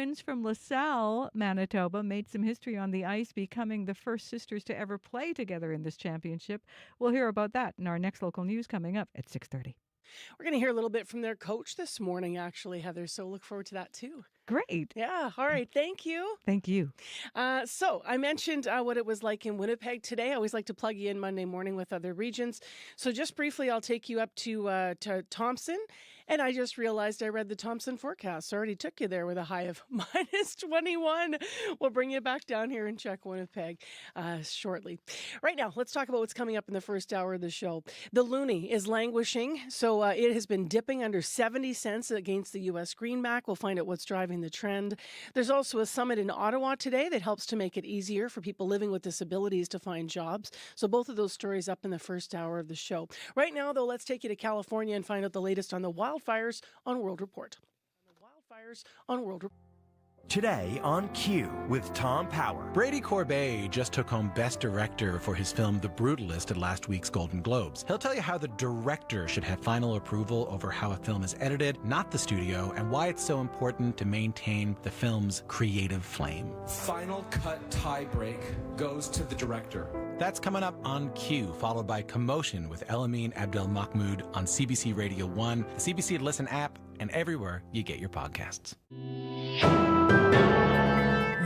twins from LaSalle, Manitoba, made some history on the ice, becoming the first sisters to ever play together in this championship. We'll hear about that in our next local news coming up at 6:30. We're going to hear a little bit from their coach this morning, actually, Heather, so look forward to that too. Great. Yeah, all right, thank you. Thank you. So I mentioned what it was like in Winnipeg today. I always like to plug you in Monday morning with other regions. So just briefly, I'll take you up to Thompson. And I just realized I read the Thompson forecast. So I already took you there with a high of minus 21. We'll bring you back down here and check Winnipeg shortly. Right now, let's talk about what's coming up in the first hour of the show. The loonie is languishing. So it has been dipping under 70 cents against the U.S. greenback. We'll find out what's driving the trend. There's also a summit in Ottawa today that helps to make it easier for people living with disabilities to find jobs. So both of those stories up in the first hour of the show. Right now, though, let's take you to California and find out the latest on the wildfires on World Report. Today on Q with Tom Power. Brady Corbet just took home Best Director for his film The Brutalist at last week's Golden Globes. He'll tell you how the director should have final approval over how a film is edited, not the studio, and why it's so important to maintain the film's creative flame. Final cut tie-break goes to the director. That's coming up on Q, followed by Commotion with Elamine Abdel Mahmoud on CBC Radio 1, the CBC Listen app, and everywhere you get your podcasts.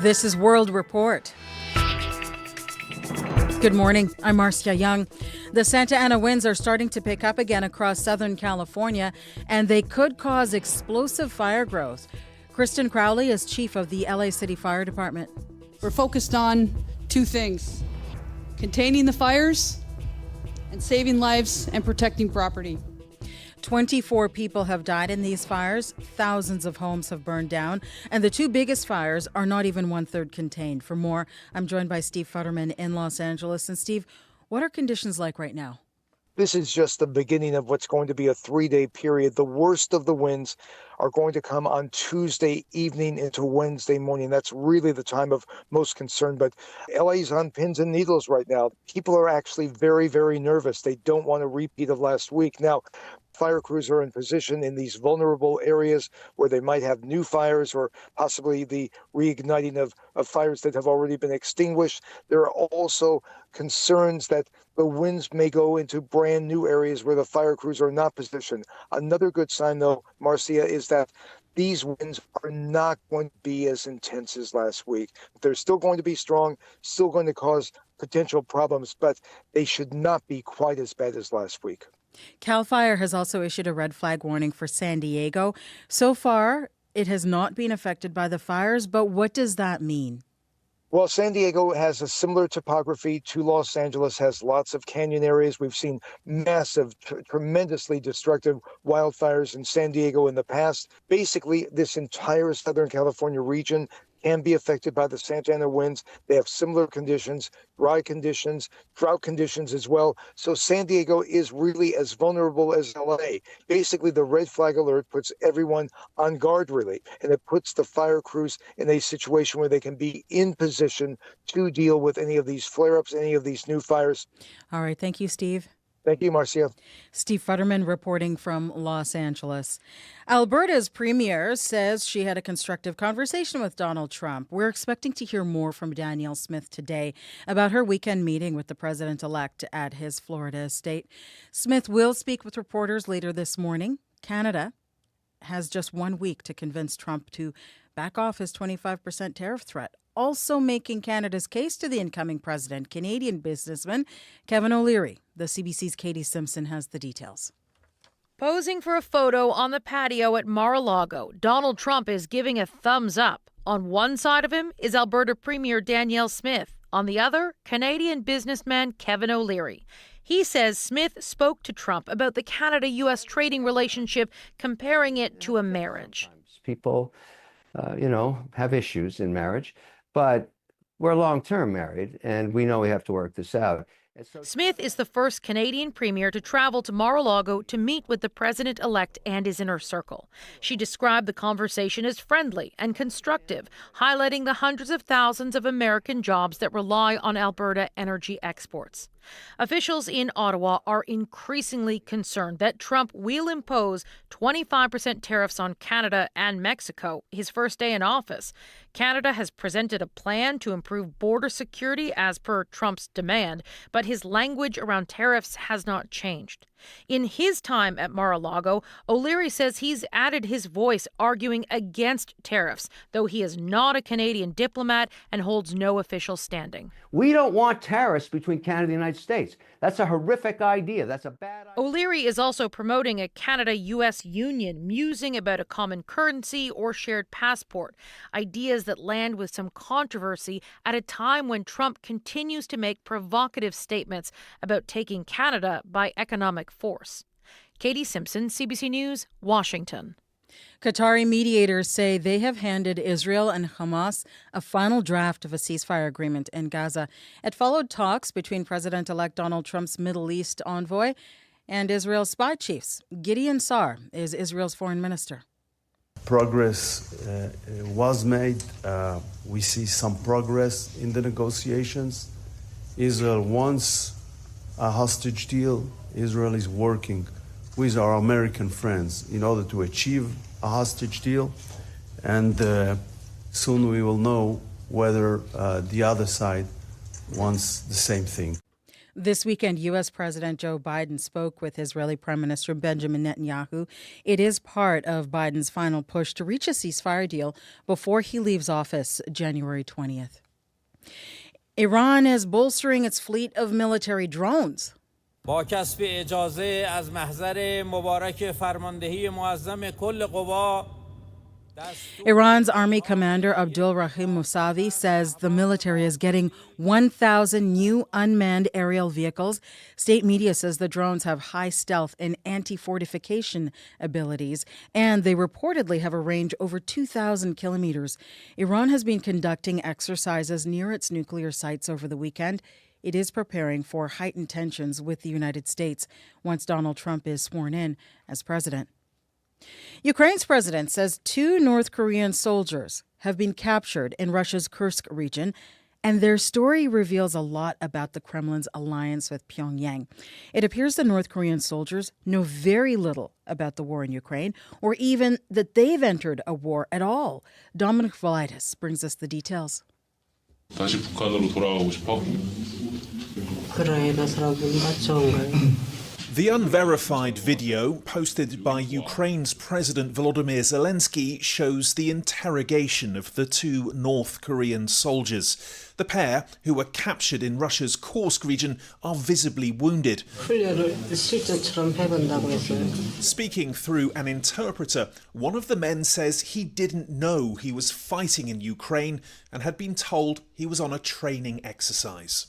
This is World Report. Good morning. I'm Marcia Young. The Santa Ana winds are starting to pick up again across Southern California, and they could cause explosive fire growth. Kristen Crowley is chief of the LA City Fire Department. We're focused on two things: containing the fires and saving lives and protecting property. 24 people have died in these fires. Thousands of homes have burned down. And the two biggest fires are not even one-third contained. For more, I'm joined by Steve Futterman in Los Angeles. And Steve, what are conditions like right now? This is just the beginning of what's going to be a 3-day period. The worst of the winds are going to come on Tuesday evening into Wednesday morning. That's really the time of most concern. But LA's on pins and needles right now. People are actually very, very nervous. They don't want a repeat of last week. Now, fire crews are in position in these vulnerable areas where they might have new fires or possibly the reigniting of fires that have already been extinguished. There are also concerns that the winds may go into brand new areas where the fire crews are not positioned. Another good sign, though, Marcia, is that these winds are not going to be as intense as last week. They're still going to be strong, still going to cause potential problems, but they should not be quite as bad as last week. CAL FIRE has also issued a red flag warning for San Diego. So far, it has not been affected by the fires, but what does that mean? Well, San Diego has a similar topography to Los Angeles, has lots of canyon areas. We've seen massive, tremendously destructive wildfires in San Diego in the past. Basically, this entire Southern California region can be affected by the Santa Ana winds. They have similar conditions, dry conditions, drought conditions as well. So San Diego is really as vulnerable as LA. Basically, the red flag alert puts everyone on guard, really, and it puts the fire crews in a situation where they can be in position to deal with any of these flare-ups, any of these new fires. All right. Thank you, Steve. Thank you, Marcia. Steve Futterman reporting from Los Angeles. Alberta's premier says she had a constructive conversation with Donald Trump. We're expecting to hear more from Danielle Smith today about her weekend meeting with the president-elect at his Florida estate. Smith will speak with reporters later this morning. Canada has just 1 week to convince Trump to back off his 25% tariff threat. Also making Canada's case to the incoming president, Canadian businessman Kevin O'Leary. The CBC's Katie Simpson has the details. Posing for a photo on the patio at Mar-a-Lago, Donald Trump is giving a thumbs up. On one side of him is Alberta Premier Danielle Smith. On the other, Canadian businessman Kevin O'Leary. He says Smith spoke to Trump about the Canada-U.S. trading relationship, comparing it to a marriage. People, have issues in marriage. But we're long-term married, and we know we have to work this out. Smith is the first Canadian premier to travel to Mar-a-Lago to meet with the president-elect and his inner circle. She described the conversation as friendly and constructive, highlighting the hundreds of thousands of American jobs that rely on Alberta energy exports. Officials in Ottawa are increasingly concerned that Trump will impose 25% tariffs on Canada and Mexico his first day in office. Canada has presented a plan to improve border security as per Trump's demand, but his language around tariffs has not changed. In his time at Mar-a-Lago, O'Leary says he's added his voice arguing against tariffs, though he is not a Canadian diplomat and holds no official standing. We don't want tariffs between Canada and the United States. That's a horrific idea. That's a bad idea. O'Leary is also promoting a Canada-U.S. union, musing about a common currency or shared passport, ideas that land with some controversy at a time when Trump continues to make provocative statements about taking Canada by economic force. Katie Simpson, CBC News, Washington. Qatari mediators say they have handed Israel and Hamas a final draft of a ceasefire agreement in Gaza. It followed talks between President-elect Donald Trump's Middle East envoy and Israel's spy chiefs. Gideon Sa'ar is Israel's foreign minister. Progress was made. We see some progress in the negotiations. Israel wants a hostage deal. Israel is working with our American friends in order to achieve a hostage deal. And soon we will know whether the other side wants the same thing. This weekend, U.S. President Joe Biden spoke with Israeli Prime Minister Benjamin Netanyahu. It is part of Biden's final push to reach a ceasefire deal before he leaves office January 20th. Iran is bolstering its fleet of military drones. با کسب اجازه از محضر مبارک فرماندهی معظم کل قوا Iran's army commander Abdul Rahim Mousavi says the military is getting 1,000 new unmanned aerial vehicles. State media says the drones have high stealth and anti-fortification abilities, and they reportedly have a range over 2,000 kilometers. Iran has been conducting exercises near its nuclear sites over the weekend. It is preparing for heightened tensions with the United States once Donald Trump is sworn in as president. Ukraine's president says 2 North Korean soldiers have been captured in Russia's Kursk region, and their story reveals a lot about the Kremlin's alliance with Pyongyang. It appears the North Korean soldiers know very little about the war in Ukraine, or even that they've entered a war at all. Dominic Valitis brings us the details. 다시 북한으로 돌아가고 싶어? The unverified video posted by Ukraine's President Volodymyr Zelensky shows the interrogation of the 2 North Korean soldiers. The pair, who were captured in Russia's Kursk region, are visibly wounded. Speaking through an interpreter, one of the men says he didn't know he was fighting in Ukraine and had been told he was on a training exercise.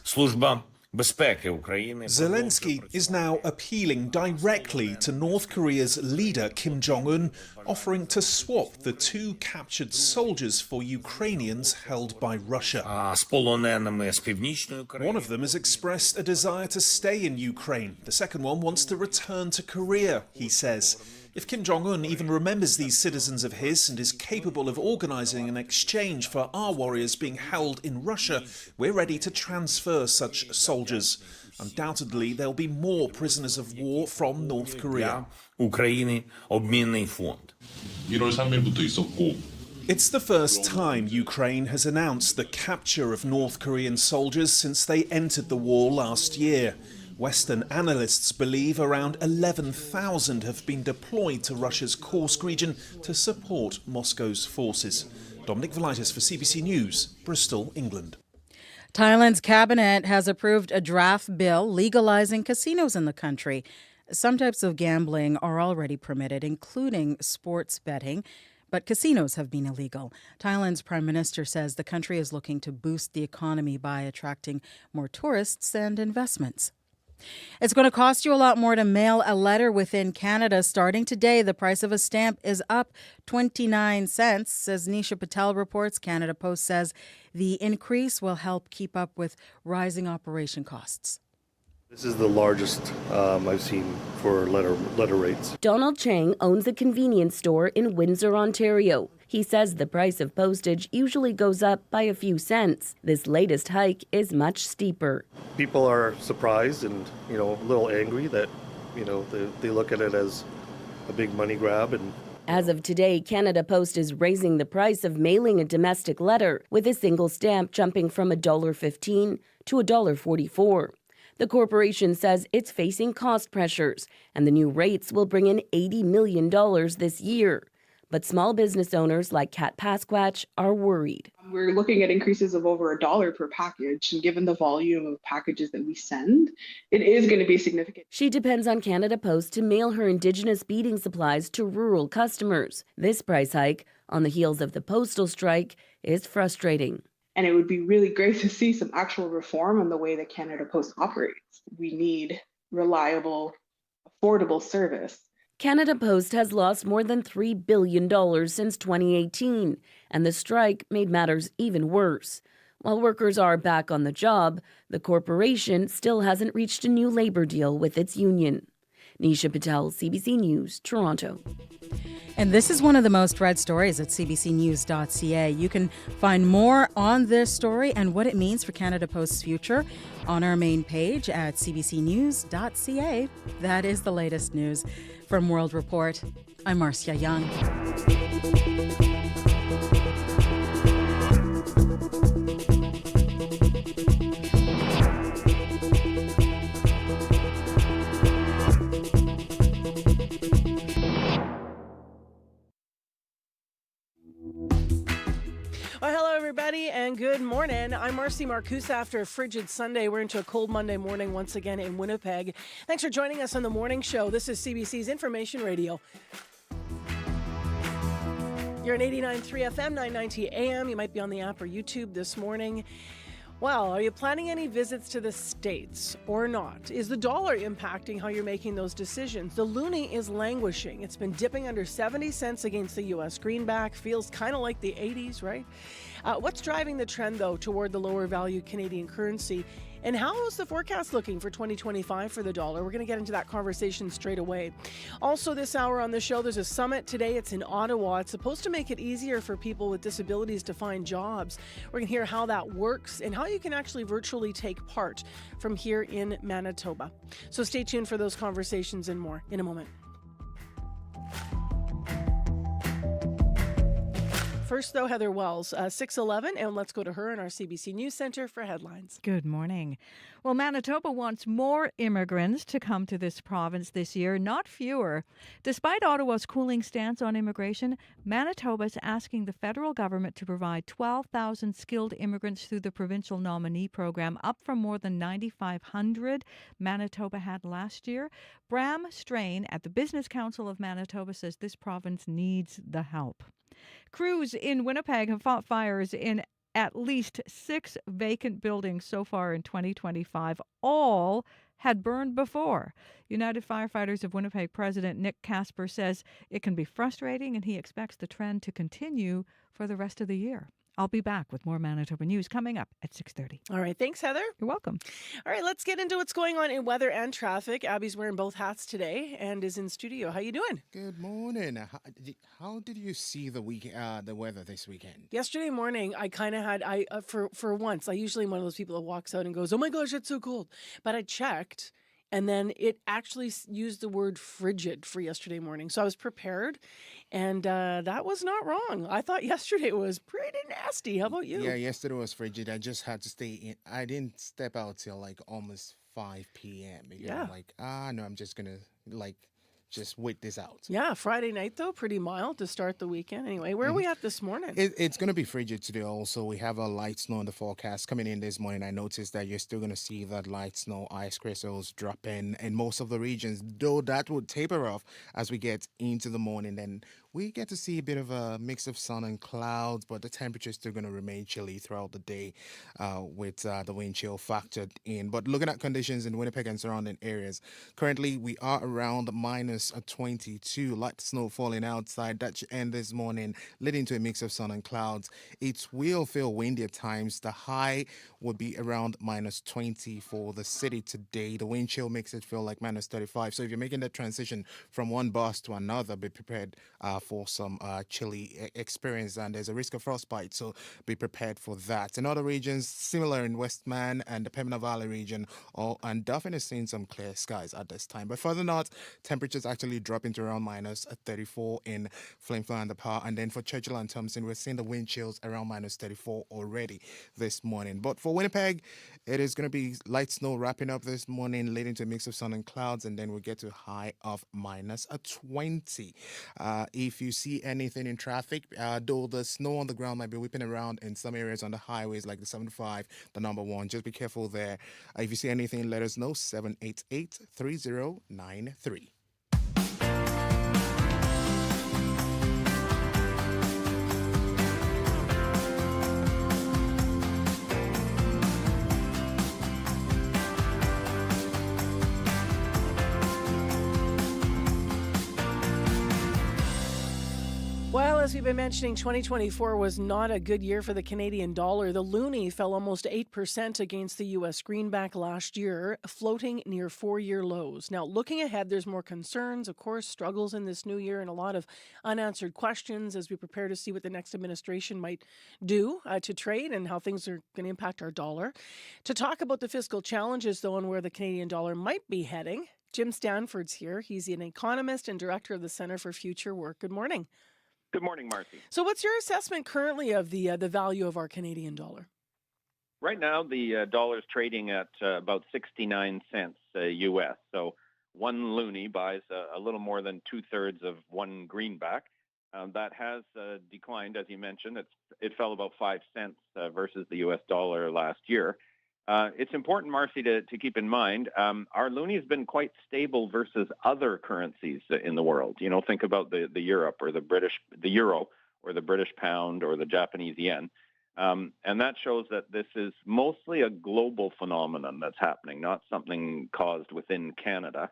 Zelensky is now appealing directly to North Korea's leader Kim Jong-un, offering to swap the 2 captured soldiers for Ukrainians held by Russia. One of them has expressed a desire to stay in Ukraine. The second one wants to return to Korea, he says. If Kim Jong-un even remembers these citizens of his and is capable of organising an exchange for our warriors being held in Russia, we're ready to transfer such soldiers. Undoubtedly, there'll be more prisoners of war from North Korea. It's the first time Ukraine has announced the capture of North Korean soldiers since they entered the war last year. Western analysts believe around 11,000 have been deployed to Russia's Kursk region to support Moscow's forces. Dominic Valitis for CBC News, Bristol, England. Thailand's cabinet has approved a draft bill legalizing casinos in the country. Some types of gambling are already permitted, including sports betting, but casinos have been illegal. Thailand's prime minister says the country is looking to boost the economy by attracting more tourists and investments. It's going to cost you a lot more to mail a letter within Canada. Starting today, the price of a stamp is up 29 cents. As Nisha Patel reports, Canada Post says the increase will help keep up with rising operation costs. This is the largest I've seen for letter rates. Donald Chang owns a convenience store in Windsor, Ontario. He says the price of postage usually goes up by a few cents. This latest hike is much steeper. People are surprised and, a little angry that, they look at it as a big money grab. And as of today, Canada Post is raising the price of mailing a domestic letter, with a single stamp jumping from $1.15 to $1.44. The corporation says it's facing cost pressures, and the new rates will bring in $80 million this year. But small business owners like Kat Pasquatch are worried. We're looking at increases of over $1 per package, and given the volume of packages that we send, it is going to be significant. She depends on Canada Post to mail her Indigenous beading supplies to rural customers. This price hike, on the heels of the postal strike, is frustrating. And it would be really great to see some actual reform on the way that Canada Post operates. We need reliable, affordable service. Canada Post has lost more than $3 billion since 2018, and the strike made matters even worse. While workers are back on the job, the corporation still hasn't reached a new labor deal with its union. Nisha Patel, CBC News, Toronto. And this is one of the most read stories at cbcnews.ca. You can find more on this story and what it means for Canada Post's future on our main page at cbcnews.ca. That is the latest news. From World Report, I'm Marcia Young. Well, hello, everybody, and good morning. I'm Marcy Marcouse. After a frigid Sunday, we're into a cold Monday morning once again in Winnipeg. Thanks for joining us on the morning show. This is CBC's Information Radio. You're on 89.3 FM, 990 AM. You might be on the app or YouTube this morning. Well, are you planning any visits to the States or not? Is the dollar impacting how you're making those decisions? The loonie is languishing. It's been dipping under 70 cents against the U.S. greenback. Feels kind of like the 80s, right? What's driving the trend, though, toward the lower value Canadian currency? And how is the forecast looking for 2025 for the dollar? We're going to get into that conversation straight away. Also this hour on the show, there's a summit today. It's in Ottawa. It's supposed to make it easier for people with disabilities to find jobs. We're going to hear how that works and how you can actually virtually take part from here in Manitoba. So stay tuned for those conversations and more in a moment. First, though, Heather Wells, 6:11, and let's go to her in our CBC News Center for headlines. Good morning. Well, Manitoba wants more immigrants to come to this province this year, not fewer. Despite Ottawa's cooling stance on immigration, Manitoba is asking the federal government to provide 12,000 skilled immigrants through the provincial nominee program, up from more than 9,500 Manitoba had last year. Bram Strain at the Business Council of Manitoba says this province needs the help. Crews in Winnipeg have fought fires in at least 6 vacant buildings so far in 2025. All had burned before. United Firefighters of Winnipeg President Nick Casper says it can be frustrating and he expects the trend to continue for the rest of the year. I'll be back with more Manitoba news coming up at 6:30. All right. Thanks, Heather. You're welcome. All right. Let's get into what's going on in weather and traffic. Abby's wearing both hats today and is in studio. How you doing? Good morning. How did you see the weather this weekend? Yesterday morning, I kind of had, for once, I usually am one of those people that walks out and goes, oh my gosh, it's so cold. But I checked. And then it actually used the word frigid for yesterday morning. So I was prepared, and that was not wrong. I thought yesterday was pretty nasty. How about you? Yeah, yesterday was frigid. I just had to stay in. I didn't step out till like almost 5 p.m. because I'm like, no, I'm just going to just wait this out. Yeah, Friday night, though, pretty mild to start the weekend. Anyway, where are we at this morning? It's going to be frigid today also. We have a light snow in the forecast coming in this morning. I noticed that you're still going to see that light snow, ice crystals drop in most of the regions, though that would taper off as we get into the morning. Then we get to see a bit of a mix of sun and clouds, but the temperature is still going to remain chilly throughout the day with the wind chill factored in. But looking at conditions in Winnipeg and surrounding areas, currently we are around minus 22. Light snow falling outside. That should end this morning, leading to a mix of sun and clouds. It will feel windy at times. The high would be around minus 20 for the city today. The wind chill makes it feel like minus 35. So if you're making that transition from one bus to another, be prepared for some chilly experience, and there's a risk of frostbite, so be prepared for that. In other regions, similar in Westman and the Pembina Valley region, and Dauphin is seeing some clear skies at this time. But further north, temperatures actually drop into around minus 34 in Flin Flon and the Par, and then for Churchill and Thompson, we're seeing the wind chills around minus 34 already this morning. But for Winnipeg, it is going to be light snow wrapping up this morning, leading to a mix of sun and clouds, and then we'll get to a high of minus 20. If you see anything in traffic, though the snow on the ground might be whipping around in some areas on the highways like the 75, the number one, just be careful there. If you see anything, let us know, 788-3093. Well, as we've been mentioning, 2024 was not a good year for the Canadian dollar. The loonie fell almost 8% against the U.S. greenback last year, floating near four-year lows. Now, looking ahead, there's more concerns, of course, struggles in this new year, and a lot of unanswered questions as we prepare to see what the next administration might do to trade and how things are going to impact our dollar. To talk about the fiscal challenges, though, and where the Canadian dollar might be heading, Jim Stanford's here. He's an economist and director of the Center for Future Work. Good morning. Good morning, Marcy. So what's your assessment currently of the value of our Canadian dollar? Right now, the dollar's trading at about 69 cents U.S. So one loonie buys a little more than two-thirds of one greenback. That has declined, as you mentioned. It fell about 5 cents versus the U.S. dollar last year. It's important, Marcy, to keep in mind, our loonie has been quite stable versus other currencies in the world. You know, think about the Europe or the euro or the British pound or the Japanese yen. And that shows that this is mostly a global phenomenon that's happening, not something caused within Canada.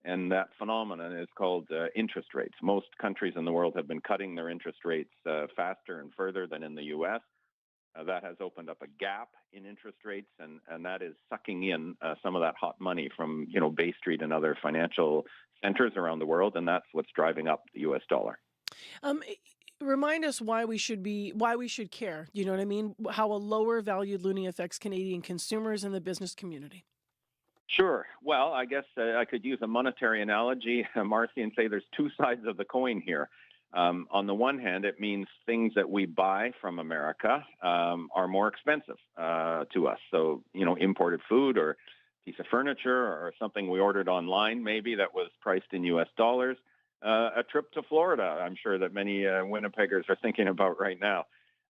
And that phenomenon is called interest rates. Most countries in the world have been cutting their interest rates faster and further than in the U.S. That has opened up a gap in interest rates, and that is sucking in some of that hot money from, Bay Street and other financial centers around the world, and that's what's driving up the U.S. dollar. Remind us why we should care. You know what I mean? How a lower valued loonie affects Canadian consumers and the business community. Sure. Well, I guess I could use a monetary analogy, Marcy, and say there's two sides of the coin here. On the one hand, it means things that we buy from America are more expensive to us. So, imported food or piece of furniture or something we ordered online maybe that was priced in U.S. dollars. A trip to Florida, I'm sure that many Winnipeggers are thinking about right now.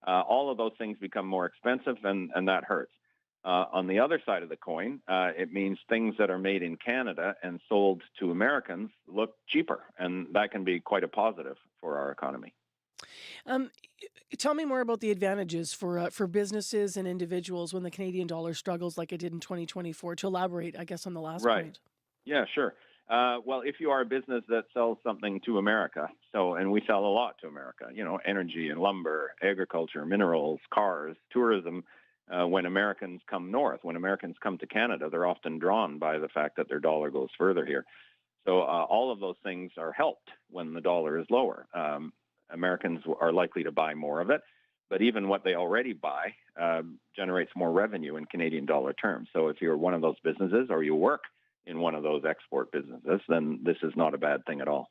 All of those things become more expensive, and that hurts. On the other side of the coin, it means things that are made in Canada and sold to Americans look cheaper, and that can be quite a positive for our economy. Tell me more about the advantages for businesses and individuals when the Canadian dollar struggles like it did in 2024. To elaborate, I guess, on the last point. Yeah, sure. Well, if you are a business that sells something to America, and we sell a lot to America, energy and lumber, agriculture, minerals, cars, tourism. When Americans come north, when Americans come to Canada, they're often drawn by the fact that their dollar goes further here. So all of those things are helped when the dollar is lower. Americans are likely to buy more of it, but even what they already buy generates more revenue in Canadian dollar terms. So if you're one of those businesses or you work in one of those export businesses, then this is not a bad thing at all.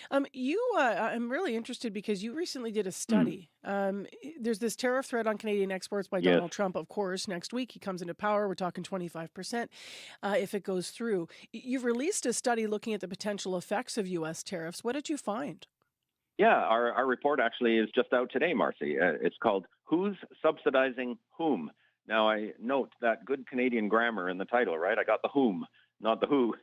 I'm really interested because you recently did a study. There's this tariff threat on Canadian exports by Donald Trump, of course. Next week, he comes into power. We're talking 25% if it goes through. You've released a study looking at the potential effects of U.S. tariffs. What did you find? Yeah, our report actually is just out today, Marcy. It's called Who's Subsidizing Whom? Now, I note that good Canadian grammar in the title, right? I got the whom, not the who.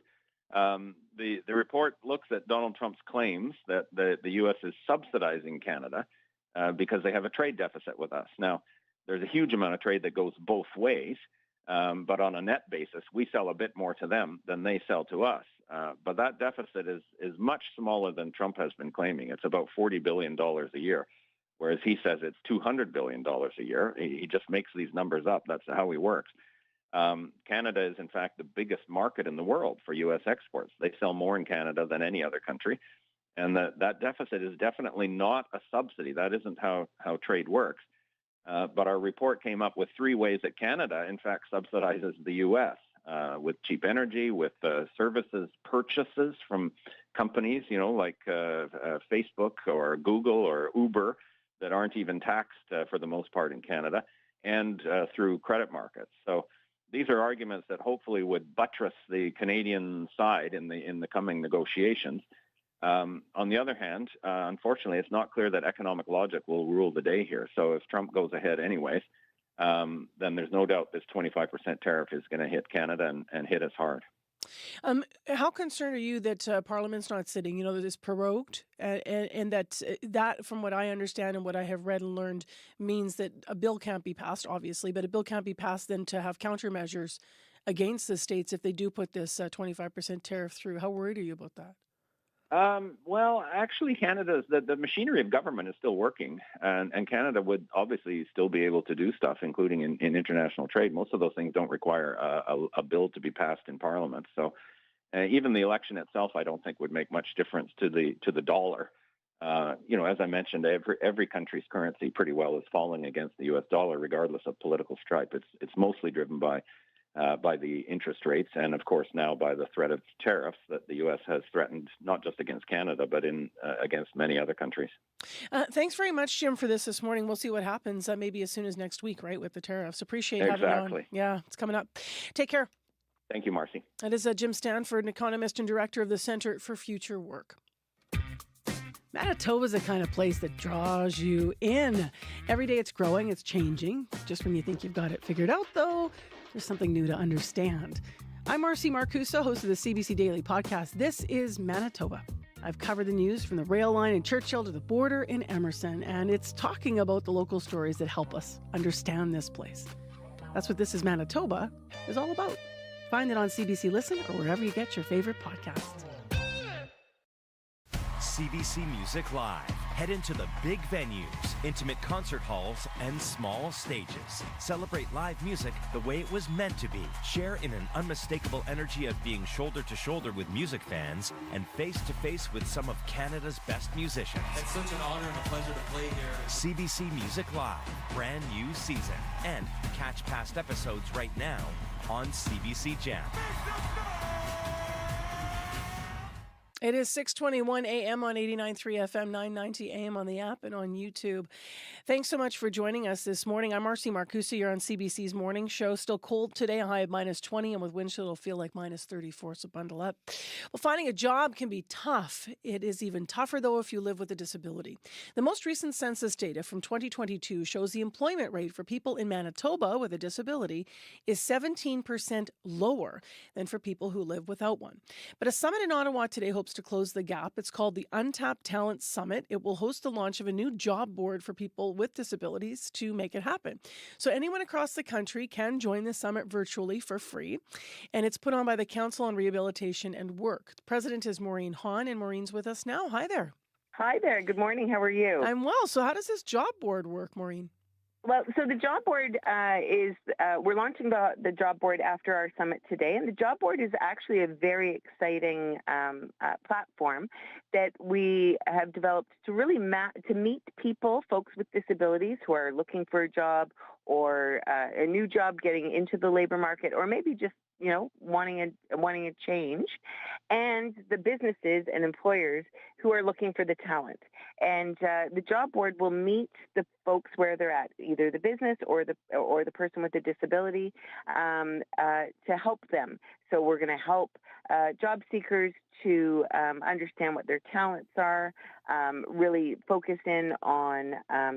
The report looks at Donald Trump's claims that the U.S. is subsidizing Canada because they have a trade deficit with us. Now, there's a huge amount of trade that goes both ways, but on a net basis, we sell a bit more to them than they sell to us. But that deficit is much smaller than Trump has been claiming. It's about $40 billion a year, whereas he says it's $200 billion a year. He just makes these numbers up. That's how he works. Canada is, in fact, the biggest market in the world for U.S. exports. They sell more in Canada than any other country. And that deficit is definitely not a subsidy. That isn't how trade works. But our report came up with 3 ways that Canada, in fact, subsidizes the U.S. With cheap energy, with services purchases from companies, like Facebook or Google or Uber that aren't even taxed for the most part in Canada, and through credit markets. So these are arguments that hopefully would buttress the Canadian side in the coming negotiations. On the other hand, unfortunately, it's not clear that economic logic will rule the day here. So if Trump goes ahead anyways, then there's no doubt this 25% tariff is going to hit Canada and hit us hard. How concerned are you that Parliament's not sitting, that it's prorogued, and that, from what I understand and what I have read and learned, means that a bill can't be passed, obviously, but a bill can't be passed then to have countermeasures against the states if they do put this 25% tariff through. How worried are you about that? Well, actually, the machinery of government is still working, and Canada would obviously still be able to do stuff, including in international trade. Most of those things don't require a bill to be passed in Parliament. So even the election itself, I don't think would make much difference to the dollar. As I mentioned, every country's currency pretty well is falling against the U.S. dollar, regardless of political stripe. It's mostly driven by the interest rates, and of course now by the threat of tariffs that the U.S. has threatened, not just against Canada, but against many other countries. Thanks very much, Jim, for this morning. We'll see what happens maybe as soon as next week, right, with the tariffs. Appreciate having you on. Yeah, it's coming up. Take care. Thank you, Marcy. That is Jim Stanford, an economist and director of the Centre for Future Work. Manitoba is the kind of place that draws you in. Every day it's growing, it's changing. Just when you think you've got it figured out, though, there's something new to understand. I'm Marcy Marcusa, host of the CBC Daily Podcast. This is Manitoba. I've covered the news from the rail line in Churchill to the border in Emerson, and it's talking about the local stories that help us understand this place. That's what This is Manitoba is all about. Find it on CBC Listen or wherever you get your favorite podcasts. CBC Music Live. Head into the big venues, intimate concert halls, and small stages. Celebrate live music the way it was meant to be. Share in an unmistakable energy of being shoulder to shoulder with music fans and face to face with some of Canada's best musicians. It's such an honor and a pleasure to play here. CBC Music Live, brand new season. And catch past episodes right now on CBC Jam. It is 6:21 a.m. on 89.3 FM, 990 a.m. on the app and on YouTube. Thanks so much for joining us this morning. I'm Marcy Marcusa. You're on CBC's Morning Show. Still cold today, a high of -20, and with wind chill, it'll feel like -34, so bundle up. Well, finding a job can be tough. It is even tougher, though, if you live with a disability. The most recent census data from 2022 shows the employment rate for people in Manitoba with a disability is 17% lower than for people who live without one. But a summit in Ottawa today hopes to close the gap. It's called the Untapped Talent Summit. It will host the launch of a new job board for people with disabilities to make it happen. So anyone across the country can join the summit virtually for free. And it's put on by the Council on Rehabilitation and Work. The president is Maureen Hahn, and Maureen's with us now. Hi there. Hi there. Good morning. How are you? I'm well. So how does this job board work, Maureen? Well, so the job board we're launching the job board after our summit today. And the job board is actually a very exciting platform that we have developed to really to meet people, folks with disabilities who are looking for a job or a new job getting into the labor market, or maybe just wanting a change, and the businesses and employers who are looking for the talent. And the job board will meet the folks where they're at, either the business or the person with a disability, to help them. So we're going to help job seekers to understand what their talents are, really focus in on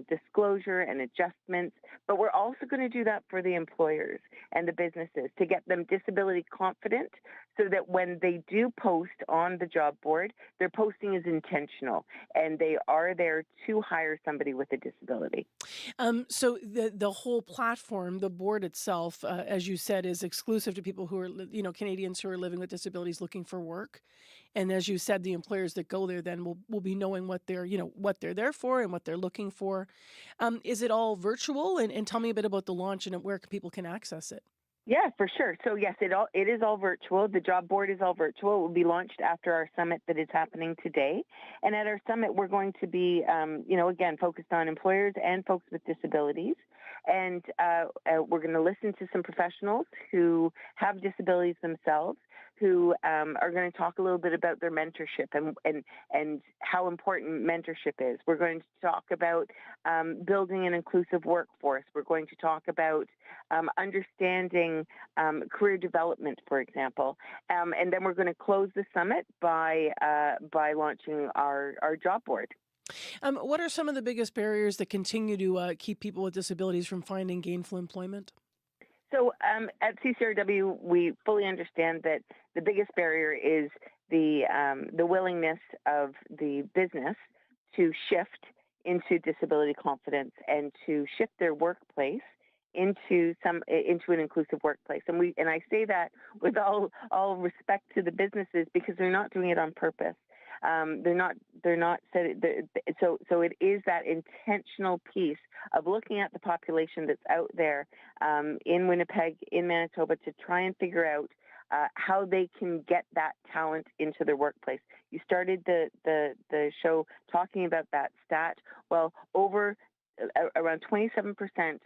disclosure and adjustments. But we're also going to do that for the employers and the businesses to get them disability confident, so that when they do post on the job board, their posting is intentional and they are there to hire somebody with a disability. So the whole platform, the board itself, as you said, is exclusive to people who are, Canadians who are living with disabilities looking for work. And as you said, the employers that go there then will be knowing what they're there for and what they're looking for. Is it all virtual? And tell me a bit about the launch and where people can access it. Yeah, for sure. So yes, it is all virtual. The job board is all virtual. It will be launched after our summit that is happening today. And at our summit, we're going to be, again, focused on employers and folks with disabilities. And we're going to listen to some professionals who have disabilities themselves, who are going to talk a little bit about their mentorship and how important mentorship is. We're going to talk about building an inclusive workforce. We're going to talk about understanding career development, for example. And then we're going to close the summit by launching our job board. What are some of the biggest barriers that continue to keep people with disabilities from finding gainful employment? So at CCRW, we fully understand that the biggest barrier is the willingness of the business to shift into disability confidence and to shift their workplace into an inclusive workplace. And I say that with all respect to the businesses, because they're not doing it on purpose. They're not so it is that intentional piece of looking at the population that's out there in Winnipeg, in Manitoba, to try and figure out how they can get that talent into their workplace. You started the show talking about that stat. Well, around 27%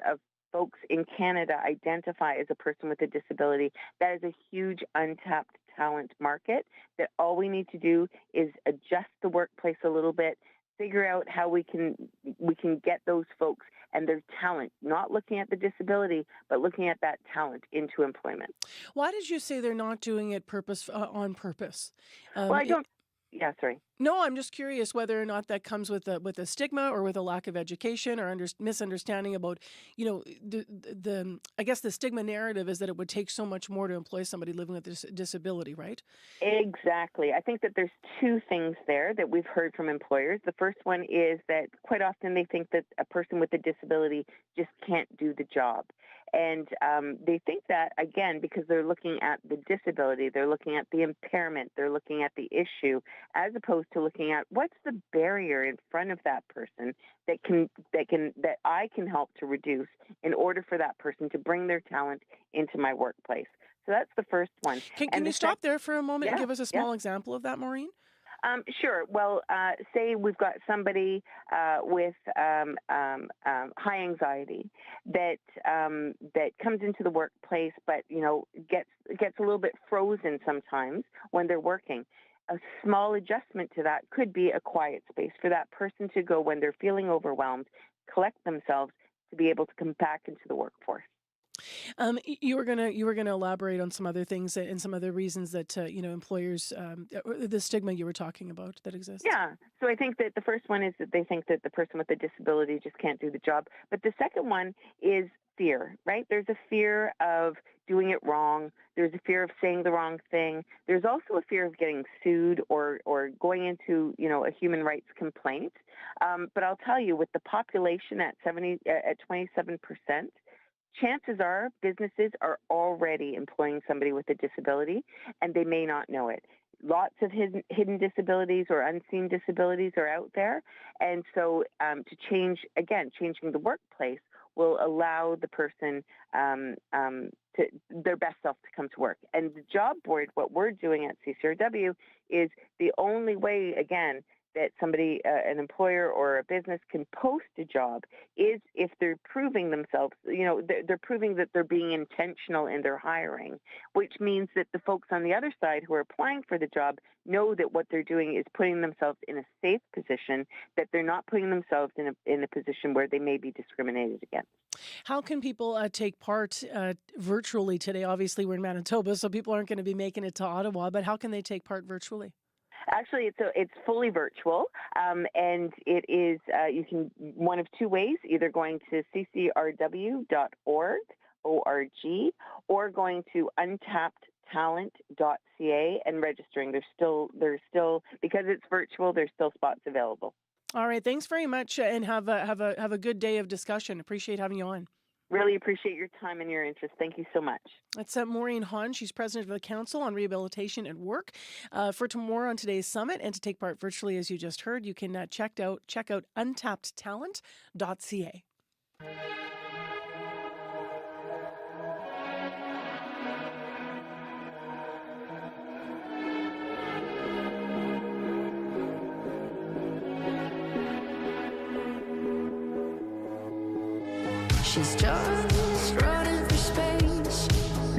of folks in Canada identify as a person with a disability. That is a huge untapped talent market that all we need to do is adjust the workplace a little bit, figure out how we can get those folks and their talent, not looking at the disability, but looking at that talent into employment. Why did you say they're not doing it on purpose? Well, I don't. Yeah, sorry. No, I'm just curious whether or not that comes with a stigma or with a lack of education or misunderstanding about, I guess the stigma narrative is that it would take so much more to employ somebody living with a disability, right? Exactly. I think that there's two things there that we've heard from employers. The first one is that quite often they think that a person with a disability just can't do the job. And they think that, again, because they're looking at the disability, they're looking at the impairment, they're looking at the issue, as opposed to looking at what's the barrier in front of that person that I can help to reduce in order for that person to bring their talent into my workplace. So that's the first one. Can you stop there for a moment and give us a small example of that, Maureen? Sure. Well, say we've got somebody with high anxiety that comes into the workplace, but gets a little bit frozen sometimes when they're working. A small adjustment to that could be a quiet space for that person to go when they're feeling overwhelmed, collect themselves to be able to come back into the workforce. You were gonna elaborate on some other things and some other reasons that employers the stigma you were talking about that exists. Yeah. So I think that the first one is that they think that the person with a disability just can't do the job. But the second one is fear, right? There's a fear of doing it wrong. There's a fear of saying the wrong thing. There's also a fear of getting sued or going into a human rights complaint. But I'll tell you, with the population at 27%. Chances are businesses are already employing somebody with a disability, and they may not know it. Lots of hidden disabilities or unseen disabilities are out there. And so changing the workplace will allow the person their best self to come to work. And the job board, what we're doing at CCRW, is the only way, again, that somebody, an employer or a business can post a job is if they're proving themselves, they're proving that they're being intentional in their hiring, which means that the folks on the other side who are applying for the job know that what they're doing is putting themselves in a safe position, that they're not putting themselves in a position where they may be discriminated against. How can people take part virtually today? Obviously, we're in Manitoba, so people aren't going to be making it to Ottawa, but how can they take part virtually? Actually, it's fully virtual, and it is you can one of two ways: either going to ccrw.org, or going to untappedtalent.ca and registering. There's still because it's virtual. There's still spots available. All right, thanks very much, and have a good day of discussion. Appreciate having you on. Really appreciate your time and your interest. Thank you so much. That's Maureen Hahn. She's president of the Council on Rehabilitation at Work. For tomorrow on today's summit and to take part virtually, as you just heard, you can check out untappedtalent.ca. She's just running for space,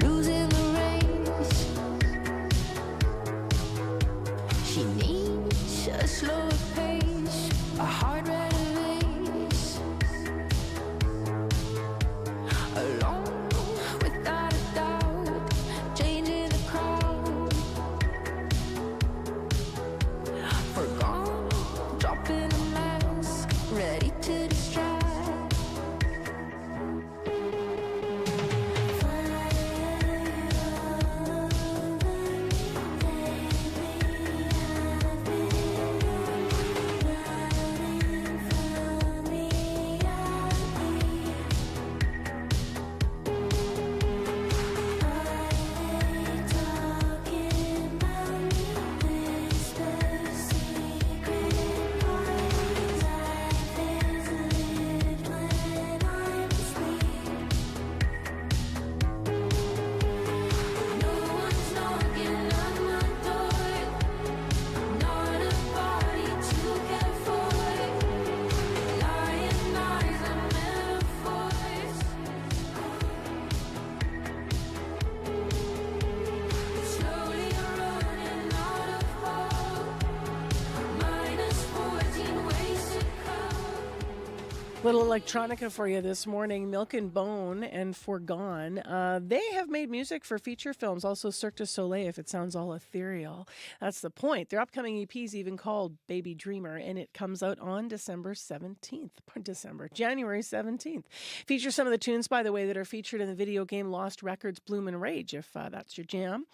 losing the race. She needs a slower pace, a heart race. Alone, without a doubt, changing the crowd. Forgone, dropping a mask, ready to distract. Little electronica for you this morning. Milk and Bone and Forgone. They have made music for feature films, also Cirque du Soleil, if it sounds all ethereal. That's the point. Their upcoming EP is even called Baby Dreamer, and it comes out on January 17th. Features some of the tunes, by the way, that are featured in the video game Lost Records Bloom and Rage, if that's your jam.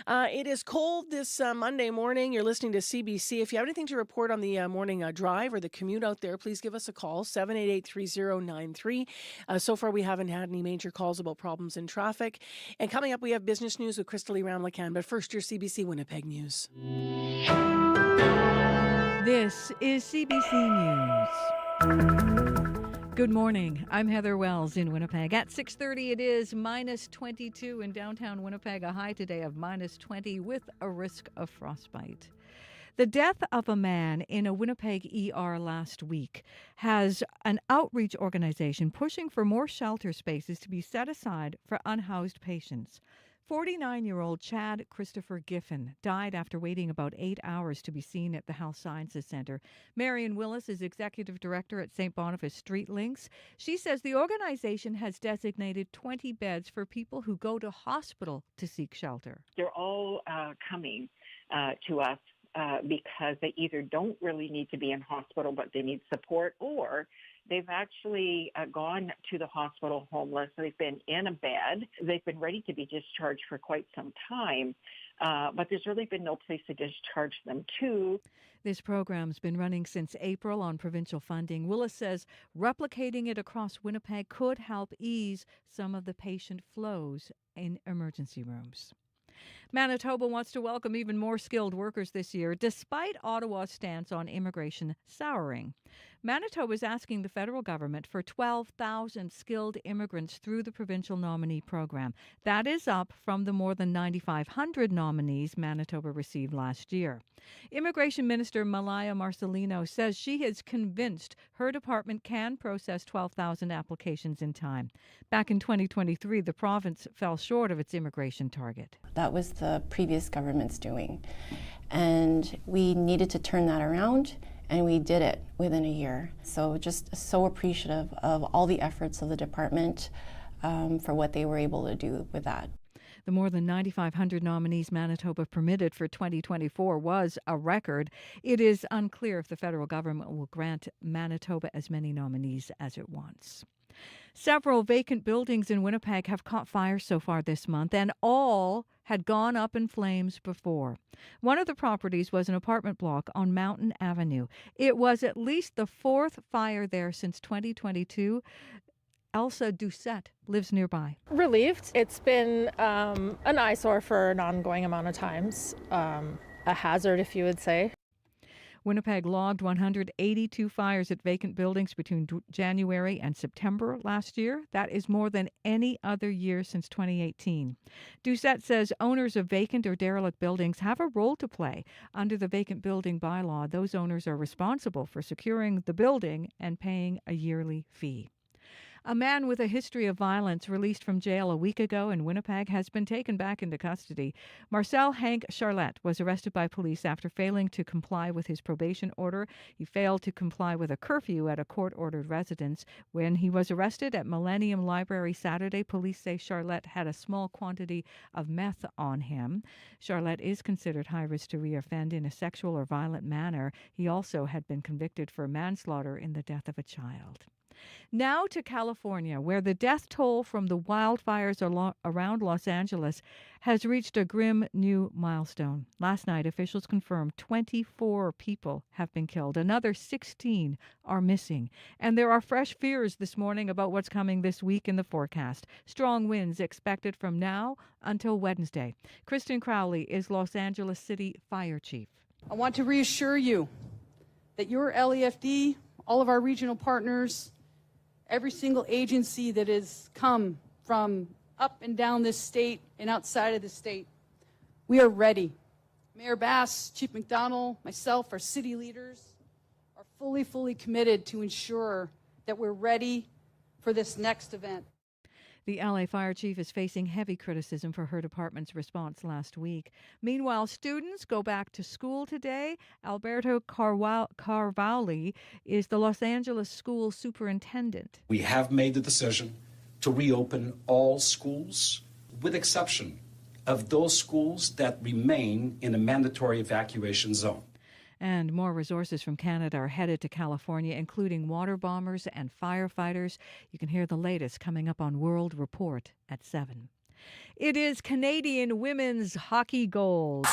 It is cold this Monday morning. You're listening to CBC. If you have anything to report on the morning drive or the commute out there, please give us a call, 788-3093. So far, we haven't had any major calls about problems in traffic. And coming up, we have business news with Crystal Lee Ramlakan. But first, your CBC Winnipeg News. This is CBC News. Good morning. I'm Heather Wells in Winnipeg. At 6:30, it is minus 22 in downtown Winnipeg, a high today of minus 20 with a risk of frostbite. The death of a man in a Winnipeg ER last week has an outreach organization pushing for more shelter spaces to be set aside for unhoused patients. 49-year-old Chad Christopher Giffen died after waiting about 8 hours to be seen at the Health Sciences Centre. Marion Willis is executive director at St. Boniface Street Links. She says the organization has designated 20 beds for people who go to hospital to seek shelter. They're all coming to us because they either don't really need to be in hospital, but they need support, or they've actually gone to the hospital homeless. They've been in a bed. They've been ready to be discharged for quite some time, but there's really been no place to discharge them to. This program's been running since April on provincial funding. Willis says replicating it across Winnipeg could help ease some of the patient flows in emergency rooms. Manitoba wants to welcome even more skilled workers this year, despite Ottawa's stance on immigration souring. Manitoba is asking the federal government for 12,000 skilled immigrants through the provincial nominee program. That is up from the more than 9,500 nominees Manitoba received last year. Immigration Minister Malaya Marcelino says she is convinced her department can process 12,000 applications in time. Back in 2023, the province fell short of its immigration target. That was the previous government's doing. And we needed to turn that around, and we did it within a year. So just so appreciative of all the efforts of the department for what they were able to do with that. The more than 9,500 nominees Manitoba permitted for 2024 was a record. It is unclear if the federal government will grant Manitoba as many nominees as it wants. Several vacant buildings in Winnipeg have caught fire so far this month, and all had gone up in flames before. One of the properties was an apartment block on Mountain Avenue. It was at least the fourth fire there since 2022. Elsa Doucette lives nearby. Relieved. It's been an eyesore for an ongoing amount of times, a hazard, if you would say. Winnipeg logged 182 fires at vacant buildings between January and September last year. That is more than any other year since 2018. Doucette says owners of vacant or derelict buildings have a role to play. Under the vacant building bylaw, those owners are responsible for securing the building and paying a yearly fee. A man with a history of violence released from jail a week ago in Winnipeg has been taken back into custody. Marcel Hank Charlotte was arrested by police after failing to comply with his probation order. He failed to comply with a curfew at a court-ordered residence. When he was arrested at Millennium Library Saturday, police say Charlotte had a small quantity of meth on him. Charlotte is considered high risk to reoffend in a sexual or violent manner. He also had been convicted for manslaughter in the death of a child. Now to California, where the death toll from the wildfires around Los Angeles has reached a grim new milestone. Last night, officials confirmed 24 people have been killed. Another 16 are missing. And there are fresh fears this morning about what's coming this week in the forecast. Strong winds expected from now until Wednesday. Kristen Crowley is Los Angeles City Fire Chief. I want to reassure you that your LAFD, all of our regional partners, every single agency that has come from up and down this state and outside of the state, we are ready. Mayor Bass, Chief McDonald, myself, our city leaders are fully committed to ensure that we're ready for this next event. The LA Fire Chief is facing heavy criticism for her department's response last week. Meanwhile, students go back to school today. Alberto Carvalli is the Los Angeles school superintendent. We have made the decision to reopen all schools, with exception of those schools that remain in a mandatory evacuation zone. And more resources from Canada are headed to California, including water bombers and firefighters. You can hear the latest coming up on World Report at 7. It is Canadian women's hockey gold.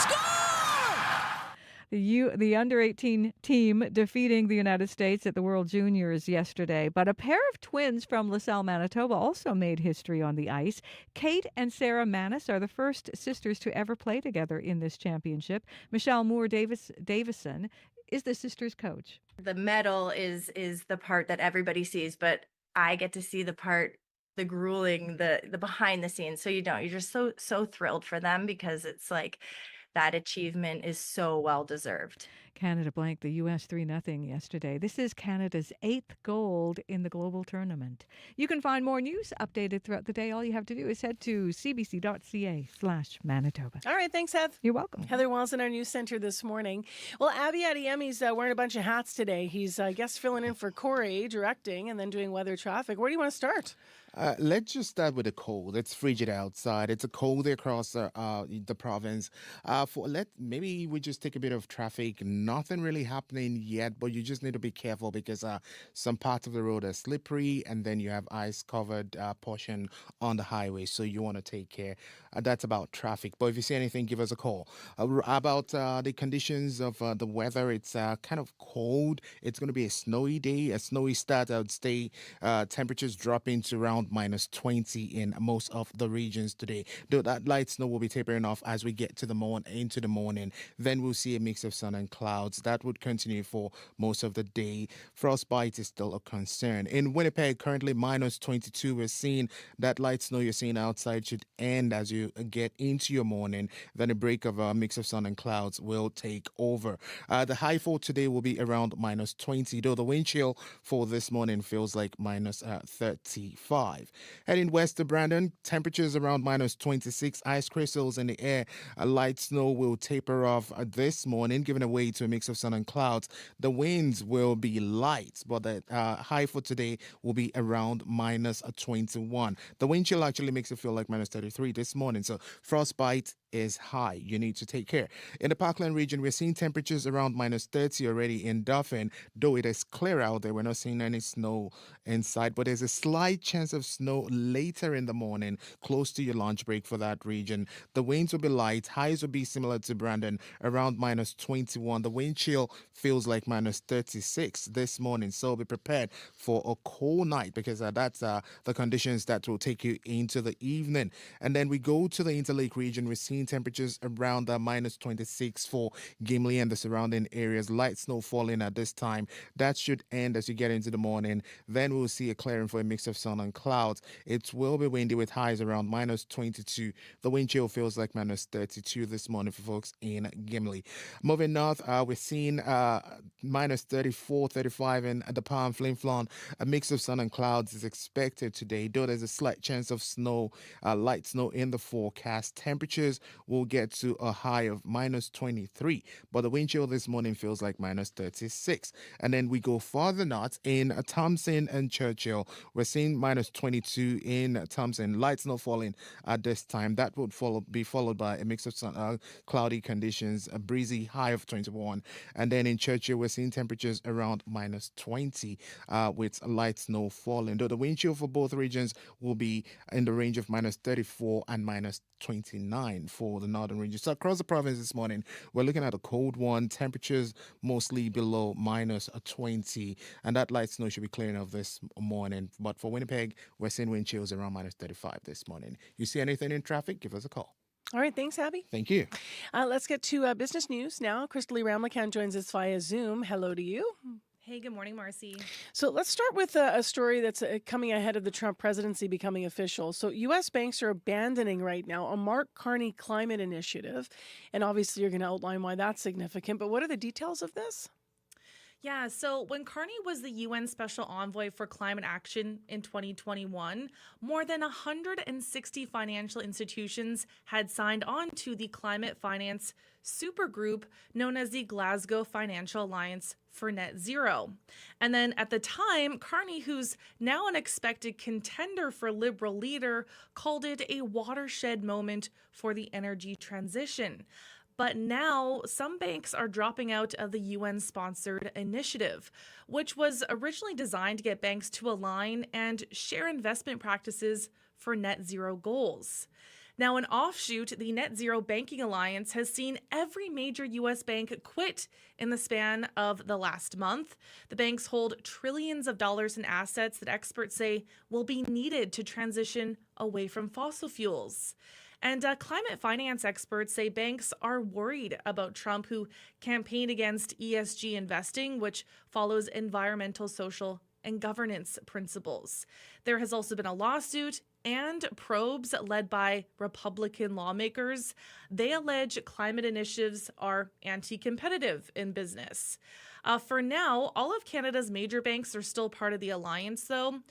The under-18 team defeating the United States at the World Juniors yesterday. But a pair of twins from LaSalle, Manitoba also made history on the ice. Kate and Sarah Manis are the first sisters to ever play together in this championship. Michelle Moore-Davison is the sisters' coach. The medal is the part that everybody sees, but I get to see the part, the grueling, the behind the scenes. So you're just so thrilled for them, because it's like that achievement is so well deserved. Canada blanked the U.S. 3-0 yesterday. This is Canada's 8th gold in the global tournament. You can find more news updated throughout the day. All you have to do is head to cbc.ca/Manitoba. All right, thanks, Heath. You're welcome. Heather Wells in our news center this morning. Well, Abby Adeyemi's wearing a bunch of hats today. He's, I guess, filling in for Corey, directing, and then doing weather traffic. Where do you want to start? Let's just start with the cold. It's frigid outside. It's a cold across the province. Maybe we just take a bit of traffic. Nothing really happening yet, but you just need to be careful, because some parts of the road are slippery, and then you have ice-covered portion on the highway, so you want to take care. That's about traffic. But if you see anything, give us a call. About the conditions of the weather, it's kind of cold. It's going to be a snowy day, a snowy start, I would say. Temperatures dropping to around -20 in most of the regions today. Though that light snow will be tapering off as we get to into the morning. Then we'll see a mix of sun and clouds. That would continue for most of the day. Frostbite is still a concern. In Winnipeg, currently -22. We're seeing that light snow you're seeing outside should end as you get into your morning. Then a break of a mix of sun and clouds will take over. The high for today will be around -20, though the wind chill for this morning feels like -35. Heading west to Brandon, temperatures around -26, ice crystals in the air. A light snow will taper off this morning, giving way to a mix of sun and clouds. The winds will be light, but the high for today will be around -21. The wind chill actually makes it feel like -33 this morning, so frostbite is high. You need to take care. In the Parkland region, we're seeing temperatures around -30 already in Dauphin. Though it is clear out there, we're not seeing any snow inside, but there's a slight chance of snow later in the morning, close to your lunch break for that region. The winds will be light. Highs will be similar to Brandon, around -21. The wind chill feels like -36 this morning, so be prepared for a cold night, because that's the conditions that will take you into the evening. And then we go to the Interlake region. We're seeing seeing temperatures around minus 26 for Gimli and the surrounding areas. Light snow falling at this time. That should end as you get into the morning. Then we'll see a clearing for a mix of sun and clouds. It will be windy with highs around minus 22. The wind chill feels like minus 32 this morning for folks in Gimli. Moving north, we're seeing minus 34, 35 in the Palm Flin Flon. A mix of sun and clouds is expected today, though there's a slight chance of snow, light snow in the forecast. Temperatures will get to a high of minus 23, but the wind chill this morning feels like minus 36. And then we go farther north in Thompson and Churchill. We're seeing minus 22 in Thompson. Light snow falling at this time. That would be followed by a mix of sun, cloudy conditions, a breezy high of 21. And then in Churchill, we're seeing temperatures around minus 20 with light snow falling. Though the wind chill for both regions will be in the range of minus 34 and minus 29 for the northern regions. So across the province this morning, we're looking at a cold one. Temperatures mostly below minus 20. And that light snow should be clearing off this morning. But for Winnipeg, we're seeing wind chills around minus 35 this morning. You see anything in traffic? Give us a call. All right, thanks, Abby. Thank you. Let's get to business news now. Crystalie Ramlakan joins us via Zoom. Hello to you. Hey, good morning, Marcy. So let's start with a story that's coming ahead of the Trump presidency becoming official. So U.S. banks are abandoning right now a Mark Carney climate initiative. And obviously you're going to outline why that's significant. But what are the details of this? Yeah, so when Carney was the UN Special Envoy for Climate Action in 2021, more than 160 financial institutions had signed on to the climate finance supergroup known as the Glasgow Financial Alliance for Net Zero. And then at the time, Carney, who's now an expected contender for Liberal leader, called it a watershed moment for the energy transition. But now some banks are dropping out of the UN-sponsored initiative, which was originally designed to get banks to align and share investment practices for net zero goals. Now, an offshoot, the Net Zero Banking Alliance has seen every major U.S. bank quit in the span of the last month. The banks hold trillions of dollars in assets that experts say will be needed to transition away from fossil fuels. And climate finance experts say banks are worried about Trump, who campaigned against ESG investing, which follows environmental, social, and governance principles. There has also been a lawsuit and probes led by Republican lawmakers. They allege climate initiatives are anti-competitive in business. For now, all of Canada's major banks are still part of the alliance, though,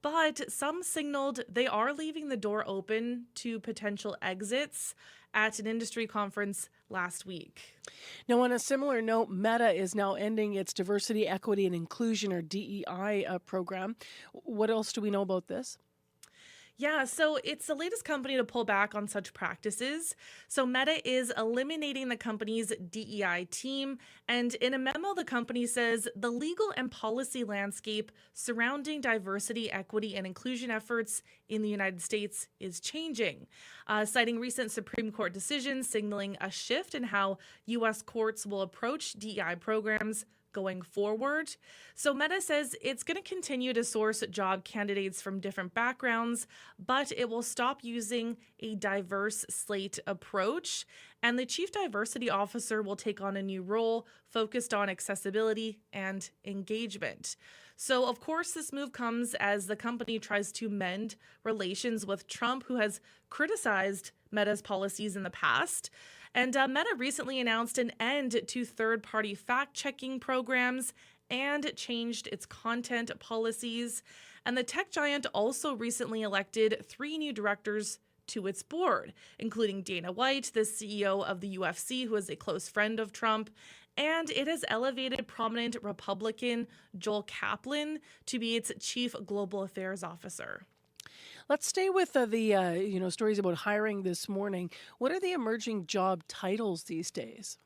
but some signaled they are leaving the door open to potential exits at an industry conference last week. Now, on a similar note, Meta is now ending its Diversity, Equity, and Inclusion, or DEI, program. What else do we know about this? Yeah, so it's the latest company to pull back on such practices. So Meta is eliminating the company's DEI team. And in a memo, the company says the legal and policy landscape surrounding diversity, equity, and inclusion efforts in the United States is changing, citing recent Supreme Court decisions signaling a shift in how U.S. courts will approach DEI programs going forward. So Meta says it's going to continue to source job candidates from different backgrounds, but it will stop using a diverse slate approach. And the chief diversity officer will take on a new role focused on accessibility and engagement. So, of course, this move comes as the company tries to mend relations with Trump, who has criticized Meta's policies in the past. And Meta recently announced an end to third-party fact-checking programs and changed its content policies. And the tech giant also recently elected 3 new directors to its board, including Dana White, the CEO of the UFC, who is a close friend of Trump. And it has elevated prominent Republican Joel Kaplan to be its chief global affairs officer. Let's stay with the stories about hiring this morning. What are the emerging job titles these days?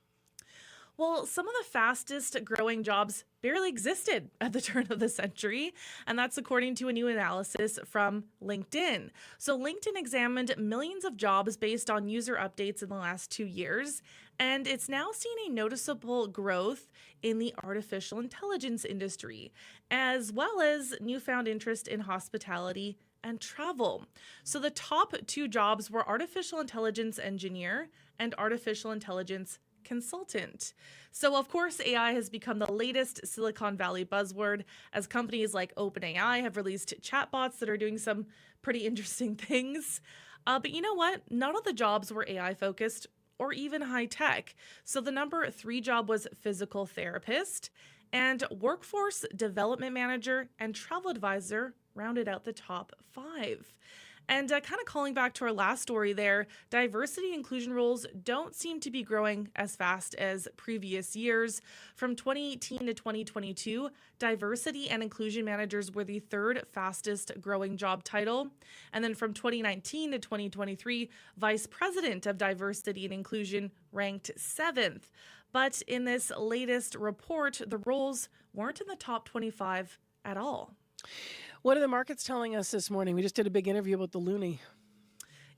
Well, some of the fastest growing jobs barely existed at the turn of the century, and that's according to a new analysis from LinkedIn. So LinkedIn examined millions of jobs based on user updates in the last 2 years, and it's now seen a noticeable growth in the artificial intelligence industry, as well as newfound interest in hospitality and travel. So the top 2 jobs were artificial intelligence engineer and artificial intelligence consultant. So of course, AI has become the latest Silicon Valley buzzword as companies like OpenAI have released chatbots that are doing some pretty interesting things. But you know what? None of the jobs were AI focused or even high tech. So the number 3 job was physical therapist, and workforce development manager and travel advisor rounded out the top 5. And kind of calling back to our last story there, diversity and inclusion roles don't seem to be growing as fast as previous years. From 2018 to 2022, diversity and inclusion managers were the 3rd fastest growing job title. And then from 2019 to 2023, vice president of diversity and inclusion ranked 7th. But in this latest report, the roles weren't in the top 25 at all. What are the markets telling us this morning? We just did a big interview about the loonie.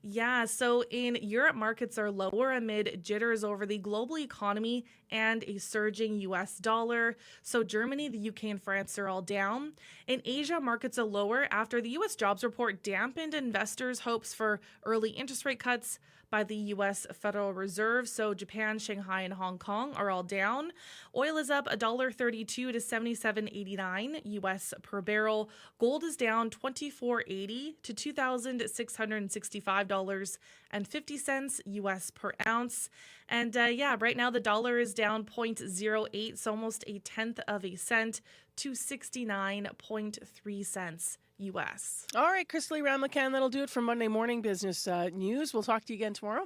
Yeah, so in Europe, markets are lower amid jitters over the global economy and a surging U.S. dollar. So Germany, the UK, and France are all down. In Asia, markets are lower after the U.S. jobs report dampened investors' hopes for early interest rate cuts by the U.S. Federal Reserve. So Japan, Shanghai, and Hong Kong are all down. Oil is up $1.32 to $77.89 U.S. per barrel. Gold is down $24.80 to $2,665.50 U.S. per ounce. And right now the dollar is down 0.08, so almost a tenth of a cent to 69.3 cents. U.S. All right, Crystal Ram-McCann, that'll do it for Monday Morning Business News. We'll talk to you again tomorrow.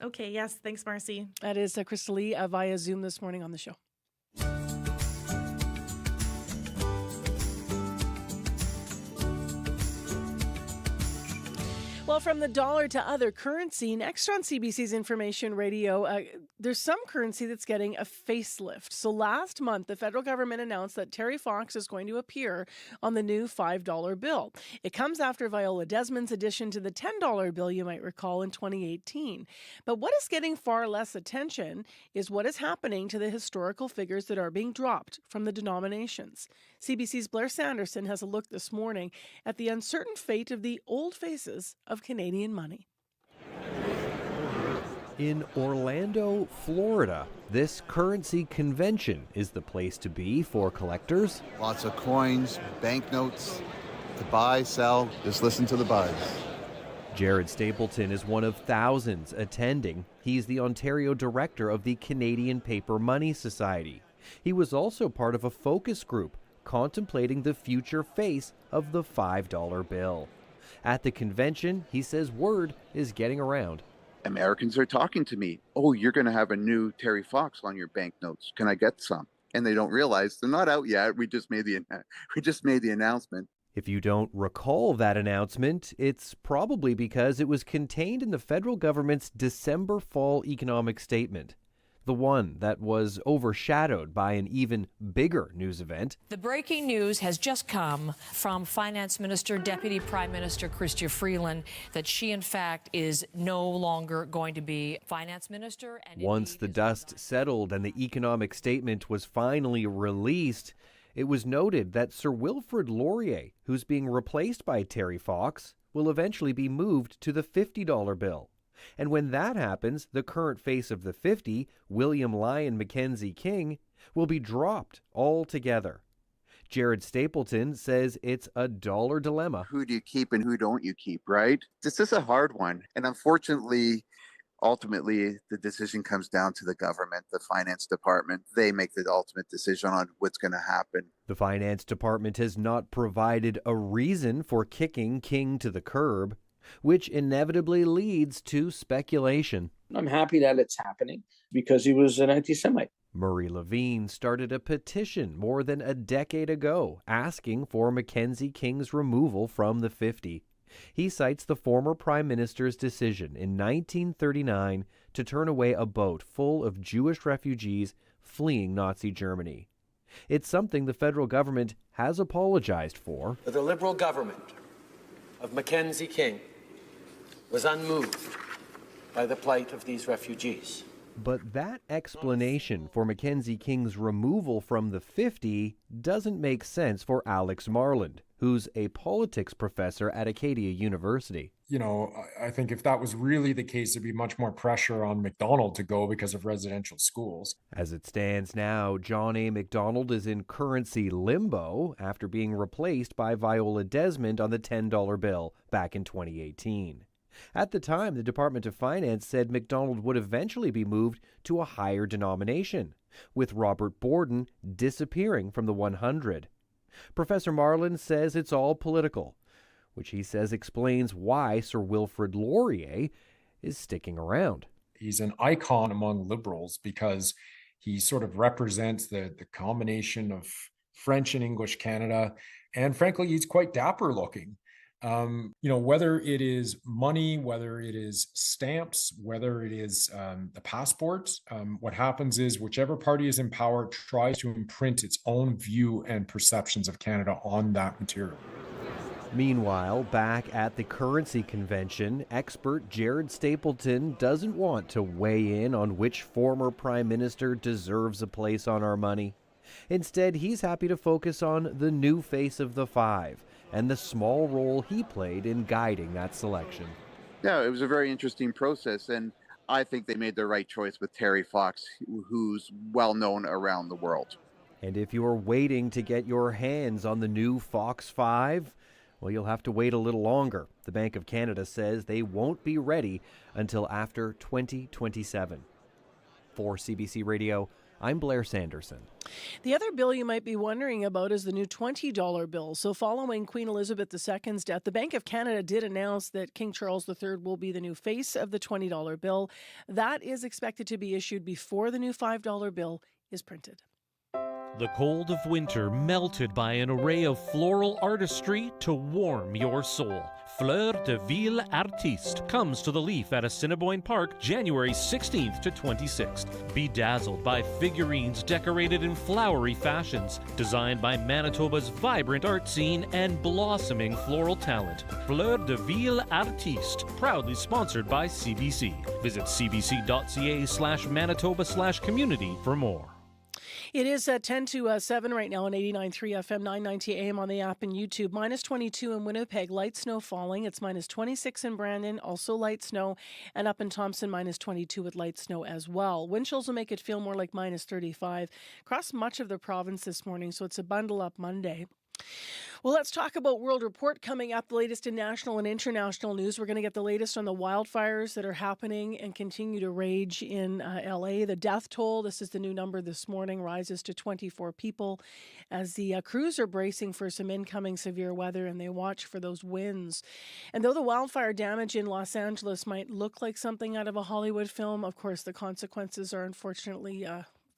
Okay, yes. Thanks, Marcy. That is Crystal Lee via Zoom this morning on the show. Well, from the dollar to other currency, next on CBC's Information Radio, there's some currency that's getting a facelift. So last month, the federal government announced that Terry Fox is going to appear on the new $5 bill. It comes after Viola Desmond's addition to the $10 bill, you might recall, in 2018. But what is getting far less attention is what is happening to the historical figures that are being dropped from the denominations. CBC's Blair Sanderson has a look this morning at the uncertain fate of the old faces of Canadian money. In Orlando, Florida, this currency convention is the place to be for collectors. Lots of coins, banknotes, to buy, sell, just listen to the buzz. Jared Stapleton is one of thousands attending. He's the Ontario director of the Canadian Paper Money Society. He was also part of a focus group contemplating the future face of the $5 bill. At the convention, he says word is getting around. Americans are talking to me. Oh, you're going to have a new Terry Fox on your banknotes. Can I get some? And they don't realize they're not out yet. We just made the announcement. If you don't recall that announcement, it's probably because it was contained in the federal government's December fall economic statement. The one that was overshadowed by an even bigger news event. The breaking news has just come from Finance Minister, Deputy Prime Minister Chrystia Freeland, that she, in fact, is no longer going to be Finance Minister. And once the dust settled and the economic statement was finally released, it was noted that Sir Wilfrid Laurier, who's being replaced by Terry Fox, will eventually be moved to the $50 bill. And when that happens, the current face of the 50, William Lyon Mackenzie King, will be dropped altogether. Jared Stapleton says it's a dollar dilemma. Who do you keep and who don't you keep, right? This is a hard one. And unfortunately, ultimately, the decision comes down to the government, the finance department. They make the ultimate decision on what's going to happen. The finance department has not provided a reason for kicking King to the curb, which inevitably leads to speculation. I'm happy that it's happening because he was an anti-Semite. Murray Levine started a petition more than a decade ago asking for Mackenzie King's removal from the 50. He cites the former Prime Minister's decision in 1939 to turn away a boat full of Jewish refugees fleeing Nazi Germany. It's something the federal government has apologized for. The Liberal government of Mackenzie King was unmoved by the plight of these refugees. But that explanation for Mackenzie King's removal from the 50 doesn't make sense for Alex Marland, who's a politics professor at Acadia University. You know, I think if that was really the case, there'd be much more pressure on McDonald to go because of residential schools. As it stands now, John A. MacDonald is in currency limbo after being replaced by Viola Desmond on the $10 bill back in 2018. At the time, the Department of Finance said MacDonald would eventually be moved to a higher denomination, with Robert Borden disappearing from the 100. Professor Marland says it's all political, which he says explains why Sir Wilfrid Laurier is sticking around. He's an icon among Liberals because he sort of represents the combination of French and English Canada, and frankly, he's quite dapper looking. You know, whether it is money, whether it is stamps, whether it is the passports, what happens is whichever party is in power tries to imprint its own view and perceptions of Canada on that material. Meanwhile, back at the currency convention, expert Jared Stapleton doesn't want to weigh in on which former prime minister deserves a place on our money. Instead, he's happy to focus on the new face of the five and the small role he played in guiding that selection. Yeah, it was a very interesting process, and I think they made the right choice with Terry Fox, who's well known around the world. And if you're waiting to get your hands on the new Fox 5, well, you'll have to wait a little longer. The Bank of Canada says they won't be ready until after 2027. For CBC Radio, I'm Blair Sanderson. The other bill you might be wondering about is the new $20 bill. So following Queen Elizabeth II's death, the Bank of Canada did announce that King Charles III will be the new face of the $20 bill. That is expected to be issued before the new $5 bill is printed. The cold of winter melted by an array of floral artistry to warm your soul. Fleur de Ville Artiste comes to the Leaf at Assiniboine Park January 16th to 26th. Bedazzled by figurines decorated in flowery fashions, designed by Manitoba's vibrant art scene and blossoming floral talent. Fleur de Ville Artiste, proudly sponsored by CBC. Visit cbc.ca/Manitoba/community for more. It is 10 to 7 right now on 89.3 FM, 990 AM on the app and YouTube. Minus 22 in Winnipeg, light snow falling. It's minus 26 in Brandon, also light snow. And up in Thompson, minus 22 with light snow as well. Wind chills will make it feel more like minus 35 across much of the province this morning. So it's a bundle up Monday. Well, let's talk about World Report coming up, the latest in national and international news. We're going to get the latest on the wildfires that are happening and continue to rage in LA. The death toll, this is the new number this morning, rises to 24 people as the crews are bracing for some incoming severe weather and they watch for those winds. And though the wildfire damage in Los Angeles might look like something out of a Hollywood film, of course, the consequences are unfortunately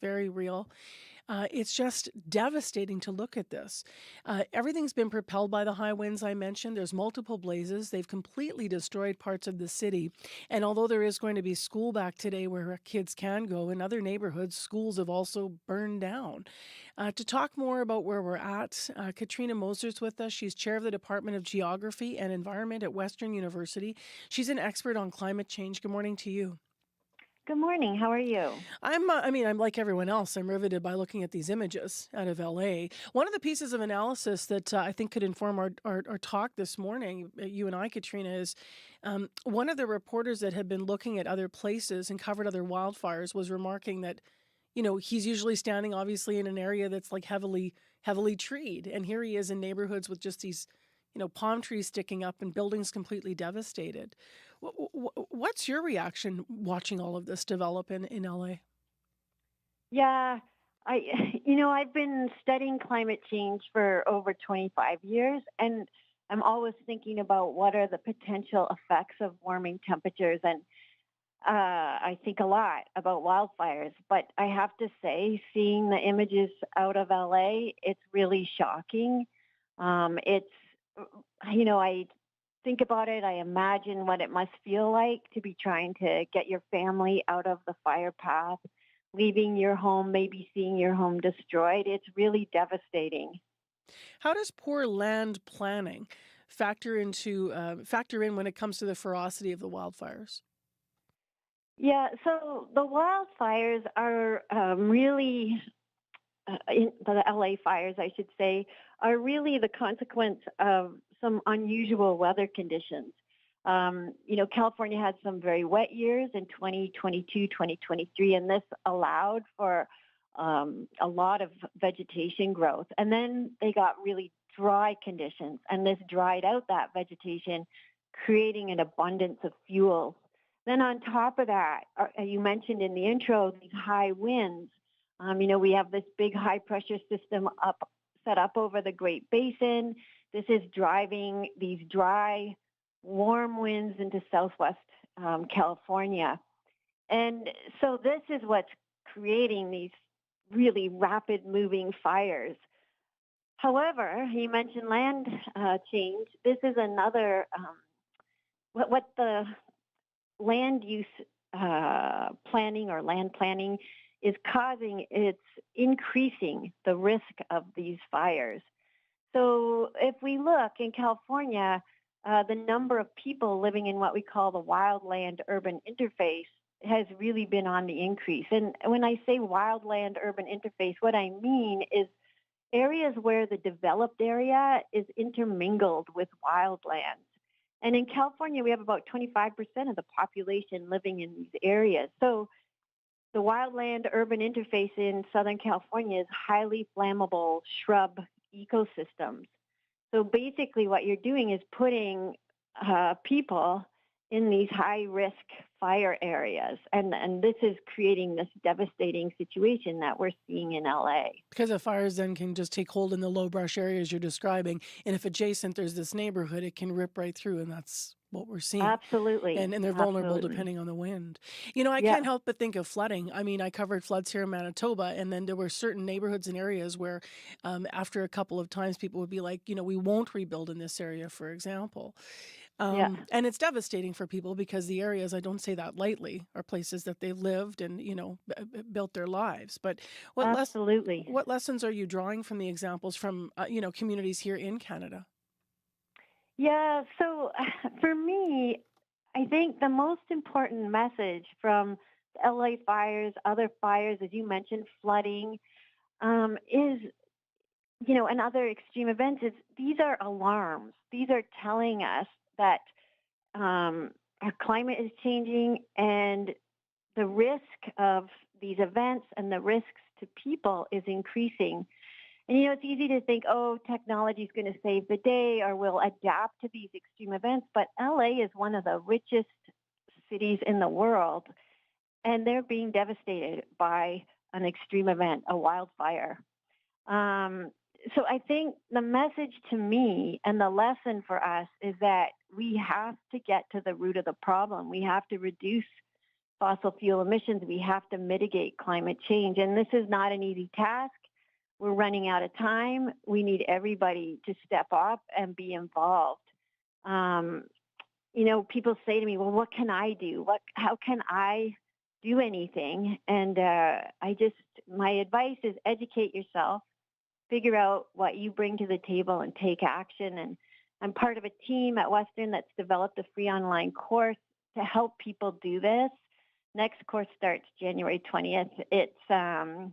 very real. It's just devastating to look at this. Everything's been propelled by the high winds I mentioned. There's multiple blazes. They've completely destroyed parts of the city. And although there is going to be school back today where kids can go, in other neighborhoods, schools have also burned down. To talk more about where we're at, Katrina Moser's with us. She's chair of the Department of Geography and Environment at Western University. She's an expert on climate change. Good morning to you. Good morning. How are you? I'm like everyone else. I'm riveted by looking at these images out of LA. One of the pieces of analysis that I think could inform our talk this morning, you and I, Katrina, is one of the reporters that had been looking at other places and covered other wildfires was remarking that, you know, he's usually standing obviously in an area that's like heavily treed. And here he is in neighborhoods with just these, you know, palm trees sticking up and buildings completely devastated. What's your reaction watching all of this develop in LA? Yeah, I've been studying climate change for over 25 years, and I'm always thinking about what are the potential effects of warming temperatures. And I think a lot about wildfires, but I have to say, seeing the images out of LA, it's really shocking. I think about it, I imagine what it must feel like to be trying to get your family out of the fire path, leaving your home, maybe seeing your home destroyed. It's really devastating. How does poor land planning factor in when it comes to the ferocity of the wildfires? Yeah, so the wildfires are really, in the LA fires, I should say, are really the consequence of some unusual weather conditions. California had some very wet years in 2022, 2023, and this allowed for a lot of vegetation growth. And then they got really dry conditions, and this dried out that vegetation, creating an abundance of fuels. Then on top of that, you mentioned in the intro, these high winds. We have this big high pressure system set up over the Great Basin. This is driving these dry, warm winds into southwest California. And so this is what's creating these really rapid moving fires. However, you mentioned land change. This is another, what the land use planning or land planning is causing, it's increasing the risk of these fires. So if we look in California, the number of people living in what we call the wildland urban interface has really been on the increase. And when I say wildland urban interface, what I mean is areas where the developed area is intermingled with wildlands. And in California, we have about 25% of the population living in these areas. So the wildland urban interface in Southern California is highly flammable shrub ecosystems. So basically what you're doing is putting people in these high-risk fire areas. And this is creating this devastating situation that we're seeing in LA. Because the fires then can just take hold in the low brush areas you're describing. And if adjacent there's this neighborhood, it can rip right through, and that's what we're seeing. Absolutely. And they're vulnerable Absolutely. depending on the wind. I can't help but think of flooding. I mean, I covered floods here in Manitoba, and then there were certain neighborhoods and areas where after a couple of times people would be like, we won't rebuild in this area, for example. And it's devastating for people because the areas, I don't say that lightly, are places that they lived and, built their lives. But Absolutely. what lessons are you drawing from the examples from, communities here in Canada? Yeah, so for me, I think the most important message from the LA fires, other fires, as you mentioned, flooding, is, and other extreme events, is these are alarms. These are telling us that our climate is changing and the risk of these events and the risks to people is increasing. And, it's easy to think, technology is going to save the day or we'll adapt to these extreme events. But LA is one of the richest cities in the world, and they're being devastated by an extreme event, a wildfire. So I think the message to me and the lesson for us is that we have to get to the root of the problem. We have to reduce fossil fuel emissions. We have to mitigate climate change. And this is not an easy task. We're running out of time. We need everybody to step up and be involved. People say to me, well, what can I do? How can I do anything? And my advice is educate yourself, figure out what you bring to the table and take action. And I'm part of a team at Western that's developed a free online course to help people do this. Next course starts January 20th. It's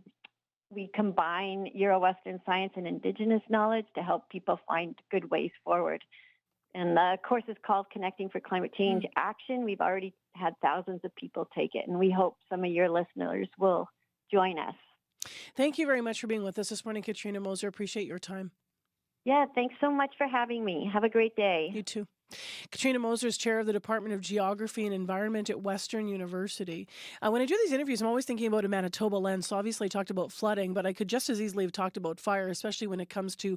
we combine Euro-Western science and Indigenous knowledge to help people find good ways forward. And the course is called Connecting for Climate Change Action. We've already had thousands of people take it, and we hope some of your listeners will join us. Thank you very much for being with us this morning, Katrina Moser. Appreciate your time. Yeah, thanks so much for having me. Have a great day. You too. Katrina Moser is chair of the Department of Geography and Environment at Western University. When I do these interviews, I'm always thinking about a Manitoba lens. So obviously I talked about flooding, but I could just as easily have talked about fire, especially when it comes to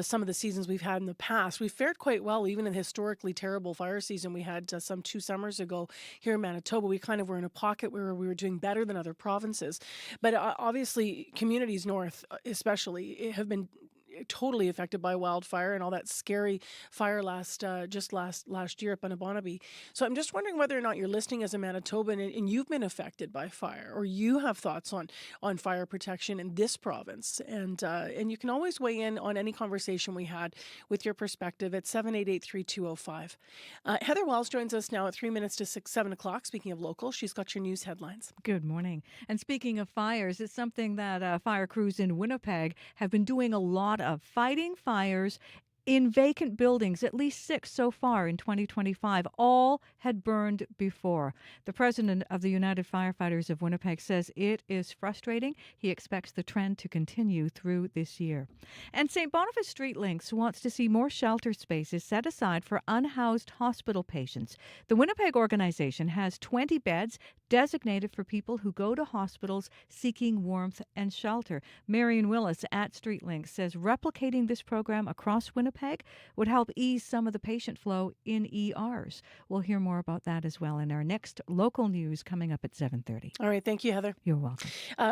some of the seasons we've had in the past. We fared quite well, even in the historically terrible fire season we had some 2 summers ago here in Manitoba. We kind of were in a pocket where we were doing better than other provinces. But obviously communities north especially have been totally affected by wildfire and all that scary fire last year up in Abonabee. So I'm just wondering whether or not you're listening as a Manitoban and you've been affected by fire, or you have thoughts on fire protection in this province. And you can always weigh in on any conversation we had with your perspective at 788-3205. Heather Wells joins us now at 3 minutes to 7 o'clock. Speaking of local, she's got your news headlines. Good morning. And speaking of fires, it's something that fire crews in Winnipeg have been doing a lot of, fighting fires in vacant buildings, at least 6 so far in 2025. All had burned before. The president of the United Firefighters of Winnipeg says it is frustrating. He expects the trend to continue through this year. And St. Boniface Street Links wants to see more shelter spaces set aside for unhoused hospital patients. The Winnipeg organization has 20 beds designated for people who go to hospitals seeking warmth and shelter. Marion Willis at Street Links says replicating this program across Winnipeg would help ease some of the patient flow in ERs. We'll hear more about that as well in our next local news coming up at 7:30. All right. Thank you, Heather. You're welcome.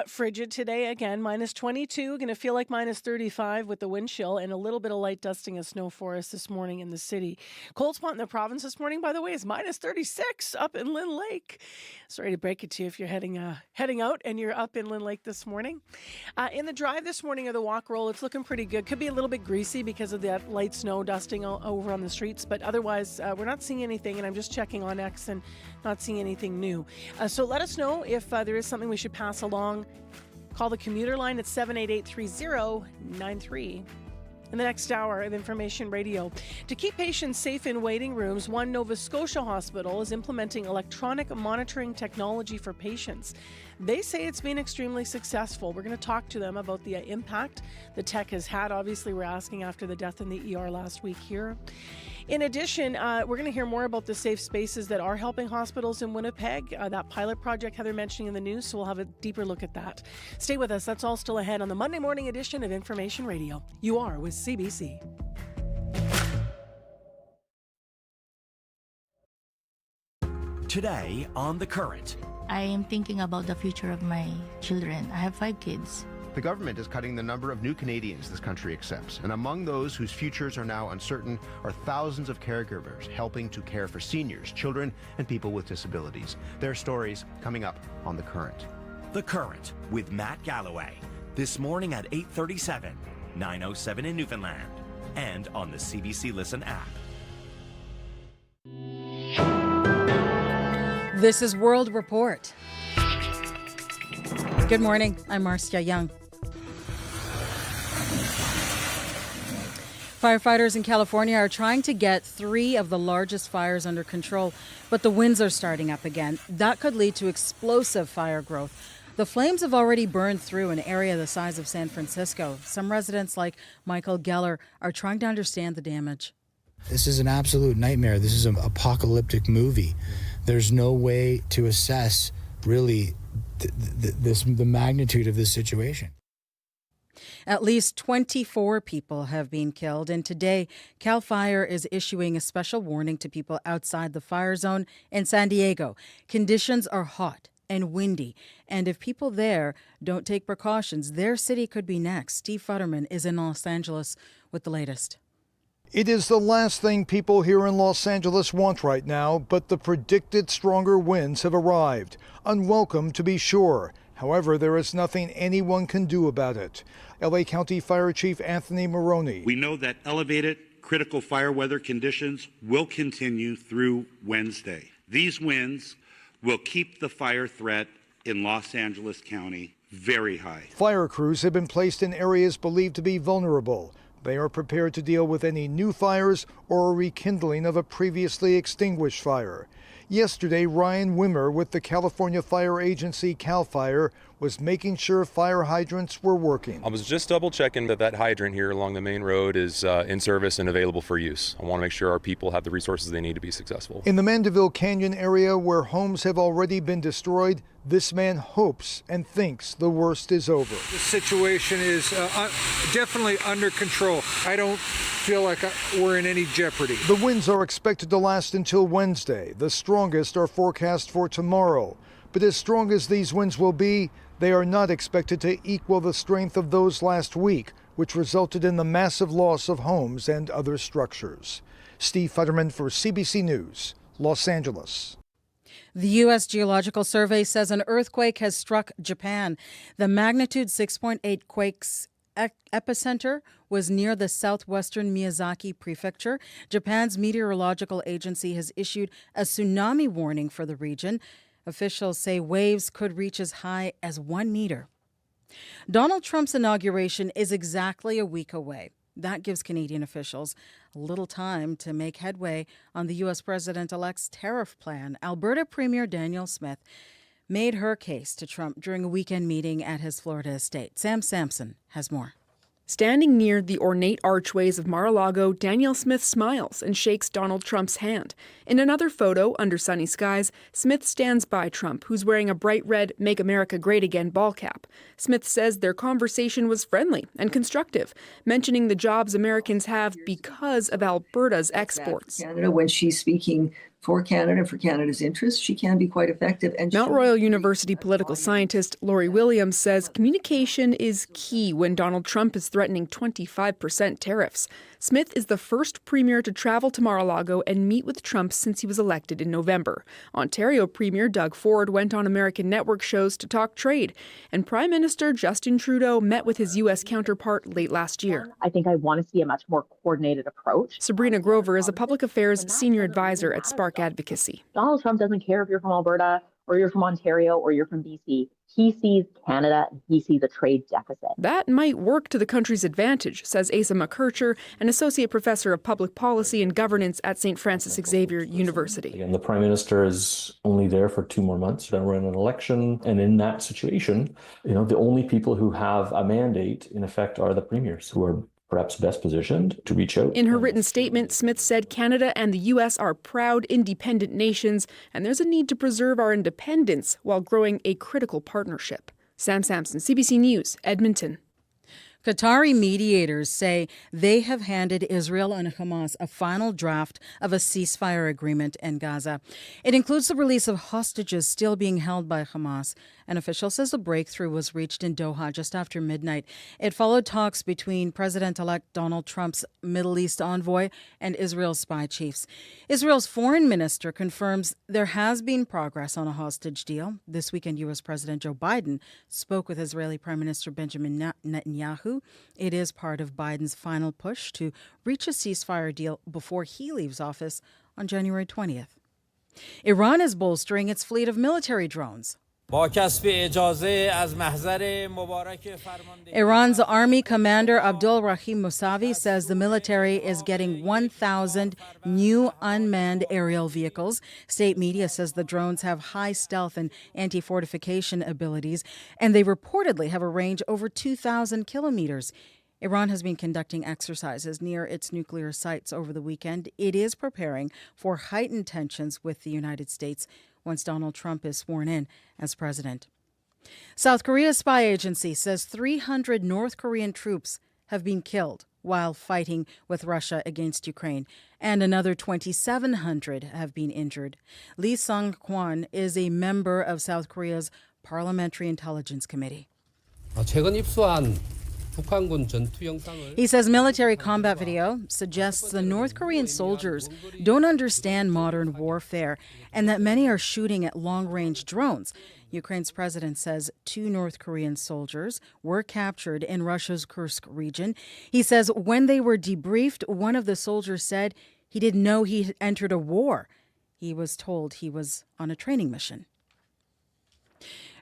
Frigid today again, minus 22. Going to feel like minus 35 with the wind chill and a little bit of light dusting of snow for us this morning in the city. Cold spot in the province this morning, by the way, is minus 36 up in Lynn Lake. Sorry to break it to you if you're heading out and you're up in Lynn Lake this morning. In the drive this morning or the walk roll, it's looking pretty good. Could be a little bit greasy because of that light snow dusting over on the streets, but otherwise we're not seeing anything, and I'm just checking on X and not seeing anything new. So let us know if there is something we should pass along. Call the commuter line at 788-3093. In the next hour of Information Radio, to keep patients safe in waiting rooms, one Nova Scotia hospital is implementing electronic monitoring technology for patients. They say it's been extremely successful. We're going to talk to them about the impact the tech has had. Obviously, we're asking after the death in the ER last week here. In addition, we're going to hear more about the safe spaces that are helping hospitals in Winnipeg, that pilot project Heather mentioning in the news, so we'll have a deeper look at that. Stay with us. That's all still ahead on the Monday morning edition of Information Radio. You are with CBC. Today on The Current. I am thinking about the future of my children. I have 5 kids. The government is cutting the number of new Canadians this country accepts, and among those whose futures are now uncertain are thousands of caregivers helping to care for seniors, children, and people with disabilities. Their stories coming up on The Current. The Current with Matt Galloway. This morning at 8:37, 9:07 in Newfoundland, and on the CBC Listen app. This is World Report. Good morning. I'm Marcia Young. Firefighters in California are trying to get 3 of the largest fires under control, but the winds are starting up again. That could lead to explosive fire growth. The flames have already burned through an area the size of San Francisco. Some residents, like Michael Geller, are trying to understand the damage. This is an absolute nightmare. This is an apocalyptic movie. There's no way to assess really the magnitude of this situation. At least 24 people have been killed, and today CAL FIRE is issuing a special warning to people outside the fire zone in San Diego. Conditions are hot and windy, and if people there don't take precautions, their city could be next. Steve Futterman is in Los Angeles with the latest. It is the last thing people here in Los Angeles want right now, but the predicted stronger winds have arrived. Unwelcome, to be sure. However, there is nothing anyone can do about it. LA County Fire Chief Anthony Maroney. We know that elevated critical fire weather conditions will continue through Wednesday. These winds will keep the fire threat in Los Angeles County very high. Fire crews have been placed in areas believed to be vulnerable. They are prepared to deal with any new fires or a rekindling of a previously extinguished fire. Yesterday, Ryan Wimmer with the California Fire Agency CAL FIRE was making sure fire hydrants were working. I was just double checking that hydrant here along the main road is in service and available for use. I want to make sure our people have the resources they need to be successful. In the Mandeville Canyon area where homes have already been destroyed, this man hopes and thinks the worst is over. The situation is definitely under control. I don't feel like we're in any jeopardy. The winds are expected to last until Wednesday. The strongest are forecast for tomorrow. But as strong as these winds will be, they are not expected to equal the strength of those last week, which resulted in the massive loss of homes and other structures. Steve Futterman for CBC News, Los Angeles. The U.S. Geological Survey says an earthquake has struck Japan. The magnitude 6.8 quake's epicenter was near the southwestern Miyazaki prefecture. Japan's meteorological agency has issued a tsunami warning for the region. Officials say waves could reach as high as 1 meter. Donald Trump's inauguration is exactly a week away. That gives Canadian officials a little time to make headway on the U.S. president-elect's tariff plan. Alberta Premier Danielle Smith made her case to Trump during a weekend meeting at his Florida estate. Sam Sampson has more. Standing near the ornate archways of Mar-a-Lago, Danielle Smith smiles and shakes Donald Trump's hand. In another photo, under sunny skies, Smith stands by Trump, who's wearing a bright red Make America Great Again ball cap. Smith says their conversation was friendly and constructive, mentioning the jobs Americans have because of Alberta's exports. Canada, when she's speaking for Canada, for Canada's interests, she can be quite effective. And Mount Royal University political scientist Laurie Williams says communication is key when Donald Trump is threatening 25% tariffs. Smith is the first premier to travel to Mar-a-Lago and meet with Trump since he was elected in November. Ontario Premier Doug Ford went on American network shows to talk trade, and Prime Minister Justin Trudeau met with his U.S. counterpart late last year. I think I want to see a much more coordinated approach. Sabrina Grover is a public affairs senior advisor at Spark Advocacy. Donald Trump doesn't care if you're from Alberta or you're from Ontario or you're from BC. He sees Canada and he sees a trade deficit. That might work to the country's advantage, says Asa McKercher, an associate professor of public policy and governance at St. Francis Xavier University. And the Prime Minister is only there for 2 more months. Then we're in an election. And in that situation, the only people who have a mandate, in effect, are the premiers, who are perhaps best positioned to reach out. In her written statement, Smith said Canada and the U.S. are proud, independent nations, and there's a need to preserve our independence while growing a critical partnership. Sam Sampson, CBC News, Edmonton. Qatari mediators say they have handed Israel and Hamas a final draft of a ceasefire agreement in Gaza. It includes the release of hostages still being held by Hamas. An official says the breakthrough was reached in Doha just after midnight. It followed talks between President-elect Donald Trump's Middle East envoy and Israel's spy chiefs. Israel's foreign minister confirms there has been progress on a hostage deal. This weekend, U.S. President Joe Biden spoke with Israeli Prime Minister Benjamin Netanyahu. It is part of Biden's final push to reach a ceasefire deal before he leaves office on January 20th. Iran is bolstering its fleet of military drones. Iran's army commander Abdul Rahim Mousavi says the military is getting 1,000 new unmanned aerial vehicles. State media says the drones have high stealth and anti-fortification abilities, and they reportedly have a range over 2,000 kilometers. Iran has been conducting exercises near its nuclear sites over the weekend. It is preparing for heightened tensions with the United States once Donald Trump is sworn in as president. South Korea's spy agency says 300 North Korean troops have been killed while fighting with Russia against Ukraine, and another 2,700 have been injured. Lee Sung-kwon is a member of South Korea's Parliamentary Intelligence Committee. He says military combat video suggests the North Korean soldiers don't understand modern warfare and that many are shooting at long-range drones. Ukraine's president says 2 North Korean soldiers were captured in Russia's Kursk region. He says when they were debriefed, one of the soldiers said he didn't know he had entered a war. He was told he was on a training mission.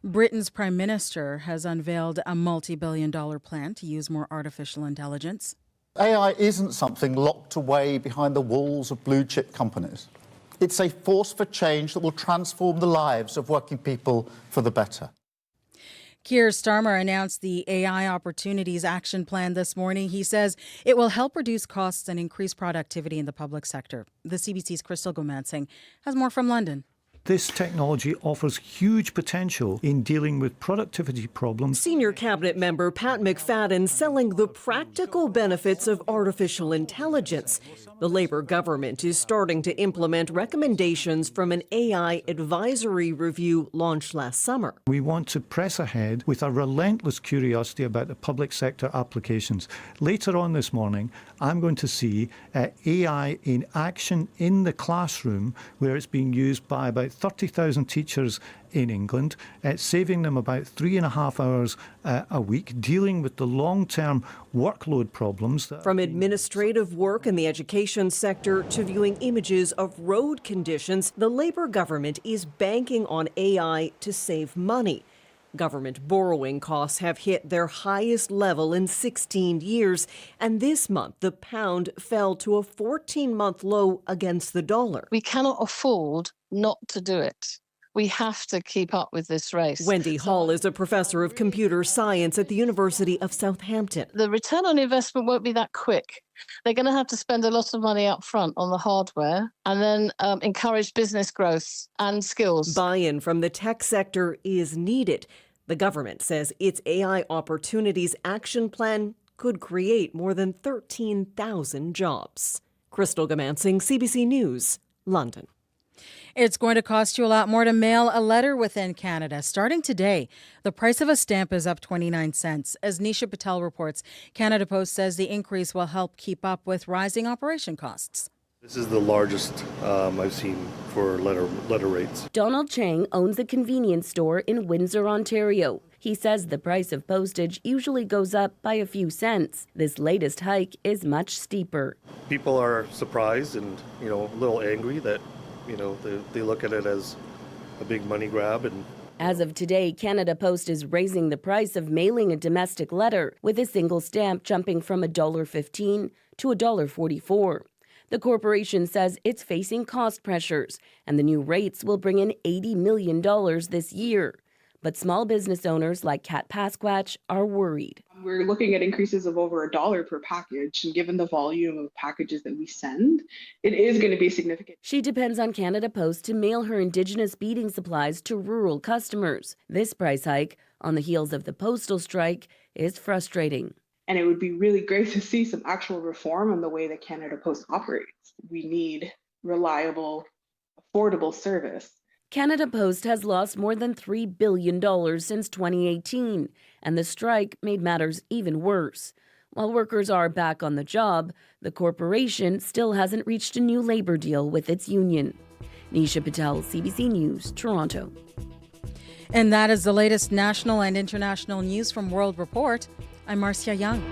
Britain's Prime Minister has unveiled a multi-billion-dollar plan to use more artificial intelligence. AI isn't something locked away behind the walls of blue-chip companies. It's a force for change that will transform the lives of working people for the better. Keir Starmer announced the AI Opportunities Action Plan this morning. He says it will help reduce costs and increase productivity in the public sector. The CBC's Crystal Gomansing has more from London. This technology offers huge potential in dealing with productivity problems. Senior cabinet member Pat McFadden selling the practical benefits of artificial intelligence. The Labour government is starting to implement recommendations from an AI advisory review launched last summer. We want to press ahead with a relentless curiosity about the public sector applications. Later on this morning, I'm going to see AI in action in the classroom, where it's being used by about 30,000 teachers in England, saving them about 3.5 hours a week, dealing with the long-term workload problems. From administrative work in the education sector to viewing images of road conditions, the Labour government is banking on AI to save money. Government borrowing costs have hit their highest level in 16 years, and this month the pound fell to a 14-month low against the dollar. We cannot afford not to do it. We have to keep up with this race. Wendy Hall is a professor of computer science at the University of Southampton. The return on investment won't be that quick. They're going to have to spend a lot of money up front on the hardware and then encourage business growth and skills. Buy-in from the tech sector is needed. The government says its AI Opportunities Action Plan could create more than 13,000 jobs. Crystal Gamansing, CBC News, London. It's going to cost you a lot more to mail a letter within Canada. Starting today, the price of a stamp is up 29 cents. As Nisha Patel reports, Canada Post says the increase will help keep up with rising operation costs. This is the largest I've seen for letter rates. Donald Chang owns a convenience store in Windsor, Ontario. He says the price of postage usually goes up by a few cents. This latest hike is much steeper. People are surprised and, a little angry that, they look at it as a big money grab. And as of today, Canada Post is raising the price of mailing a domestic letter, with a single stamp jumping from $1.15 to $1.44. The corporation says it's facing cost pressures, and the new rates will bring in $80 million this year. But small business owners like Kat Pasquatch are worried. We're looking at increases of over $1 per package, and given the volume of packages that we send, it is going to be significant. She depends on Canada Post to mail her Indigenous beading supplies to rural customers. This price hike, on the heels of the postal strike, is frustrating. And it would be really great to see some actual reform in the way that Canada Post operates. We need reliable, affordable service. Canada Post has lost more than $3 billion since 2018, and the strike made matters even worse. While workers are back on the job, the corporation still hasn't reached a new labor deal with its union. Nisha Patel, CBC News, Toronto. And that is the latest national and international news from World Report. I'm Marcia Young.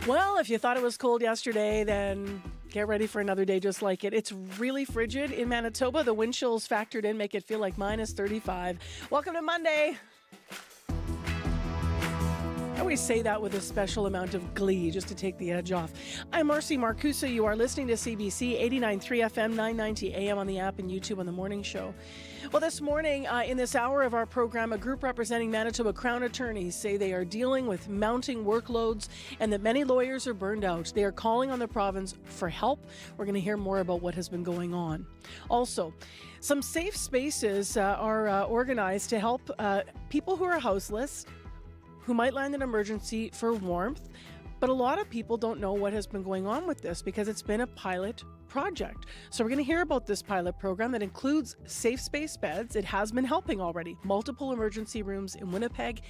Well, if you thought it was cold yesterday, then get ready for another day just like it. It's really frigid in Manitoba. The wind chills factored in make it feel like minus 35. Welcome to Monday. I always say that with a special amount of glee just to take the edge off. I'm Marcy Marcusa. You are listening to CBC 89.3 FM, 990 AM on the app and YouTube on the morning show. Well, this morning, in this hour of our program, a group representing Manitoba Crown attorneys say they are dealing with mounting workloads and that many lawyers are burned out. They are calling on the province for help. We're going to hear more about what has been going on. Also, some safe spaces are organized to help people who are houseless, who might land an emergency for warmth. But a lot of people don't know what has been going on with this because it's been a pilot project. So we're going to hear about this pilot program that includes safe space beds. It has been helping already. Multiple emergency rooms in Winnipeg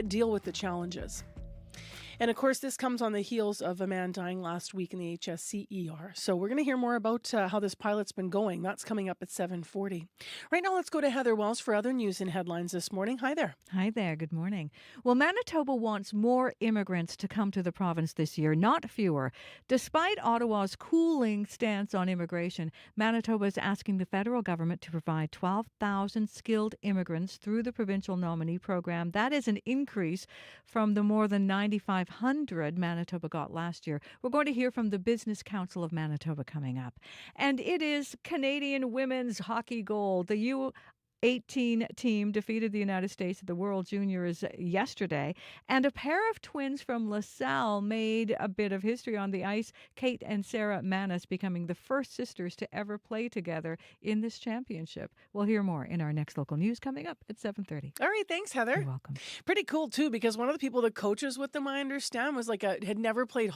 deal with the challenges. And of course, this comes on the heels of a man dying last week in the HSCER. So we're going to hear more about how this pilot's been going. That's coming up at 7:40. Right now, let's go to Heather Wells for other news and headlines this morning. Hi there. Hi there. Good morning. Well, Manitoba wants more immigrants to come to the province this year, not fewer. Despite Ottawa's cooling stance on immigration, Manitoba is asking the federal government to provide 12,000 skilled immigrants through the provincial nominee program. That is an increase from the more than 9,500 Manitoba got last year. We're going to hear from the Business Council of Manitoba coming up. And it is Canadian women's hockey gold. The 18 team defeated the United States at the World Juniors yesterday. And a pair of twins from LaSalle made a bit of history on the ice. Kate and Sarah Manis becoming the first sisters to ever play together in this championship. We'll hear more in our next local news coming up at 7:30. All right, thanks, Heather. You're welcome. Pretty cool too, because one of the people that coaches with them, I understand, was had never played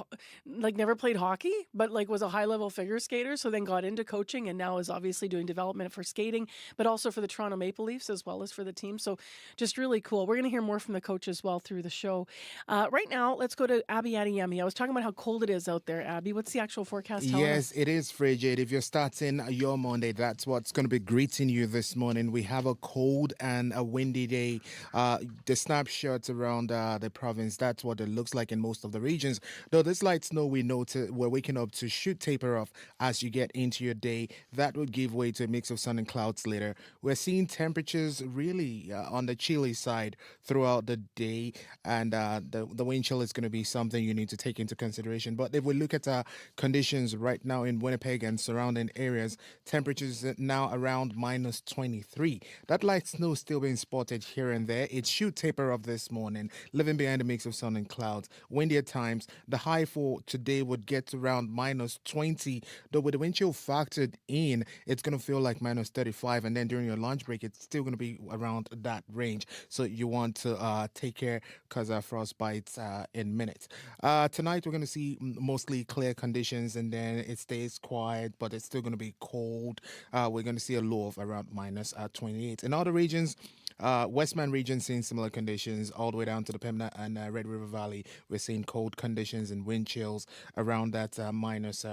hockey, but was a high level figure skater. So then got into coaching and now is obviously doing development for skating, but also for the Toronto Maple Leafs as well as for the team. So just really cool. We're going to hear more from the coach as well through the show. Right now, let's go to Abby Adeyemi. I was talking about how cold it is out there, Abby. What's the actual forecast telling us? Yes, it is frigid. If you're starting your Monday, that's what's going to be greeting you this morning. We have a cold and a windy day. The snapshots around the province, that's what it looks like in most of the regions. Though this light snow we know we're waking up to should taper off as you get into your day. That would give way to a mix of sun and clouds later. We're seeing temperatures really on the chilly side throughout the day, and the wind chill is going to be something you need to take into consideration. But if we look at conditions right now in Winnipeg and surrounding areas, temperatures now around minus 23. That light snow still being spotted here and there. It should taper off this morning, living behind a mix of sun and clouds. Windy at times. The high for today would get to around minus 20, though with the wind chill factored in, it's going to feel like minus 35, and then during your lunch break, it's still going to be around that range. So you want to take care because frost bites in minutes. Tonight, we're going to see mostly clear conditions, and then it stays quiet, but it's still going to be cold. We're going to see a low of around minus 28. In other regions, Westman region seeing similar conditions all the way down to the Pembina and Red River Valley. We're seeing cold conditions and wind chills around that minus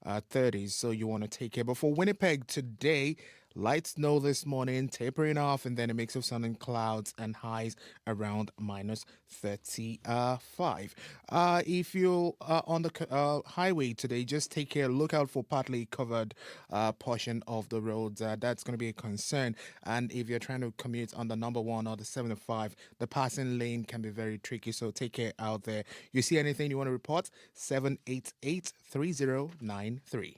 30s. So you want to take care. But for Winnipeg today, light snow this morning, tapering off, and then a mix of sun and clouds and highs around minus 35. If you're on the highway today, just take care. Look out for partly covered portion of the roads. That's going to be a concern. And if you're trying to commute on the number 1 or the 75, the passing lane can be very tricky. So take care out there. You see anything you want to report? 788-3093.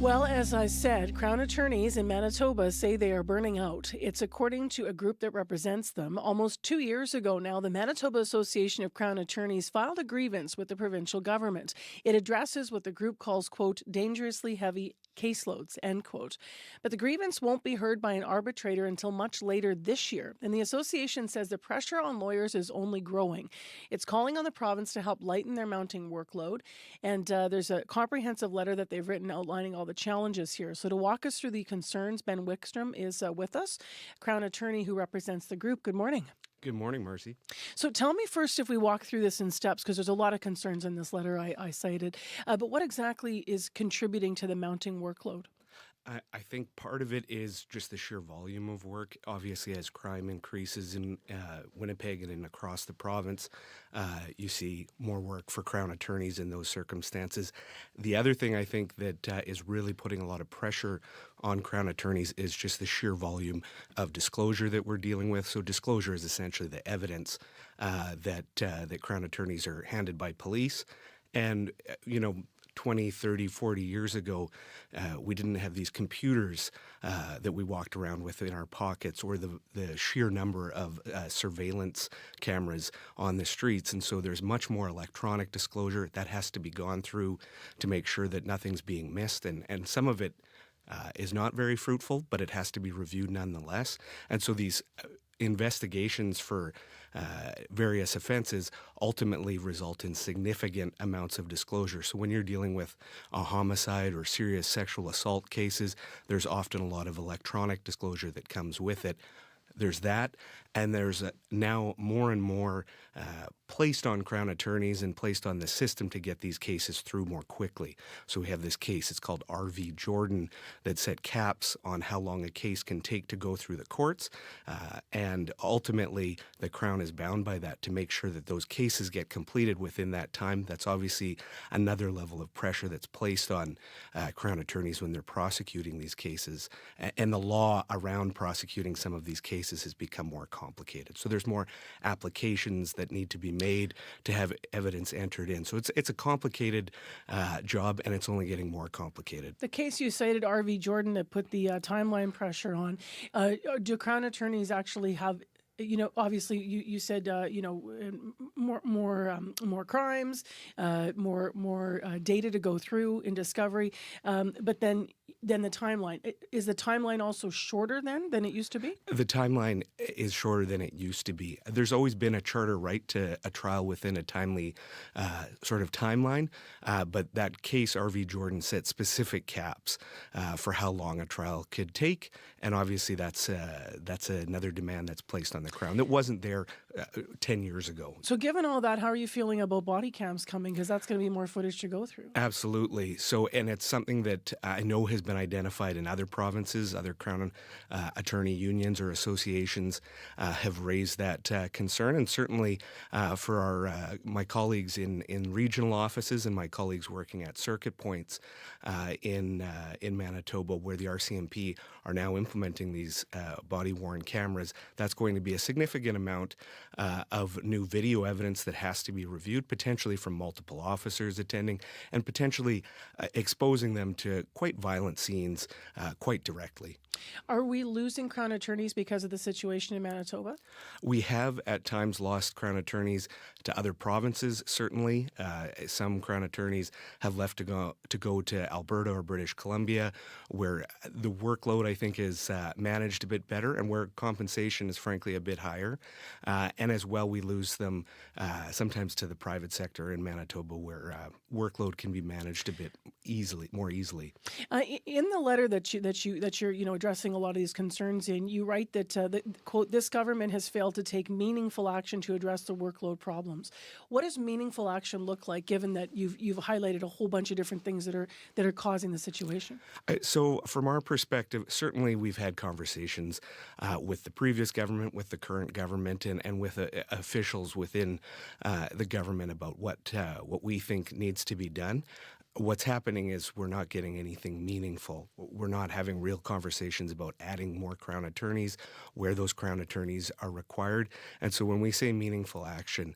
Well, as I said, Crown attorneys in Manitoba say they are burning out. It's according to a group that represents them. Almost 2 years ago now, the Manitoba Association of Crown Attorneys filed a grievance with the provincial government. It addresses what the group calls, quote, dangerously heavy caseloads, end quote. But the grievance won't be heard by an arbitrator until much later this year. And the association says the pressure on lawyers is only growing. It's calling on the province to help lighten their mounting workload. And there's a comprehensive letter that they've written outlining all the challenges here. So to walk us through the concerns, Ben Wickstrom is with us, Crown attorney who represents the group. Good morning. Good morning, Marcy. So tell me first, if we walk through this in steps, because there's a lot of concerns in this letter I cited, but what exactly is contributing to the mounting workload? I think part of it is just the sheer volume of work. Obviously, as crime increases in Winnipeg and across the province, you see more work for Crown attorneys in those circumstances. The other thing I think that is really putting a lot of pressure on Crown attorneys is just the sheer volume of disclosure that we're dealing with. So disclosure is essentially the evidence that Crown attorneys are handed by police. And, 20, 30, 40 years ago, we didn't have these computers that we walked around with in our pockets, or the sheer number of surveillance cameras on the streets. And so there's much more electronic disclosure that has to be gone through to make sure that nothing's being missed. And some of it is not very fruitful, but it has to be reviewed nonetheless. And so these investigations for various offenses ultimately result in significant amounts of disclosure. So when you're dealing with a homicide or serious sexual assault cases, there's often a lot of electronic disclosure that comes with it. There's that. And there's now more and more placed on Crown attorneys and placed on the system to get these cases through more quickly. So we have this case, it's called R.V. Jordan, that set caps on how long a case can take to go through the courts. And ultimately, the Crown is bound by that to make sure that those cases get completed within that time. That's obviously another level of pressure that's placed on Crown attorneys when they're prosecuting these cases. And the law around prosecuting some of these cases has become more complicated. So there's more applications that need to be made to have evidence entered in. So it's a complicated job, and it's only getting more complicated. The case you cited, R.V. Jordan, that put the timeline pressure on, do Crown attorneys actually have, obviously you said, more crimes, more data to go through in discovery, but then the timeline. Is the timeline also shorter than it used to be? The timeline is shorter than it used to be. There's always been a charter right to a trial within a timely sort of timeline, but that case, R.V. Jordan, set specific caps for how long a trial could take, and obviously that's another demand that's placed on the Crown that wasn't there 10 years ago. So given all that, how are you feeling about body cams coming? Because that's going to be more footage to go through. Absolutely. So, and it's something that I know has been identified in other provinces. Other Crown attorney unions or associations have raised that concern, and certainly for my colleagues in regional offices and my colleagues working at circuit points in Manitoba, where the RCMP are now implementing these body-worn cameras, that's going to be a significant amount of new video evidence that has to be reviewed, potentially from multiple officers attending, and potentially exposing them to quite violent scenes quite directly. Are we losing Crown attorneys because of the situation in Manitoba? We have at times lost Crown attorneys to other provinces, certainly. Some Crown attorneys have left to go to Alberta or British Columbia, where the workload, I think, is managed a bit better and where compensation is frankly a bit higher. And as well, we lose them sometimes to the private sector in Manitoba, where workload can be managed a bit more easily. In the letter that you're addressing a lot of these concerns in, you write that, quote, this government has failed to take meaningful action to address the workload problems. What does meaningful action look like, given that you've highlighted a whole bunch of different things that are causing the situation? So from our perspective, certainly we've had conversations with the previous government, with the current government, and with officials within the government about what we think needs to be done. What's happening is we're not getting anything meaningful. We're not having real conversations about adding more Crown attorneys, where those Crown attorneys are required. And so when we say meaningful action,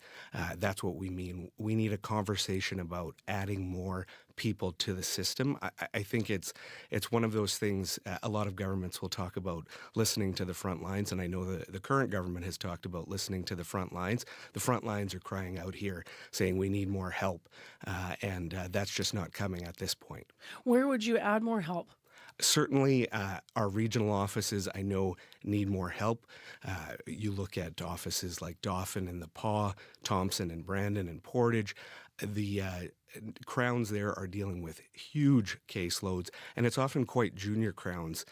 that's what we mean. We need a conversation about adding more people to the system. I think it's one of those things. A lot of governments will talk about listening to the front lines, and I know the current government has talked about listening to the front lines. The front lines are crying out here, saying we need more help, and that's just not coming at this point. Where would you add more help? Certainly, our regional offices, I know, need more help. You look at offices like Dauphin and the Paw, Thompson and Brandon and Portage. The Crowns there are dealing with huge caseloads, and it's often quite junior Crowns,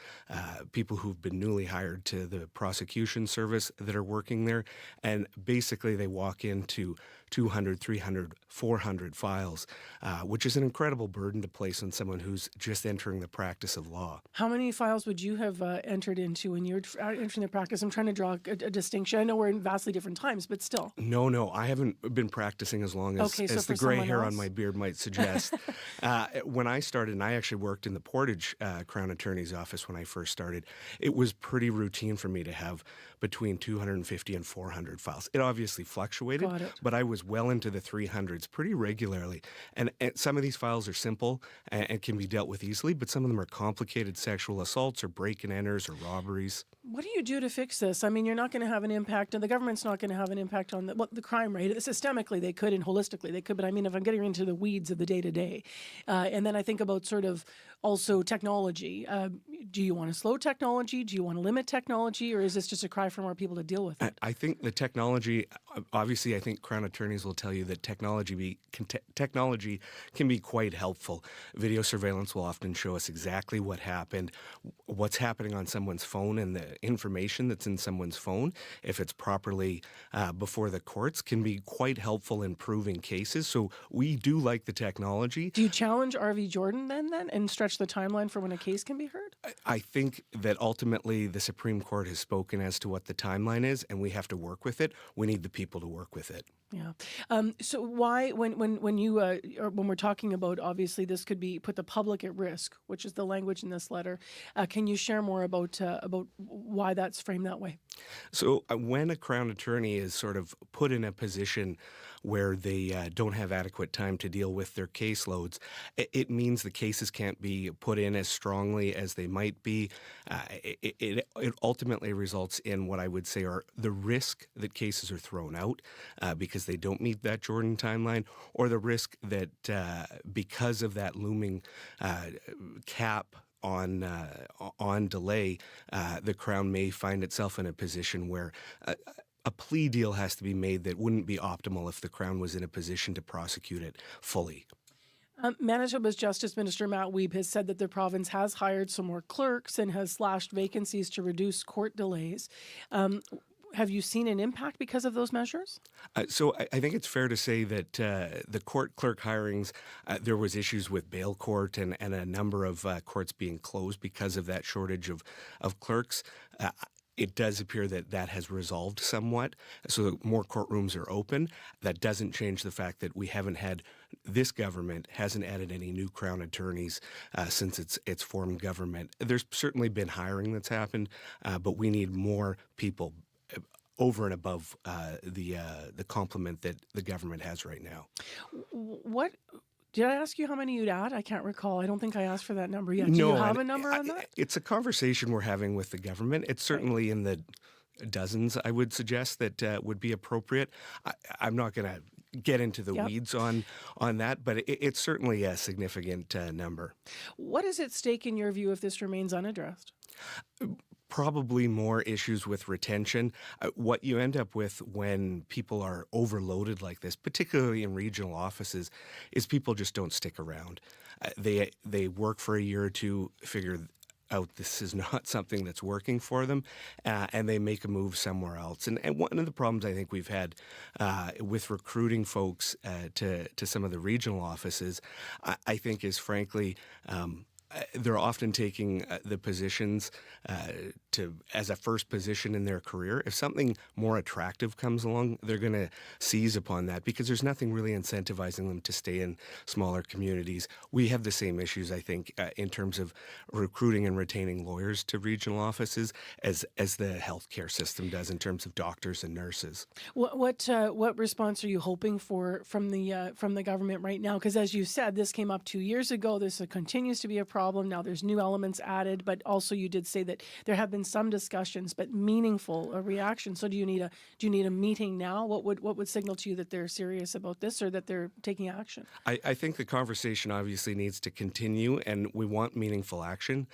people who've been newly hired to the prosecution service that are working there, and basically they walk into 200, 300, 400 files, which is an incredible burden to place on someone who's just entering the practice of law. How many files would you have entered into when you're entering the practice? I'm trying to draw a distinction. I know we're in vastly different times, but still. No, I haven't been practicing as long as the gray hair on my beard might suggest. When I started, and I actually worked in the Portage Crown Attorney's office when I first started, it was pretty routine for me to have between 250 and 400 files. It obviously fluctuated, but I was well into the 300s pretty regularly. And some of these files are simple and can be dealt with easily, but some of them are complicated sexual assaults or break-and-enters or robberies. What do you do to fix this? I mean, you're not going to have an impact, and the government's not going to have an impact on the crime rate. Systemically, they could, and holistically, they could, but I mean, if I'm getting into the weeds of the day-to-day. And then I think about sort of also technology. Do you want to slow technology? Do you want to limit technology? Or is this just a cry for more people to deal with it? I think the technology, obviously, I think Crown attorneys will tell you that technology can be quite helpful. Video surveillance will often show us exactly what happened, what's happening on someone's phone, and the information that's in someone's phone, if it's properly before the courts, can be quite helpful in proving cases. So we do like the technology. Do you challenge R.V. Jordan then and stretch the timeline for when a case can be heard? I think that ultimately the Supreme Court has spoken as to what the timeline is, and we have to work with it. We need the people to work with it. Yeah. So why, when we're talking about, obviously this could be put the public at risk, which is the language in this letter. Can you share more about why that's framed that way? So when a Crown attorney is sort of put in a position where they don't have adequate time to deal with their caseloads, it means the cases can't be put in as strongly as they might be. It ultimately results in what I would say are the risk that cases are thrown out because they don't meet that Jordan timeline, or the risk that because of that looming cap on delay, the Crown may find itself in a position where a plea deal has to be made that wouldn't be optimal if the Crown was in a position to prosecute it fully. Manitoba's Justice Minister Matt Wiebe has said that the province has hired some more clerks and has slashed vacancies to reduce court delays. Have you seen an impact because of those measures? So I think it's fair to say that the court clerk hirings, there was issues with bail court and a number of courts being closed because of that shortage of clerks. It does appear that has resolved somewhat, so more courtrooms are open. That doesn't change the fact that we haven't had, this government hasn't added any new Crown attorneys since its formed government. There's certainly been hiring that's happened, but we need more people over and above the complement that the government has right now. What did I ask you how many you'd add? I can't recall. I don't think I asked for that number yet. Do No, you have a number on that? It's a conversation we're having with the government. It's certainly in the dozens, I would suggest, that would be appropriate. I'm not going to get into the weeds on that, but it's certainly a significant number. What is at stake in your view if this remains unaddressed? Probably more issues with retention. What you end up with when people are overloaded like this, particularly in regional offices, is people just don't stick around. They work for a year or two, figure out this is not something that's working for them, and they make a move somewhere else. And one of the problems I think we've had with recruiting folks to some of the regional offices, I think is frankly, they're often taking the positions as a first position in their career. If something more attractive comes along, they're going to seize upon that because there's nothing really incentivizing them to stay in smaller communities. We have the same issues, I think, in terms of recruiting and retaining lawyers to regional offices as the healthcare system does in terms of doctors and nurses. What response are you hoping for from the government right now? Because as you said, this came up 2 years ago. This continues to be a problem. Now there's new elements added, but also you did say that there have been some discussions, but meaningful reaction. So do you need a meeting now? What would signal to you that they're serious about this or that they're taking action? I think the conversation obviously needs to continue, and we want meaningful action.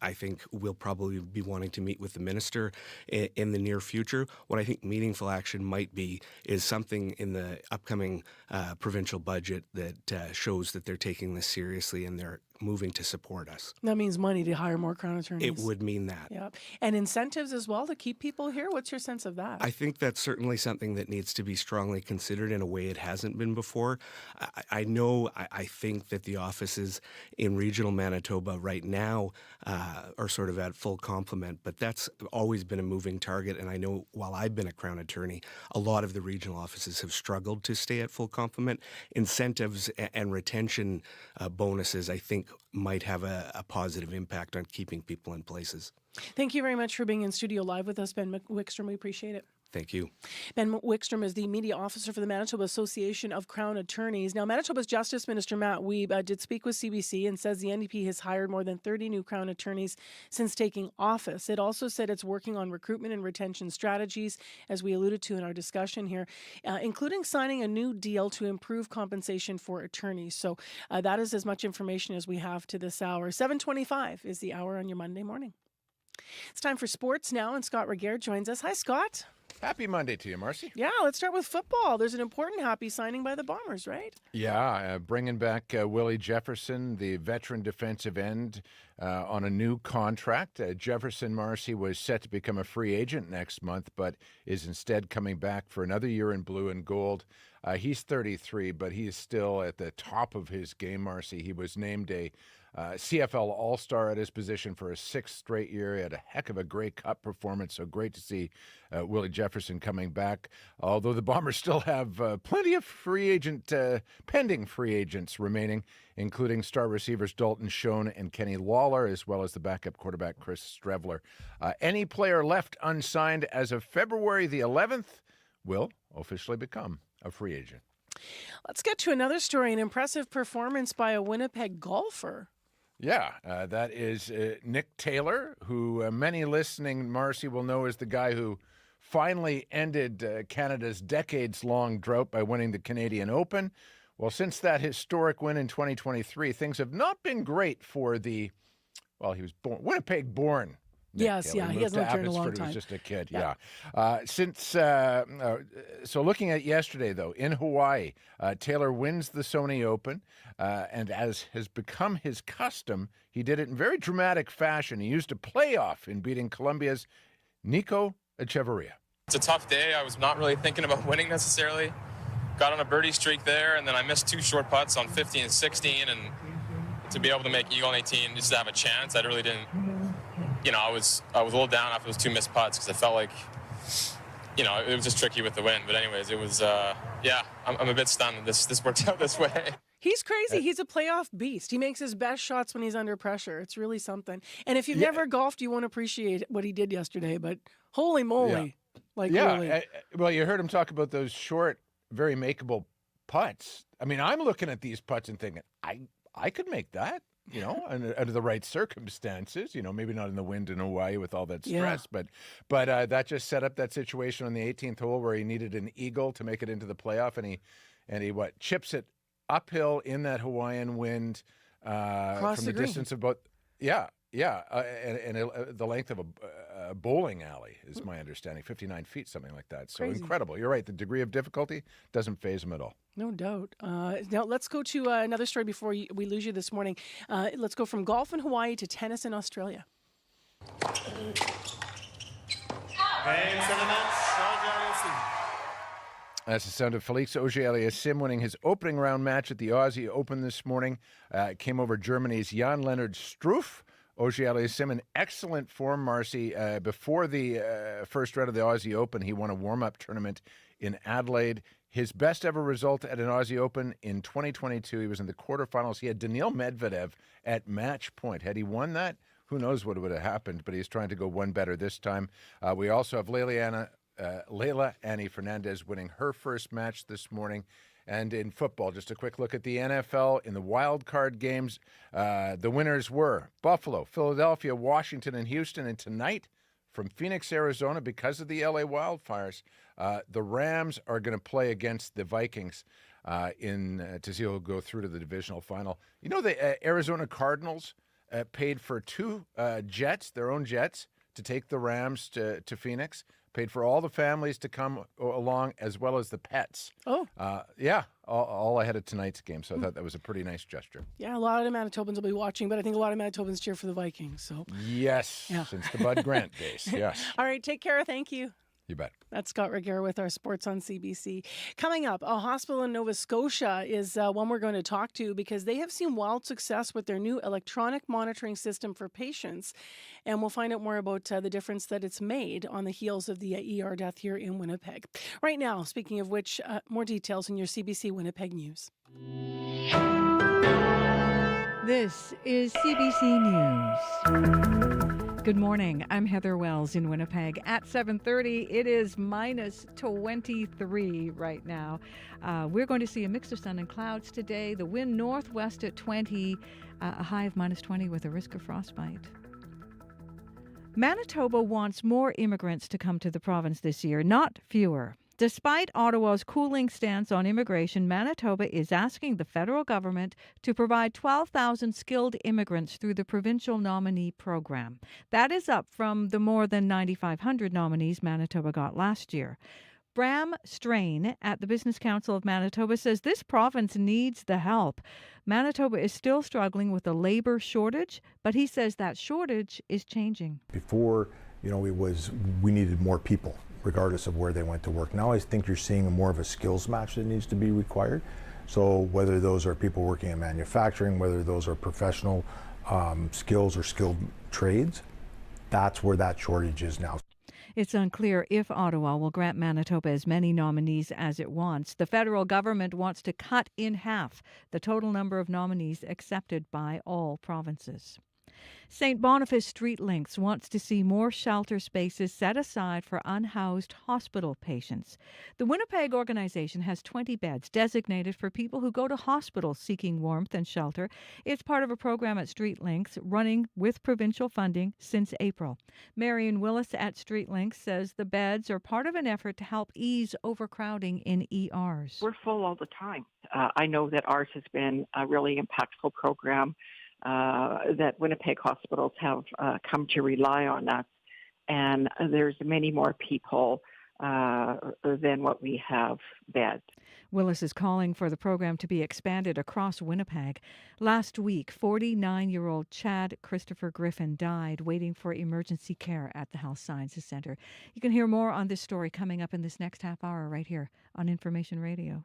I think we'll probably be wanting to meet with the minister in the near future. What I think meaningful action might be is something in the upcoming provincial budget that shows that they're taking this seriously and they're moving to support us. That means money to hire more Crown attorneys. It would mean that. Yeah. And incentives as well to keep people here? What's your sense of that? I think that's certainly something that needs to be strongly considered in a way it hasn't been before. I think that the offices in regional Manitoba right now are sort of at full complement, but that's always been a moving target. And I know while I've been a Crown attorney, a lot of the regional offices have struggled to stay at full complement. Incentives and retention bonuses, I think, might have a positive impact on keeping people in places. Thank you very much for being in studio live with us, Ben Wickstrom. We appreciate it. Thank you. Ben Wickstrom is the media officer for the Manitoba Association of Crown Attorneys. Now, Manitoba's Justice Minister Matt Wiebe did speak with CBC and says the NDP has hired more than 30 new Crown attorneys since taking office. It also said it's working on recruitment and retention strategies, as we alluded to in our discussion here, including signing a new deal to improve compensation for attorneys. So that is as much information as we have to this hour. 7:25 is the hour on your Monday morning. It's time for sports now, and Scott Regehr joins us. Hi, Scott. Happy Monday to you, Marcy. Yeah, let's start with football. There's an important happy signing by the Bombers, right? Yeah, bringing back Willie Jefferson, the veteran defensive end, on a new contract. Jefferson, Marcy, was set to become a free agent next month, but is instead coming back for another year in blue and gold. He's 33, but he is still at the top of his game, Marcy. He was named a CFL All-Star at his position for a sixth straight year. He had a heck of a Grey Cup performance, so great to see Willie Jefferson coming back. Although the Bombers still have plenty of pending free agents remaining, including star receivers Dalton Schoen and Kenny Lawler, as well as the backup quarterback Chris Strevler. Any player left unsigned as of February the 11th will officially become a free agent. Let's get to another story, an impressive performance by a Winnipeg golfer. Yeah, that is Nick Taylor, who many listening, Marcy, will know as the guy who finally ended Canada's decades-long drought by winning the Canadian Open. Well, since that historic win in 2023, things have not been great for he was Winnipeg-born. Yes, Taylor. he hasn't lived here in a long He time. was just a kid, yeah. So looking at yesterday, though, in Hawaii, Taylor wins the Sony Open, and as has become his custom, he did it in very dramatic fashion. He used a playoff in beating Colombia's Nico Echeverria. It's a tough day. I was not really thinking about winning necessarily. Got on a birdie streak there, and then I missed two short putts on 15 and 16, and to be able to make eagle on 18 just to have a chance, I really didn't. I was a little down after those two missed putts because I felt like, it was just tricky with the wind. But anyways, it was, I'm a bit stunned that this worked out this way. He's crazy. He's a playoff beast. He makes his best shots when he's under pressure. It's really something. And if you've never golfed, you won't appreciate what he did yesterday. But holy moly. Really. Well, you heard him talk about those short, very makeable putts. I mean, I'm looking at these putts and thinking, I could make that. Under the right circumstances, maybe not in the wind in Hawaii with all that stress, but that just set up that situation on the 18th hole where he needed an eagle to make it into the playoff, and he chips it uphill in that Hawaiian wind from the distance of about the length of a bowling alley is my understanding, 59 feet, something like that. So Crazy. Incredible. You're right. The degree of difficulty doesn't faze him at all. No doubt. Now, let's go to another story before we lose you this morning. Let's go from golf in Hawaii to tennis in Australia. That's the sound of Felix Auger-Aliassime winning his opening round match at the Aussie Open this morning. Came over Germany's Jan-Lennard Struff. Auger-Aliassime in excellent form, Marcy. Before the first round of the Aussie Open, he won a warm-up tournament in Adelaide. His best ever result at an Aussie Open in 2022, he was in the quarterfinals. He had Daniil Medvedev at match point. Had he won that, who knows what would have happened, but he's trying to go one better this time. We also have Leila Annie Fernandez winning her first match this morning. And in football, just a quick look at the NFL. In the wild card games, the winners were Buffalo, Philadelphia, Washington, and Houston. And tonight, from Phoenix, Arizona, because of the LA wildfires, the Rams are going to play against the Vikings to see who will go through to the divisional final. The Arizona Cardinals paid for two jets, their own jets, to take the Rams to Phoenix. Paid for all the families to come along as well as the pets. Oh. All ahead of tonight's game. So I thought that was a pretty nice gesture. Yeah, a lot of Manitobans will be watching, but I think a lot of Manitobans cheer for the Vikings. So yes, since the Bud Grant days, yes. All right, take care. Thank you. You bet. That's Scott Regehr with our Sports on CBC. Coming up, a hospital in Nova Scotia is one we're going to talk to because they have seen wild success with their new electronic monitoring system for patients. And we'll find out more about the difference that it's made on the heels of the ER death here in Winnipeg. Right now, speaking of which, more details in your CBC Winnipeg News. This is CBC News. Good morning. I'm Heather Wells in Winnipeg. At 7:30, it is minus 23 right now. We're going to see a mix of sun and clouds today. The wind northwest at 20, a high of minus 20 with a risk of frostbite. Manitoba wants more immigrants to come to the province this year, not fewer. Despite Ottawa's cooling stance on immigration, Manitoba is asking the federal government to provide 12,000 skilled immigrants through the provincial nominee program. That is up from the more than 9,500 nominees Manitoba got last year. Bram Strain at the Business Council of Manitoba says this province needs the help. Manitoba is still struggling with a labor shortage, but he says that shortage is changing. Before, we needed more people, regardless of where they went to work. Now I think you're seeing more of a skills match that needs to be required. So whether those are people working in manufacturing, whether those are professional skills or skilled trades, that's where that shortage is now. It's unclear if Ottawa will grant Manitoba as many nominees as it wants. The federal government wants to cut in half the total number of nominees accepted by all provinces. St. Boniface Street Links wants to see more shelter spaces set aside for unhoused hospital patients. The Winnipeg organization has 20 beds designated for people who go to hospitals seeking warmth and shelter. It's part of a program at Street Links running with provincial funding since April. Marion Willis at Street Links says the beds are part of an effort to help ease overcrowding in ERs. We're full all the time. I know that ours has been a really impactful program that Winnipeg hospitals have come to rely on us, and there's many more people than what we have beds. Willis is calling for the program to be expanded across Winnipeg. Last week, 49-year-old Chad Christopher Griffin died waiting for emergency care at the Health Sciences Centre. You can hear more on this story coming up in this next half hour right here on Information Radio.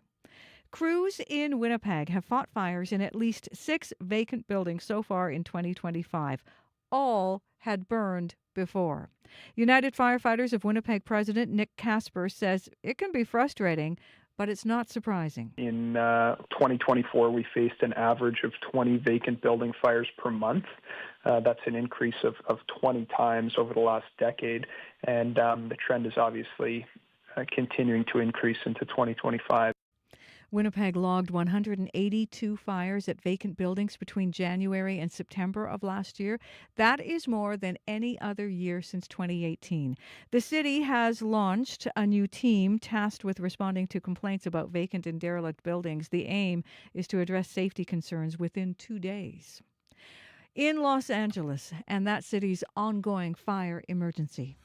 Crews in Winnipeg have fought fires in at least 6 vacant buildings so far in 2025. All had burned before. United Firefighters of Winnipeg President Nick Casper says it can be frustrating, but it's not surprising. In 2024, we faced an average of 20 vacant building fires per month. That's an increase of 20 times over the last decade, and the trend is obviously continuing to increase into 2025. Winnipeg logged 182 fires at vacant buildings between January and September of last year. That is more than any other year since 2018. The city has launched a new team tasked with responding to complaints about vacant and derelict buildings. The aim is to address safety concerns within 2 days. In Los Angeles and that city's ongoing fire emergency.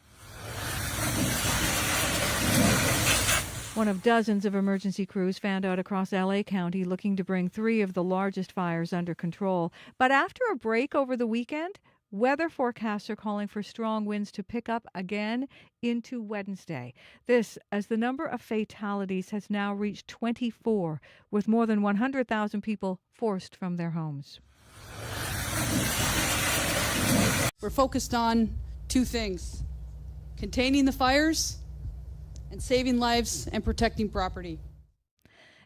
One of dozens of emergency crews fanned out across LA County looking to bring 3 of the largest fires under control. But after a break over the weekend, weather forecasts are calling for strong winds to pick up again into Wednesday. This as the number of fatalities has now reached 24, with more than 100,000 people forced from their homes. We're focused on 2 things: containing the fires and saving lives and protecting property.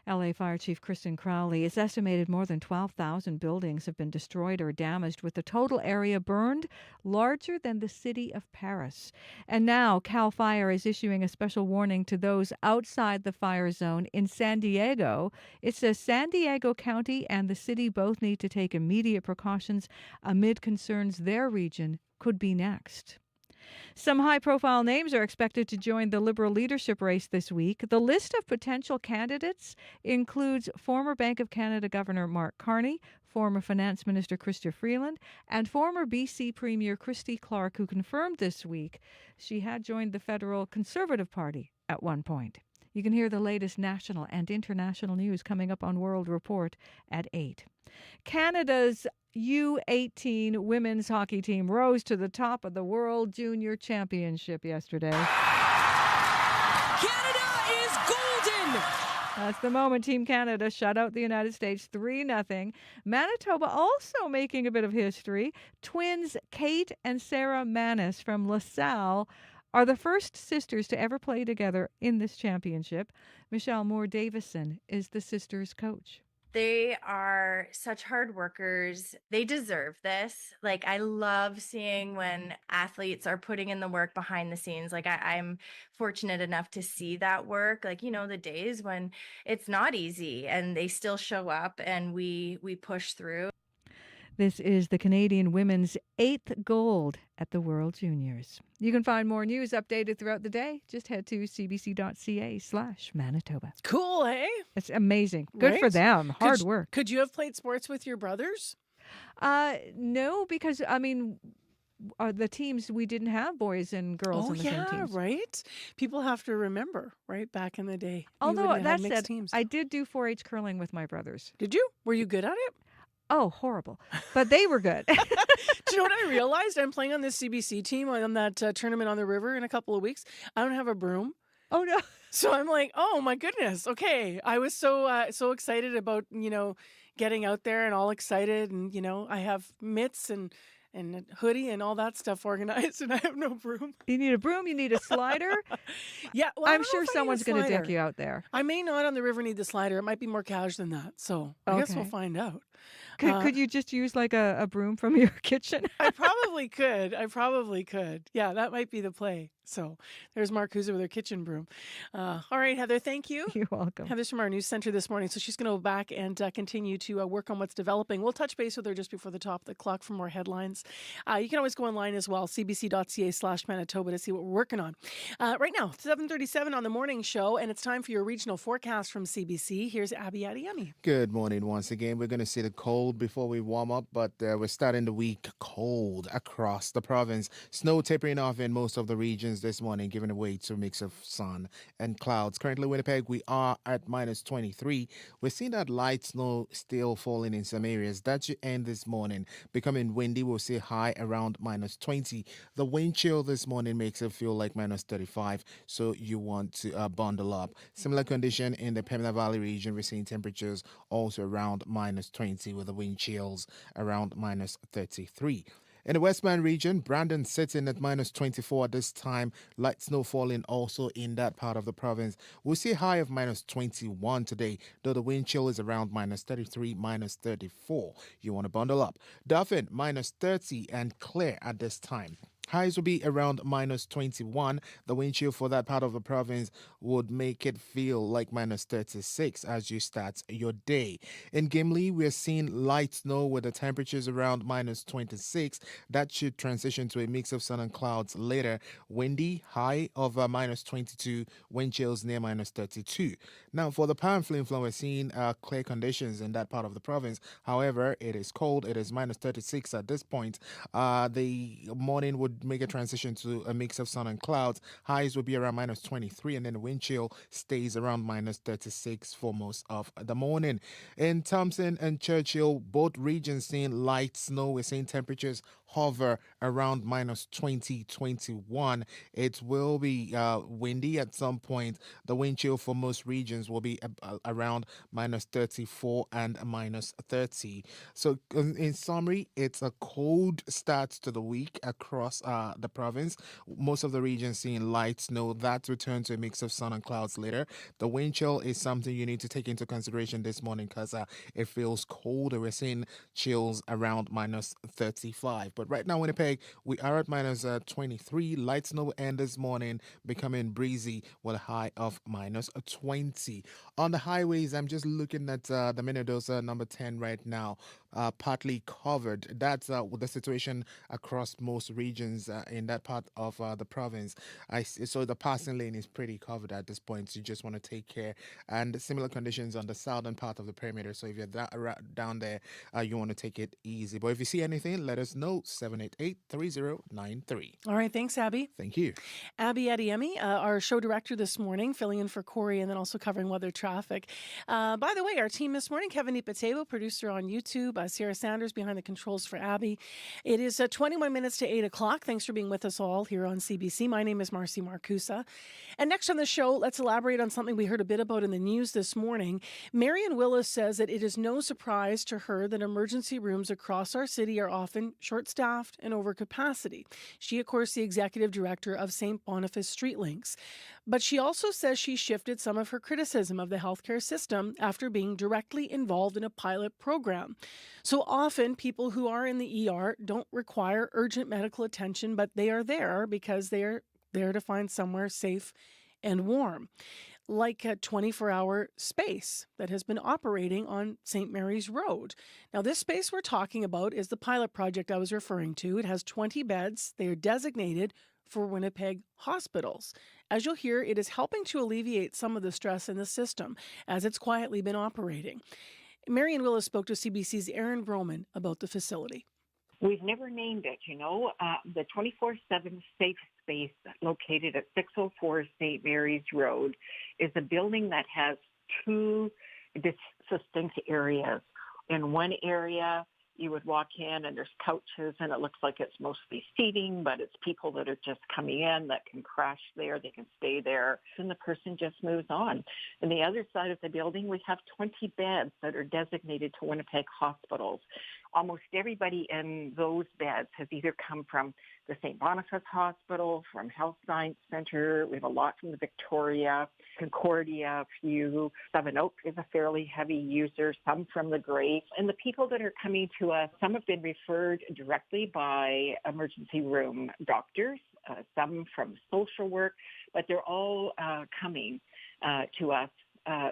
LA Fire Chief Kristen Crowley, it's estimated more than 12,000 buildings have been destroyed or damaged, with the total area burned larger than the city of Paris. And now CAL FIRE is issuing a special warning to those outside the fire zone in San Diego. It says San Diego County and the city both need to take immediate precautions amid concerns their region could be next. Some high-profile names are expected to join the Liberal leadership race this week. The list of potential candidates includes former Bank of Canada Governor Mark Carney, former Finance Minister Chrystia Freeland, and former BC Premier Christy Clark, who confirmed this week she had joined the federal Conservative Party at one point. You can hear the latest national and international news coming up on World Report at 8. Canada's U18 women's hockey team rose to the top of the World Junior Championship yesterday. Canada is golden! That's the moment Team Canada shut out the United States 3-0. Manitoba also making a bit of history. Twins Kate and Sarah Manis from LaSalle are the first sisters to ever play together in this championship. Michelle Moore-Davison is the sisters' coach. They are such hard workers. They deserve this. Like, I love seeing when athletes are putting in the work behind the scenes. Like, I'm fortunate enough to see that work. Like, the days when it's not easy and they still show up and we push through. This is the Canadian women's 8th gold at the World Juniors. You can find more news updated throughout the day. Just head to cbc.ca/Manitoba. Cool, hey? It's amazing. Good for Right? them. Hard work. Could you have played sports with your brothers? No, because, the teams, we didn't have boys and girls on the same teams. Right? People have to remember, right? Back in the day. you Although, wouldn't have that mixed said, teams. I did do 4-H curling with my brothers. Did you? Were you good at it? Oh, horrible. But they were good. Do you know what I realized? I'm playing on this CBC team on that tournament on the river in a couple of weeks. I don't have a broom. Oh, no. So I'm like, oh my goodness. Okay. I was so excited about, getting out there and all excited. And, I have mitts and a hoodie and all that stuff organized, and I have no broom. You need a broom, you need a slider. Yeah, well, I I'm don't know sure if I need a someone's going to deck slider. you out there. I may not on the river need the slider. It might be more cash than that. So I guess we'll Okay. find out. Could you just use like a broom from your kitchen? I probably could. Yeah, that might be the play. So there's Marcusa with her kitchen broom. All right, Heather, thank you. You're welcome. Heather's from our news center this morning, so she's going to go back and continue to work on what's developing. We'll touch base with her just before the top of the clock for more headlines. You can always go online as well, cbc.ca/Manitoba to see what we're working on. Right now, 7:37 on the morning show, and it's time for your regional forecast from CBC. Here's Abby Adiyemi. Good morning once again. We're going to see the cold before we warm up, but we're starting the week cold across the province. Snow tapering off in most of the regions this morning, giving way to a mix of sun and clouds. Currently, Winnipeg, we are at -23. We're seeing that light snow still falling in some areas. That should end this morning. Becoming windy, we'll see high around -20. The wind chill this morning makes it feel like -35, so you want to bundle up. Similar condition in the Pembina Valley region. We're seeing temperatures also around -20 with the wind chills around -33. In the Westman region, Brandon sitting at -24 at this time. Light snow falling also in that part of the province. We'll see a high of -21 today, though the wind chill is around -33, -34. You want to bundle up. Dauphin, -30 and clear at this time. Highs will be around -21. The wind chill for that part of the province would make it feel like -36 as you start your day. In Gimli, we're seeing light snow with the temperatures around -26. That should transition to a mix of sun and clouds later. Windy, high of -22, wind chills near -32. Now, for the Pan Flin Flon, we're seeing clear conditions in that part of the province. However, it is cold. It is -36 at this point. The morning would make a transition to a mix of sun and clouds. Highs will be around -23, and then the wind chill stays around -36 for most of the morning. In Thompson and Churchill, both regions seeing light snow. We're seeing temperatures hover around -20, 21. It will be windy at some point. The wind chill for most regions will be around -34 and -30. So in summary, it's a cold start to the week across the province. Most of the regions seeing light snow. That return to a mix of sun and clouds later. The wind chill is something you need to take into consideration this morning because it feels colder. We're seeing chills around -35. But right now, Winnipeg, we are at -23. Light snow will end this morning, becoming breezy with a high of -20. On the highways, I'm just looking at the Minnedosa number 10 right now. Partly covered. That's the situation across most regions in that part of the province. So the passing lane is pretty covered at this point. So you just want to take care. And similar conditions on the southern part of the perimeter. So if you're down there, you want to take it easy. But if you see anything, let us know. 788-3093. All right, thanks, Abby. Thank you. Abby Adiyemi, our show director this morning, filling in for Corey and then also covering weather traffic. By the way, our team this morning, Kevin Ipatebo, producer on YouTube, Sarah Sanders behind the controls for Abby. It is 21 minutes to 8 o'clock. Thanks for being with us all here on CBC. My name is Marcy Marcusa. And next on the show, let's elaborate on something we heard a bit about in the news this morning. Marion Willis says that it is no surprise to her that emergency rooms across our city are often short-staffed and over capacity. She, of course, the executive director of St. Boniface Street Links. But she also says she shifted some of her criticism of the healthcare system after being directly involved in a pilot program. So often people who are in the ER don't require urgent medical attention, but they are there because they are there to find somewhere safe and warm, like a 24-hour space that has been operating on St. Mary's Road. Now, this space we're talking about is the pilot project I was referring to. It has 20 beds. They are designated for Winnipeg hospitals. As you'll hear, it is helping to alleviate some of the stress in the system as it's quietly been operating. Marion Willis spoke to CBC's Aaron Broman about the facility. We've never named it, the 24/7 safe space located at 604 St. Mary's Road is a building that has two distinct areas. In one area, you would walk in and there's couches and it looks like it's mostly seating, but it's people that are just coming in that can crash there, they can stay there, and the person just moves on. On the other side of the building, we have 20 beds that are designated to Winnipeg hospitals. Almost everybody in those beds has either come from the St. Boniface Hospital, from Health Science Center. We have a lot from the Victoria, Concordia, a few. Seven Oaks is a fairly heavy user, some from the Grace. And the people that are coming to us, some have been referred directly by emergency room doctors, some from social work, but they're all coming to us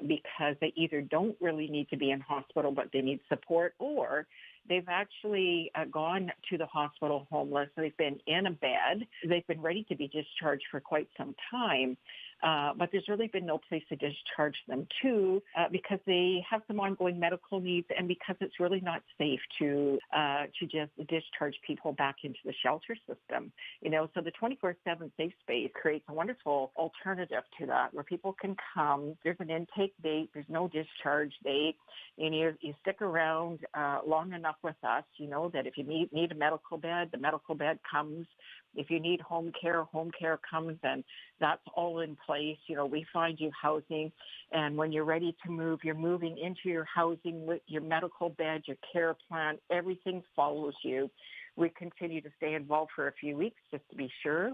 because they either don't really need to be in hospital, but they need support, or they've actually gone to the hospital homeless. They've been in a bed. They've been ready to be discharged for quite some time. But there's really been no place to discharge them to because they have some ongoing medical needs and because it's really not safe to just discharge people back into the shelter system. So the 24/7 safe space creates a wonderful alternative to that where people can come. There's an intake date. There's no discharge date. And you stick around long enough with us, that if you need a medical bed, the medical bed comes. If you need home care comes, and that's all in place. We find you housing, and when you're ready to move, you're moving into your housing with your medical bed, your care plan, everything follows you. We continue to stay involved for a few weeks just to be sure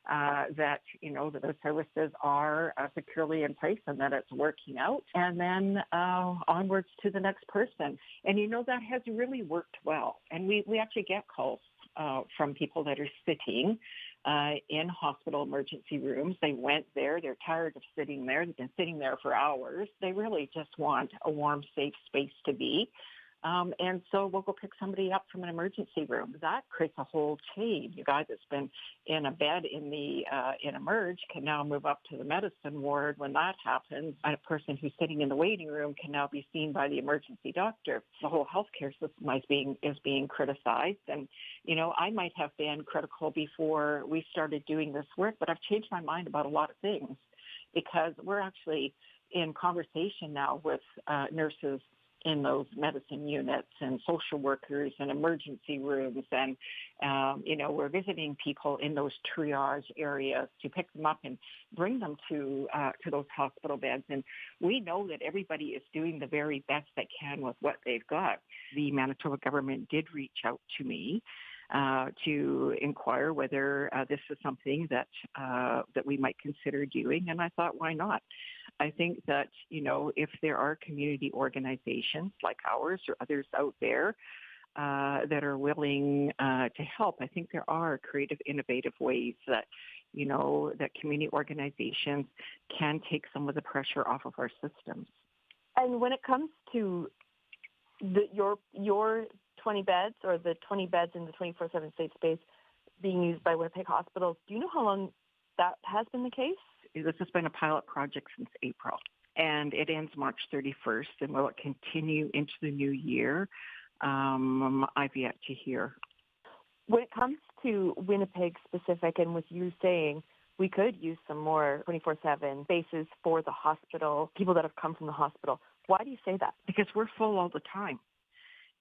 that, that those services are securely in place and that it's working out, and then onwards to the next person. And that has really worked well. And we actually get calls from people that are sitting in hospital emergency rooms. They went there. They're tired of sitting there. They've been sitting there for hours. They really just want a warm, safe space to be. And so we'll go pick somebody up from an emergency room. That creates a whole chain. You guy that's been in a bed in Emerge can now move up to the medicine ward. When that happens, a person who's sitting in the waiting room can now be seen by the emergency doctor. The whole healthcare system is being criticized. And, I might have been critical before we started doing this work, but I've changed my mind about a lot of things because we're actually in conversation now with nurses in those medicine units and social workers and emergency rooms. And, we're visiting people in those triage areas to pick them up and bring them to those hospital beds. And we know that everybody is doing the very best they can with what they've got. The Manitoba government did reach out to me to inquire whether this is something that we might consider doing. And I thought, why not? I think that, if there are community organizations like ours or others out there that are willing to help, I think there are creative, innovative ways that, that community organizations can take some of the pressure off of our systems. And when it comes to your 20 beds or the 20 beds in the 24/7 safe space being used by Winnipeg hospitals, do you know how long that has been the case? This has been a pilot project since April, and it ends March 31st, and will it continue into the new year? I've yet to hear. When it comes to Winnipeg specific, and with you saying we could use some more 24/7 spaces for the hospital, people that have come from the hospital, why do you say that? Because we're full all the time.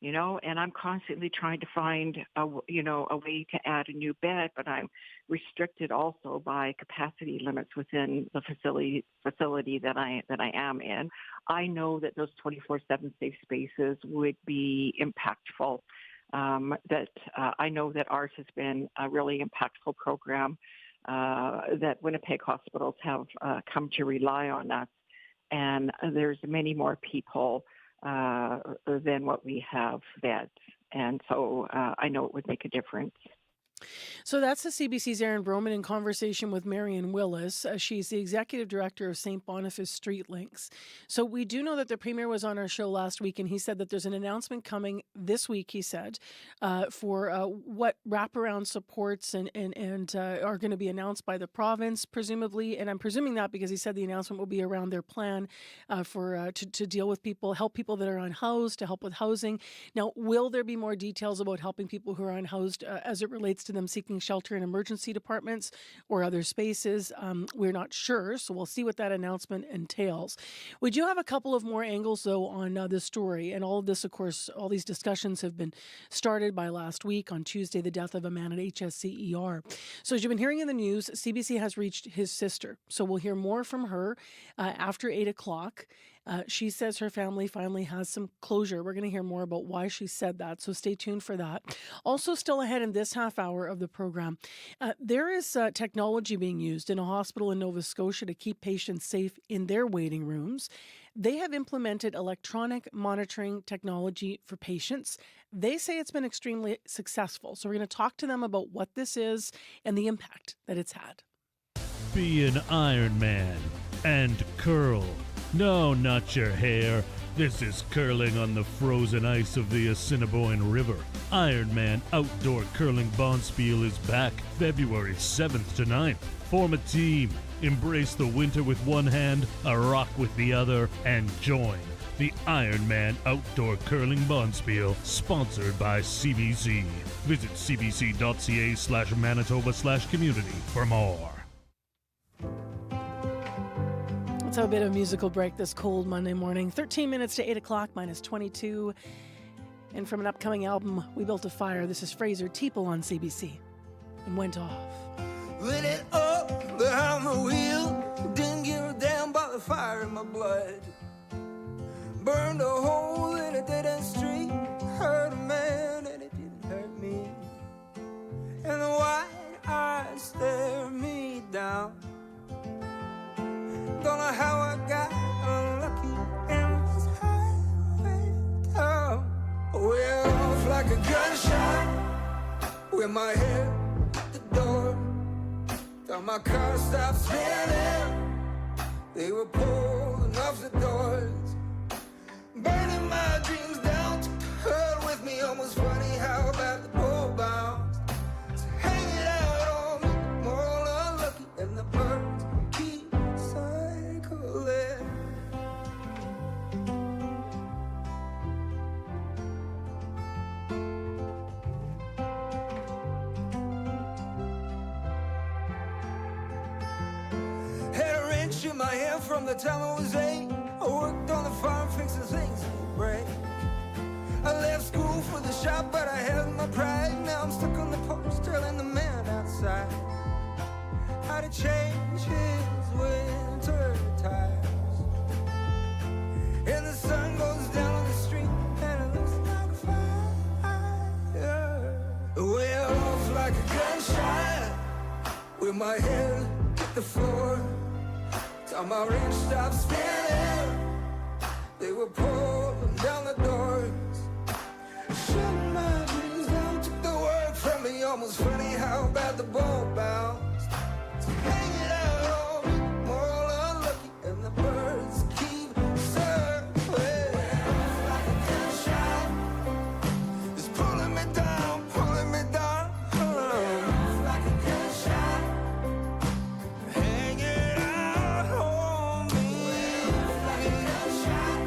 and I'm constantly trying to find a way to add a new bed, but I'm restricted also by capacity limits within the facility that I am in. I know that those 24/7 safe spaces would be impactful. I know that ours has been a really impactful program, that Winnipeg hospitals have come to rely on us, and there's many more people than what we have beds. And so I know it would make a difference. So that's the CBC's Erin Broman in conversation with Marion Willis. She's the executive director of St. Boniface Street Links. So we do know that the premier was on our show last week, and he said that there's an announcement coming this week, he said, for what wraparound supports and are going to be announced by the province, presumably. And I'm presuming that because he said the announcement will be around their plan to deal with people, help people that are unhoused, to help with housing. Now, will there be more details about helping people who are unhoused as it relates to them seeking shelter in emergency departments or other spaces? We're not sure, so we'll see what that announcement entails. We do have a couple of more angles, though, on this story, and all of this, of course, all these discussions have been started by last week on Tuesday, the death of a man at HSCER. So as you've been hearing in the news, CBC has reached his sister, so we'll hear more from her after 8 o'clock. She says her family finally has some closure. We're going to hear more about why she said that, so stay tuned for that. Also, still ahead in this half hour of the program, there is technology being used in a hospital in Nova Scotia to keep patients safe in their waiting rooms. They have implemented electronic monitoring technology for patients. They say it's been extremely successful. So we're going to talk to them about what this is and the impact that it's had. Be an Iron Man and curl. No, not your hair. This is curling on the frozen ice of the Assiniboine River. Ironman Outdoor Curling Bonspiel is back February 7th to 9th. Form a team, embrace the winter with one hand, a rock with the other, and join the Ironman Outdoor Curling Bonspiel, sponsored by CBC. Visit cbc.ca/Manitoba/community for more. Let's have a bit of a musical break this cold Monday morning. 13 minutes to 8 o'clock, minus 22. And from an upcoming album, We Built a Fire, this is Fraser Teeple on CBC. And Went Off. Lit it up behind the wheel. Didn't give a damn about the fire in my blood. Burned a hole in a dead-end street. Hurt a man and it didn't hurt me. And the white eyes stare me down. Don't know how I got unlucky in this highway town. Way off like a gunshot, with my head at the door. Thought my car stopped spinning. They were pulling off the doors, burning my dreams down to hurt with me. Almost funny how about the pole bounced. So hang it out on me, more unlucky, and the birds keep cycling. Had a wrench in my hand from the time I was 8. I worked on the farm fixing things that break. I left school for the shop, but I held my pride. Now I'm stuck on the post telling the man outside how to change his winter tires. And the sun goes down on the street and it looks like fire. Way off like a gunshot, with my head hit the floor. Till my wrench stopped spinning. They were pulling down the doors, shutting my dreams down, took the work from me. Almost funny how bad the ball bounced. So hang it out on me, more unlucky, and the birds keep circling. Like a gunshot, it's pulling me down, pulling me down. Like a gunshot, hanging out on me. Like a gunshot,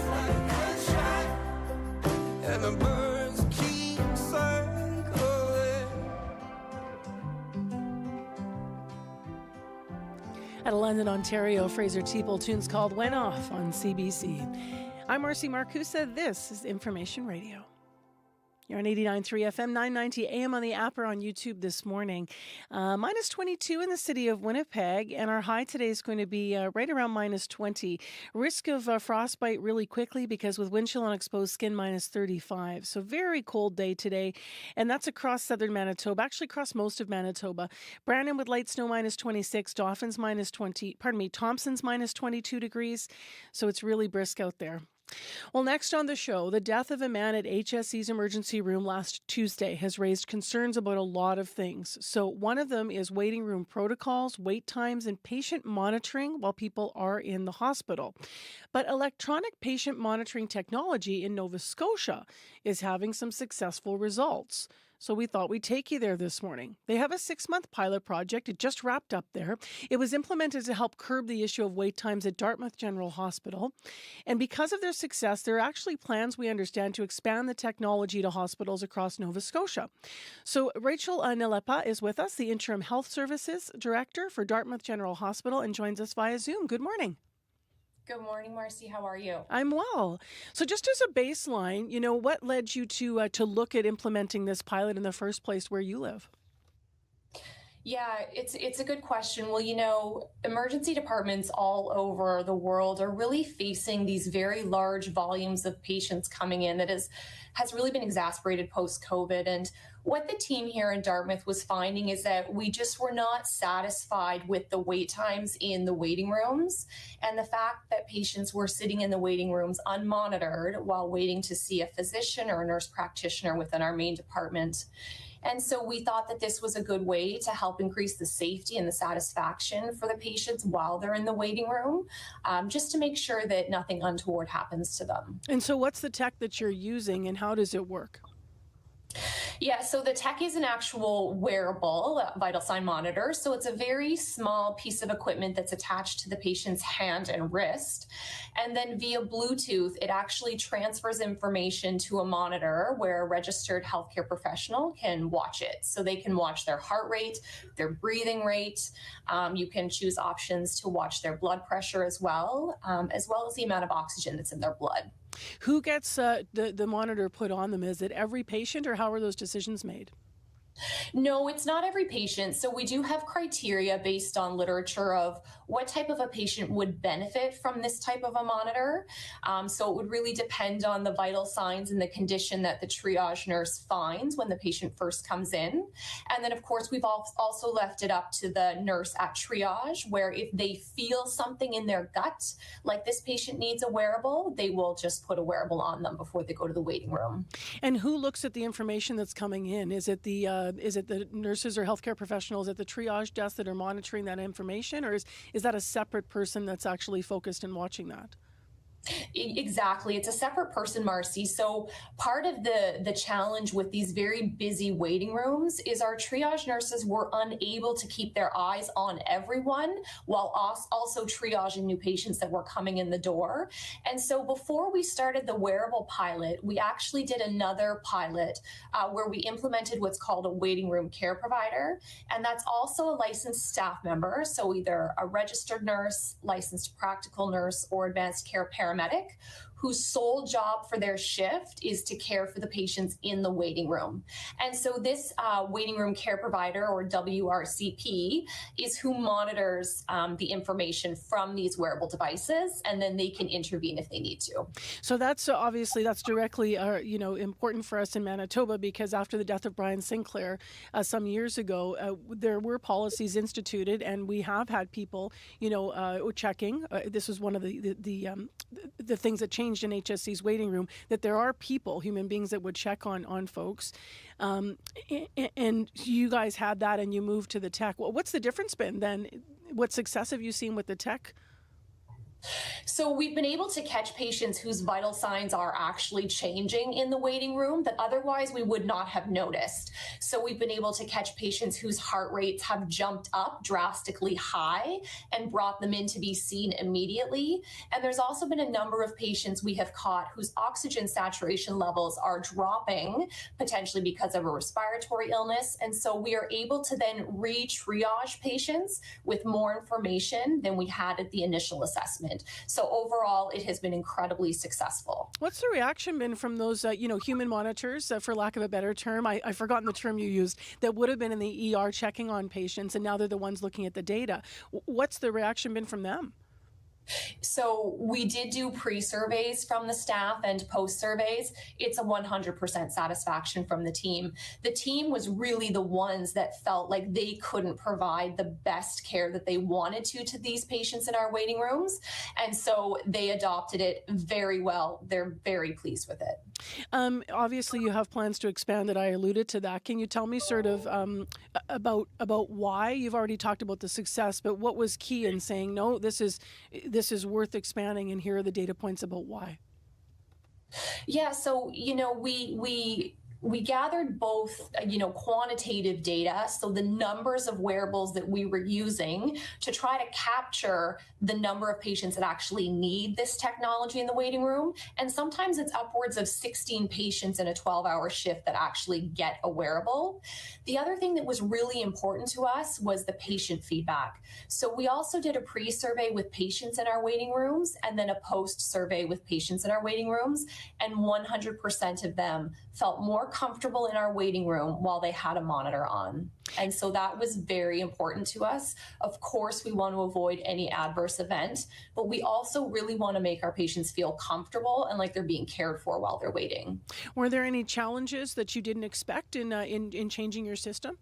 like a gunshot, and the birds keep circling. Out of London, Ontario, Fraser Teeple, tunes called Went Off on CBC. I'm Marcy Marcusa. This is Information Radio. You're on 89.3 FM, 990 AM on the app or on YouTube this morning. Minus 22 in the city of Winnipeg, and our high today is going to be right around minus 20. Risk of frostbite really quickly because with wind chill on exposed skin, minus 35. So very cold day today, and that's across southern Manitoba, actually across most of Manitoba. Brandon with light snow, minus 26. Thompson's minus 22 degrees. So it's really brisk out there. Well, next on the show, the death of a man at HSC's emergency room last Tuesday has raised concerns about a lot of things. So one of them is waiting room protocols, wait times, and patient monitoring while people are in the hospital. But electronic patient monitoring technology in Nova Scotia is having some successful results. So we thought we'd take you there this morning. They have a 6-month pilot project. It just wrapped up there. It was implemented to help curb the issue of wait times at Dartmouth General Hospital. And because of their success, there are actually plans, we understand, to expand the technology to hospitals across Nova Scotia. So Rachel Nalepa is with us, the Interim Health Services Director for Dartmouth General Hospital, and joins us via Zoom. Good morning. Good morning, Marcy. How are you? I'm well. So just as a baseline, what led you to look at implementing this pilot in the first place where you live? Yeah, it's a good question. Well, emergency departments all over the world are really facing these very large volumes of patients coming in that has really been exacerbated post-COVID. And what the team here in Dartmouth was finding is that we just were not satisfied with the wait times in the waiting rooms and the fact that patients were sitting in the waiting rooms unmonitored while waiting to see a physician or a nurse practitioner within our main department. And so we thought that this was a good way to help increase the safety and the satisfaction for the patients while they're in the waiting room, just to make sure that nothing untoward happens to them. And so what's the tech that you're using and how does it work? Yeah, so the tech is an actual wearable vital sign monitor. So it's a very small piece of equipment that's attached to the patient's hand and wrist. And then via Bluetooth, it actually transfers information to a monitor where a registered healthcare professional can watch it. So they can watch their heart rate, their breathing rate. You can choose options to watch their blood pressure as well as the amount of oxygen that's in their blood. Who gets the monitor put on them? Is it every patient or how are those decisions made? No, it's not every patient. So we do have criteria based on literature of what type of a patient would benefit from this type of a monitor. So it would really depend on the vital signs and the condition that the triage nurse finds when the patient first comes in. And then, of course, we've also left it up to the nurse at triage, where if they feel something in their gut, like this patient needs a wearable, they will just put a wearable on them before they go to the waiting room. And who looks at the information that's coming in? Is it the nurses or healthcare professionals at the triage desk that are monitoring that information, or is that a separate person that's actually focused in watching that? Exactly. It's a separate person, Marcy. So part of the challenge with these very busy waiting rooms is our triage nurses were unable to keep their eyes on everyone while also triaging new patients that were coming in the door. And so before we started the wearable pilot, we actually did another pilot where we implemented what's called a waiting room care provider. And that's also a licensed staff member. So either a registered nurse, licensed practical nurse, or advanced care paramedic, whose sole job for their shift is to care for the patients in the waiting room. And so this waiting room care provider, or WRCP, is who monitors the information from these wearable devices, and then they can intervene if they need to. So that's obviously that's directly important for us in Manitoba, because after the death of Brian Sinclair some years ago, there were policies instituted, and we have had people checking. This was one of the things that changed in HSC's waiting room, that there are people, human beings, that would check on folks. And you guys had that and you moved to the tech. What's the difference been then? What success have you seen with the tech? So we've been able to catch patients whose vital signs are actually changing in the waiting room that otherwise we would not have noticed. So we've been able to catch patients whose heart rates have jumped up drastically high and brought them in to be seen immediately. And there's also been a number of patients we have caught whose oxygen saturation levels are dropping, potentially because of a respiratory illness. And so we are able to then re-triage patients with more information than we had at the initial assessment. So overall, it has been incredibly successful. What's the reaction been from those, human monitors, for lack of a better term? I've forgotten the term you used, that would have been in the ER checking on patients, and now they're the ones looking at the data. What's the reaction been from them? So we did do pre-surveys from the staff and post-surveys. It's a 100% satisfaction from the team. The team was really the ones that felt like they couldn't provide the best care that they wanted to these patients in our waiting rooms. And so they adopted it very well. They're very pleased with it. Obviously, you have plans to expand it. I alluded to that. Can you tell me sort of about why? You've already talked about the success, but what was key in saying, no, this is worth expanding, and here are the data points about why? Yeah, so, we gathered both, quantitative data, so the numbers of wearables that we were using to try to capture the number of patients that actually need this technology in the waiting room. And sometimes it's upwards of 16 patients in a 12-hour shift that actually get a wearable. The other thing that was really important to us was the patient feedback. So we also did a pre-survey with patients in our waiting rooms and then a post-survey with patients in our waiting rooms, and 100% of them felt more comfortable in our waiting room while they had a monitor on. And so that was very important to us. Of course, we want to avoid any adverse event, but we also really want to make our patients feel comfortable and like they're being cared for while they're waiting. Were there any challenges that you didn't expect in changing your system?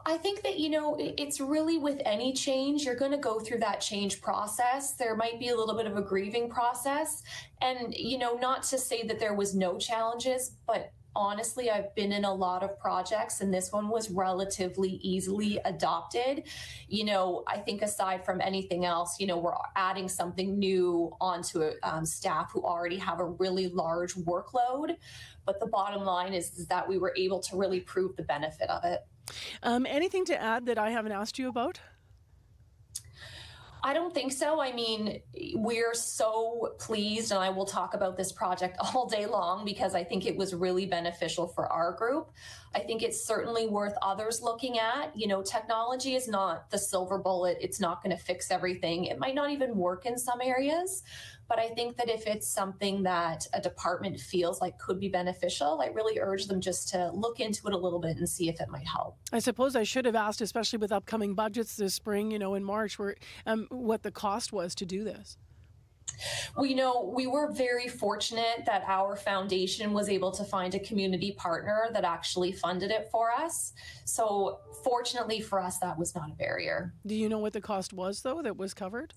I think that, it's really with any change, you're going to go through that change process. There might be a little bit of a grieving process. And, not to say that there was no challenges, but honestly, I've been in a lot of projects and this one was relatively easily adopted. I think aside from anything else, we're adding something new onto staff who already have a really large workload. But the bottom line is that we were able to really prove the benefit of it. Anything to add that I haven't asked you about? I don't think so. I mean, we're so pleased, and I will talk about this project all day long because I think it was really beneficial for our group. I think it's certainly worth others looking at. Technology is not the silver bullet. It's not going to fix everything. It might not even work in some areas. But I think that if it's something that a department feels like could be beneficial, I really urge them just to look into it a little bit and see if it might help. I suppose I should have asked, especially with upcoming budgets this spring, in March, what the cost was to do this. Well, we were very fortunate that our foundation was able to find a community partner that actually funded it for us. So fortunately for us, that was not a barrier. Do you know what the cost was, though, that was covered?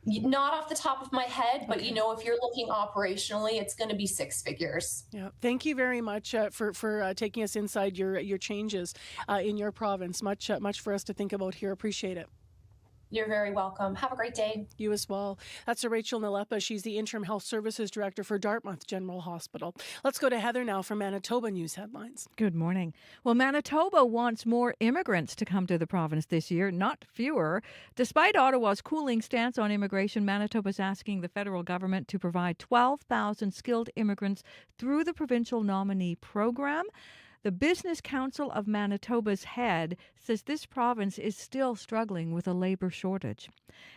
Not off the top of my head, but if you're looking operationally, it's going to be six figures. Yeah. Thank you very much for taking us inside your changes in your province. Much for us to think about here. Appreciate it. You're very welcome. Have a great day. You as well. That's Rachel Nalepa. She's the Interim Health Services Director for Dartmouth General Hospital. Let's go to Heather now for Manitoba News Headlines. Good morning. Well, Manitoba wants more immigrants to come to the province this year, not fewer. Despite Ottawa's cooling stance on immigration, Manitoba's asking the federal government to provide 12,000 skilled immigrants through the provincial nominee program. The Business Council of Manitoba's head says this province is still struggling with a labour shortage.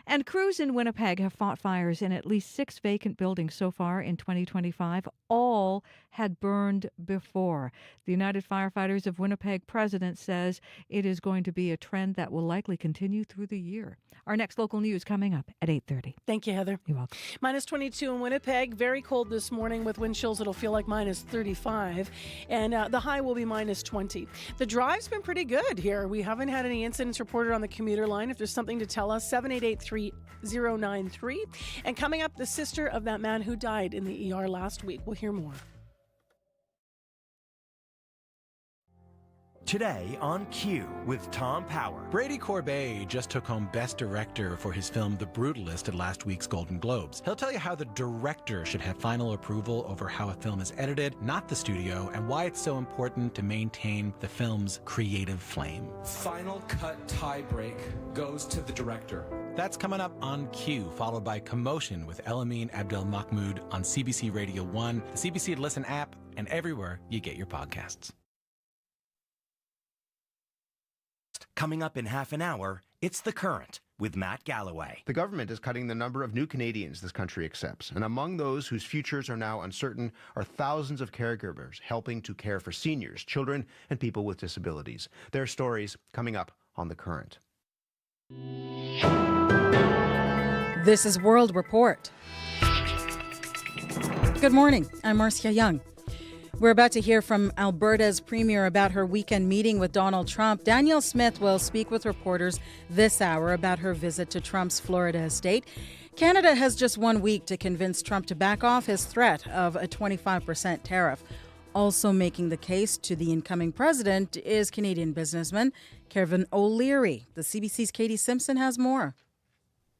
And crews in Winnipeg have fought fires in at least 6 vacant buildings so far in 2025. All had burned before. The United Firefighters of Winnipeg president says it is going to be a trend that will likely continue through the year. Our next local news coming up at 8:30. Thank you, Heather. You're welcome. Minus 22 in Winnipeg. Very cold this morning with wind chills. It'll feel like minus 35. And the high will be minus 20. The drive's been pretty good here. We haven't had any incidents reported on the commuter line. If there's something to tell us, 788-3093. And coming up, the sister of that man who died in the ER last week. We'll hear more. Today on Q with Tom Power. Brady Corbet just took home Best Director for his film The Brutalist at last week's Golden Globes. He'll tell you how the director should have final approval over how a film is edited, not the studio, and why it's so important to maintain the film's creative flame. Final cut tiebreak goes to the director. That's coming up on Q, followed by Commotion with Elamine Abdel Mahmoud on CBC Radio 1, the CBC Listen app, and everywhere you get your podcasts. Coming up in half an hour, it's The Current with Matt Galloway. The government is cutting the number of new Canadians this country accepts, and among those whose futures are now uncertain are thousands of caregivers helping to care for seniors, children, and people with disabilities. Their stories coming up on The Current. This is World Report. Good morning. I'm Marcia Young. We're about to hear from Alberta's Premier about her weekend meeting with Donald Trump. Danielle Smith will speak with reporters this hour about her visit to Trump's Florida estate. Canada has just 1 week to convince Trump to back off his threat of a 25% tariff. Also making the case to the incoming president is Canadian businessman Kevin O'Leary. The CBC's Katie Simpson has more.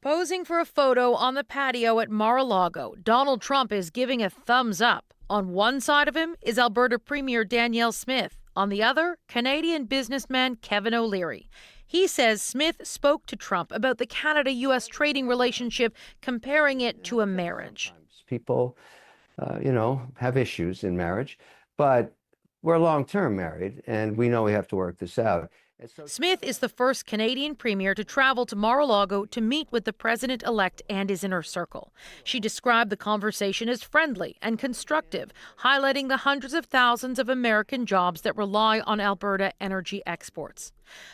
Posing for a photo on the patio at Mar-a-Lago, Donald Trump is giving a thumbs up. On one side of him is Alberta Premier Danielle Smith. On the other, Canadian businessman Kevin O'Leary. He says Smith spoke to Trump about the Canada-U.S. trading relationship, comparing it to a marriage. People, have issues in marriage, but we're long-term married, and we know we have to work this out. Smith is the first Canadian premier to travel to Mar-a-Lago to meet with the president-elect and his inner circle. She described the conversation as friendly and constructive, highlighting the hundreds of thousands of American jobs that rely on Alberta energy exports.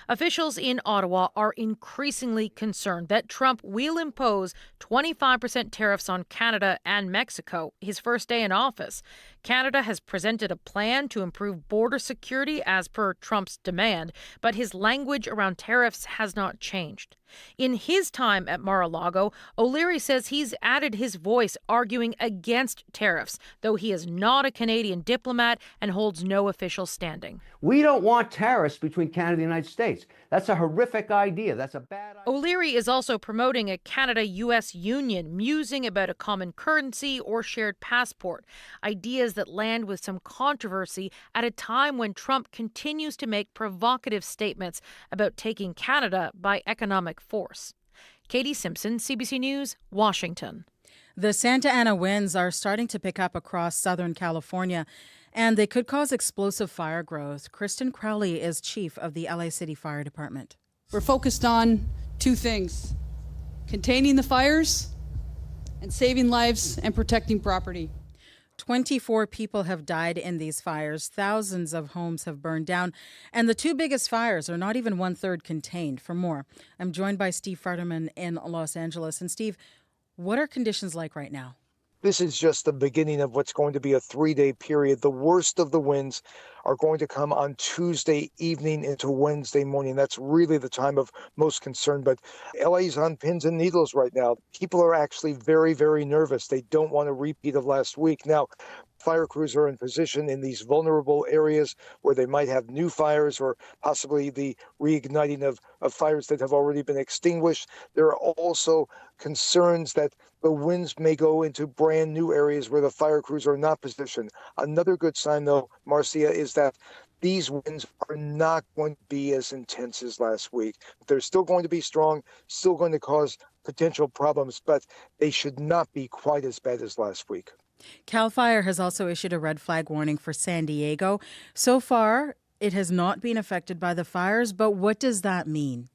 Officials in Ottawa are increasingly concerned that Trump will impose 25% tariffs on Canada and Mexico his first day in office. Canada has presented a plan to improve border security as per Trump's demand, but his language around tariffs has not changed. In his time at Mar-a-Lago, O'Leary says he's added his voice arguing against tariffs, though he is not a Canadian diplomat and holds no official standing. We don't want tariffs between Canada and the United States. That's a horrific idea. That's a bad idea. O'Leary is also promoting a Canada-U.S. union, musing about a common currency or shared passport, ideas that land with some controversy at a time when Trump continues to make provocative statements about taking Canada by economic force. Katie Simpson, CBC News, Washington. The Santa Ana winds are starting to pick up across Southern California, and they could cause explosive fire growth. Kristen Crowley is chief of the LA City Fire Department. We're focused on two things: containing the fires and saving lives and protecting property. 24 people have died in these fires. Thousands of homes have burned down. And the two biggest fires are not even 1/3 contained. For more, I'm joined by Steve Farderman in Los Angeles. And Steve, what are conditions like right now? This is just the beginning of what's going to be a 3-day period. The worst of the winds are going to come on Tuesday evening into Wednesday morning. That's really the time of most concern. But LA's on pins and needles right now. People are actually very, very nervous. They don't want a repeat of last week. Now, fire crews are in position in these vulnerable areas where they might have new fires or possibly the reigniting of fires that have already been extinguished. There are also concerns that the winds may go into brand new areas where the fire crews are not positioned. Another good sign, though, Marcia, is that these winds are not going to be as intense as last week. They're still going to be strong, still going to cause potential problems, but they should not be quite as bad as last week. CAL FIRE has also issued a red flag warning for San Diego. So far, it has not been affected by the fires, but what does that mean?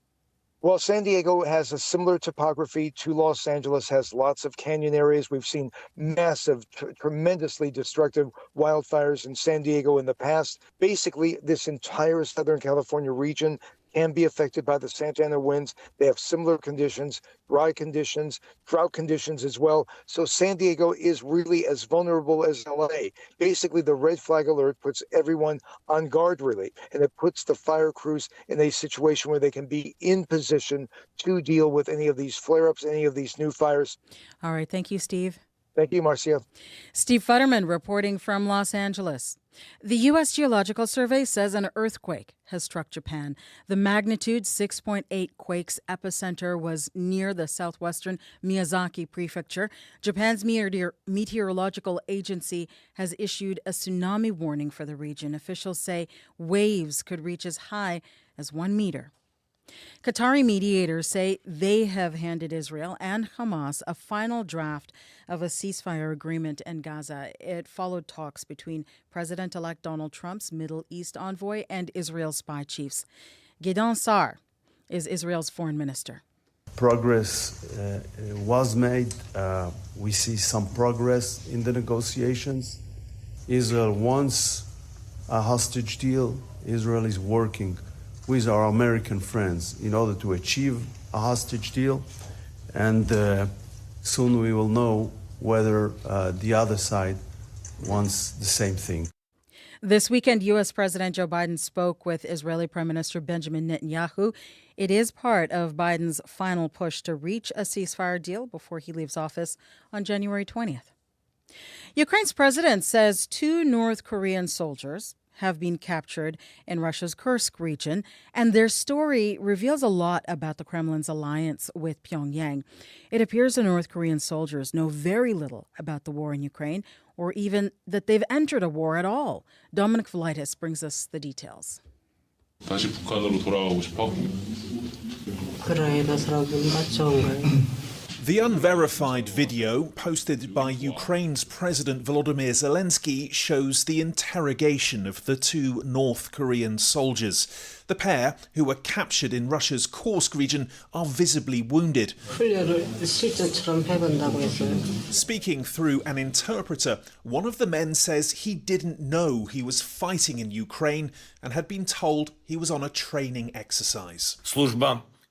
Well, San Diego has a similar topography to Los Angeles, has lots of canyon areas. We've seen massive, tremendously destructive wildfires in San Diego in the past. Basically, this entire Southern California region can be affected by the Santa Ana winds. They have similar conditions, dry conditions, drought conditions as well. So San Diego is really as vulnerable as LA. Basically, the red flag alert puts everyone on guard, really, and it puts the fire crews in a situation where they can be in position to deal with any of these flare-ups, any of these new fires. All right. Thank you, Steve. Thank you, Marcia. Steve Futterman reporting from Los Angeles. The U.S. Geological Survey says an earthquake has struck Japan. The magnitude 6.8 quake's epicenter was near the southwestern Miyazaki prefecture. Japan's meteorological agency has issued a tsunami warning for the region. Officials say waves could reach as high as 1 meter. Qatari mediators say they have handed Israel and Hamas a final draft of a ceasefire agreement in Gaza. It followed talks between President-elect Donald Trump's Middle East envoy and Israel's spy chiefs. Gideon Sa'ar is Israel's foreign minister. Progress was made. We see some progress in the negotiations. Israel wants a hostage deal. Israel is working with our American friends in order to achieve a hostage deal. And soon we will know whether the other side wants the same thing. This weekend, U.S. President Joe Biden spoke with Israeli Prime Minister Benjamin Netanyahu. It is part of Biden's final push to reach a ceasefire deal before he leaves office on January 20th. Ukraine's president says 2 North Korean soldiers have been captured in Russia's Kursk region, and their story reveals a lot about the Kremlin's alliance with Pyongyang. It appears the North Korean soldiers know very little about the war in Ukraine, or even that they've entered a war at all. Dominic Velitis brings us the details. 다시 북한으로 돌아가고 싶어? The unverified video posted by Ukraine's President Volodymyr Zelensky shows the interrogation of the 2 North Korean soldiers. The pair, who were captured in Russia's Kursk region, are visibly wounded. Speaking through an interpreter, one of the men says he didn't know he was fighting in Ukraine and had been told he was on a training exercise.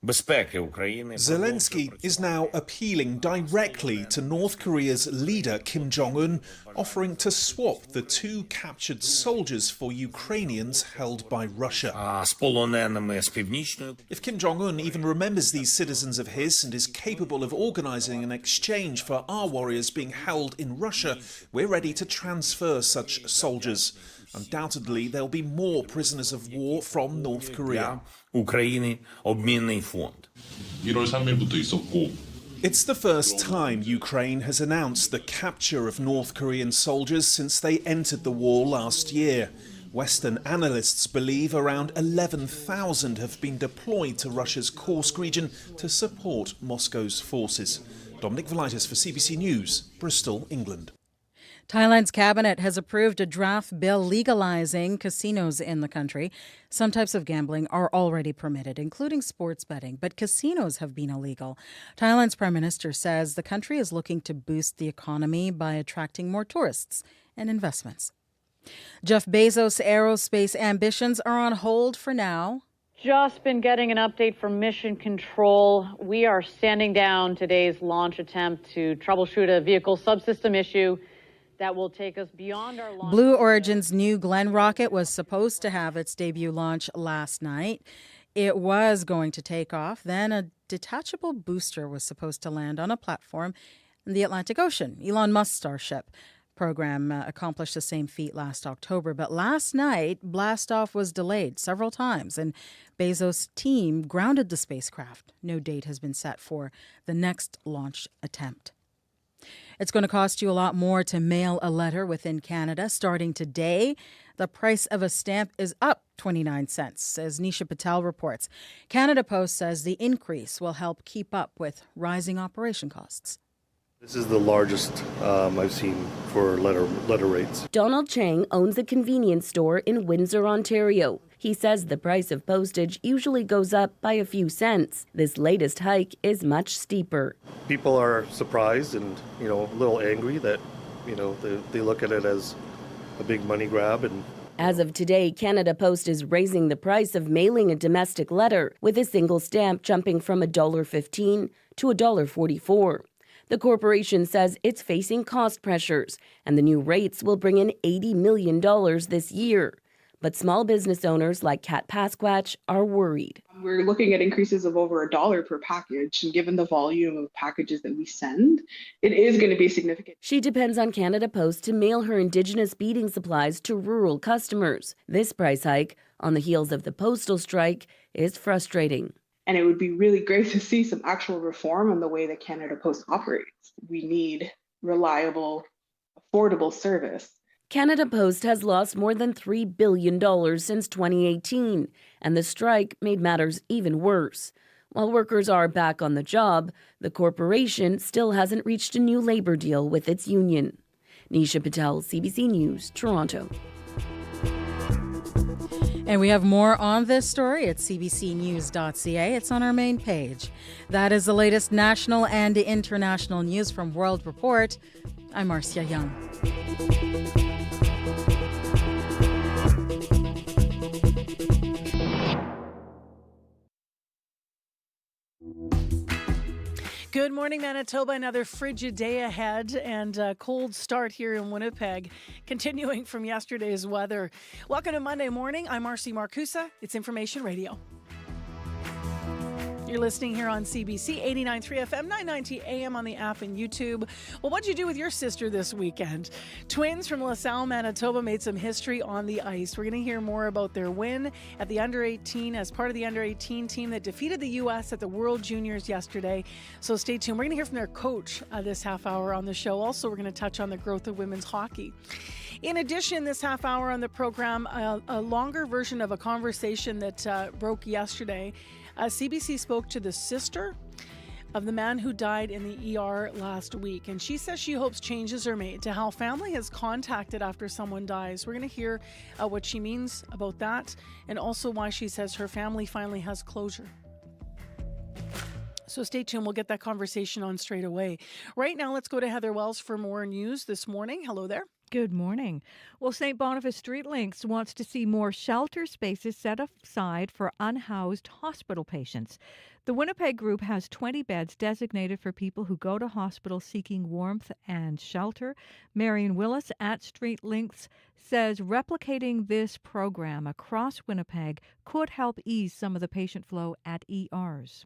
Zelensky is now appealing directly to North Korea's leader Kim Jong-un, offering to swap the 2 captured soldiers for Ukrainians held by Russia. If Kim Jong-un even remembers these citizens of his and is capable of organizing an exchange for our warriors being held in Russia, we're ready to transfer such soldiers. Undoubtedly, there'll be more prisoners of war from North Korea. It's the first time Ukraine has announced the capture of North Korean soldiers since they entered the war last year. Western analysts believe around 11,000 have been deployed to Russia's Kursk region to support Moscow's forces. Dominic Velitis for CBC News, Bristol, England. Thailand's cabinet has approved a draft bill legalizing casinos in the country. Some types of gambling are already permitted, including sports betting, but casinos have been illegal. Thailand's prime minister says the country is looking to boost the economy by attracting more tourists and investments. Jeff Bezos' aerospace ambitions are on hold for now. Just been getting an update from Mission Control. We are standing down today's launch attempt to troubleshoot a vehicle subsystem issue that will take us beyond our launch. Blue Origin's New Glenn rocket was supposed to have its debut launch last night. It was going to take off. Then a detachable booster was supposed to land on a platform in the Atlantic Ocean. Elon Musk's Starship program accomplished the same feat last October. But last night, blastoff was delayed several times, and Bezos' team grounded the spacecraft. No date has been set for the next launch attempt. It's going to cost you a lot more to mail a letter within Canada. Starting today, the price of a stamp is up 29 cents, as Nisha Patel reports. Canada Post says the increase will help keep up with rising operation costs. This is the largest I've seen for letter rates. Donald Chang owns a convenience store in Windsor, Ontario. He says the price of postage usually goes up by a few cents. This latest hike is much steeper. People are surprised and, a little angry that, they look at it as a big money grab. And as of today, Canada Post is raising the price of mailing a domestic letter, with a single stamp jumping from $1.15 to $1.44. The corporation says it's facing cost pressures, and the new rates will bring in $80 million this year. But small business owners like Kat Pasquatch are worried. We're looking at increases of over $1 per package, and given the volume of packages that we send, it is going to be significant. She depends on Canada Post to mail her Indigenous beading supplies to rural customers. This price hike, on the heels of the postal strike, is frustrating. And it would be really great to see some actual reform on the way that Canada Post operates. We need reliable, affordable service. Canada Post has lost more than $3 billion since 2018, and the strike made matters even worse. While workers are back on the job, the corporation still hasn't reached a new labor deal with its union. Nisha Patel, CBC News, Toronto. And we have more on this story at cbcnews.ca. It's on our main page. That is the latest national and international news from World Report. I'm Marcia Young. Good morning, Manitoba. Another frigid day ahead and a cold start here in Winnipeg, continuing from yesterday's weather. Welcome to Monday morning. I'm Marcy Marcusa. It's Information Radio. You're listening here on CBC 89.3 FM, 990 AM on the app and YouTube. Well, what'd you do with your sister this weekend? Twins from LaSalle, Manitoba made some history on the ice. We're going to hear more about their win at the under-18 as part of the under-18 team that defeated the U.S. at the World Juniors yesterday. So stay tuned. We're going to hear from their coach this half hour on the show. Also, we're going to touch on the growth of women's hockey. In addition, this half hour on the program, a longer version of a conversation that broke yesterday. CBC spoke to the sister of the man who died in the ER last week, and she says she hopes changes are made to how family is contacted after someone dies. We're going to hear what she means about that, and also why she says her family finally has closure. So stay tuned. We'll get that conversation on straight away. Right now, let's go to Heather Wells for more news this morning. Hello there. Good morning. Well, St. Boniface Street Links wants to see more shelter spaces set aside for unhoused hospital patients. The Winnipeg group has 20 beds designated for people who go to hospital seeking warmth and shelter. Marion Willis at Street Links says replicating this program across Winnipeg could help ease some of the patient flow at ERs.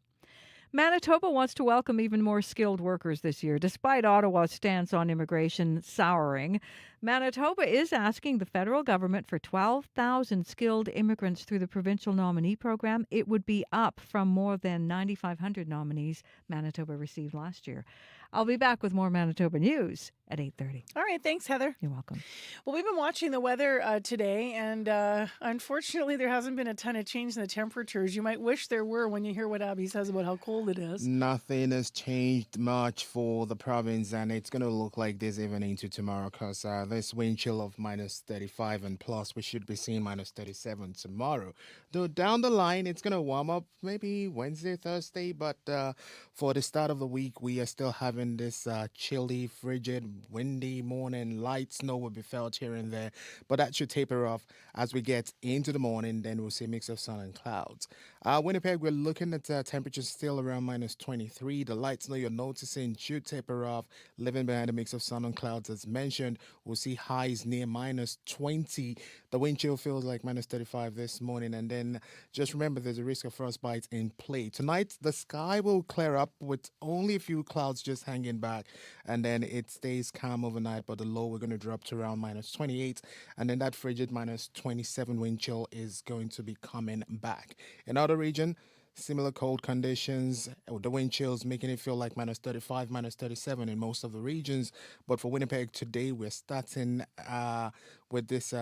Manitoba wants to welcome even more skilled workers this year. Despite Ottawa's stance on immigration souring, Manitoba is asking the federal government for 12,000 skilled immigrants through the provincial nominee program. It would be up from more than 9,500 nominees Manitoba received last year. I'll be back with more Manitoba news at 8:30. All right. Thanks, Heather. You're welcome. Well, we've been watching the weather today, and unfortunately, there hasn't been a ton of change in the temperatures. You might wish there were when you hear what Abby says about how cold it is. Nothing has changed much for the province, and it's going to look like this even into tomorrow because this wind chill of minus 35 and plus, we should be seeing minus 37 tomorrow. Though down the line, it's going to warm up maybe Wednesday, Thursday, but for the start of the week, we are still having this chilly, frigid, windy morning. Light snow will be felt here and there, but that should taper off as we get into the morning. Then we'll see a mix of sun and clouds. Winnipeg, we're looking at temperatures still around minus 23. The light snow you're noticing should taper off, living behind a mix of sun and clouds. As mentioned, we'll see highs near minus 20. The wind chill feels like minus 35 this morning, and then just remember there's a risk of frostbite in play. Tonight, the sky will clear up with only a few clouds just hanging back, and then it stays calm overnight, but the low we're going to drop to around minus 28, and then that frigid minus 27 wind chill is going to be coming back. In other region, similar cold conditions, the wind chills making it feel like minus 35, minus 37 in most of the regions. But for Winnipeg today, we're starting with this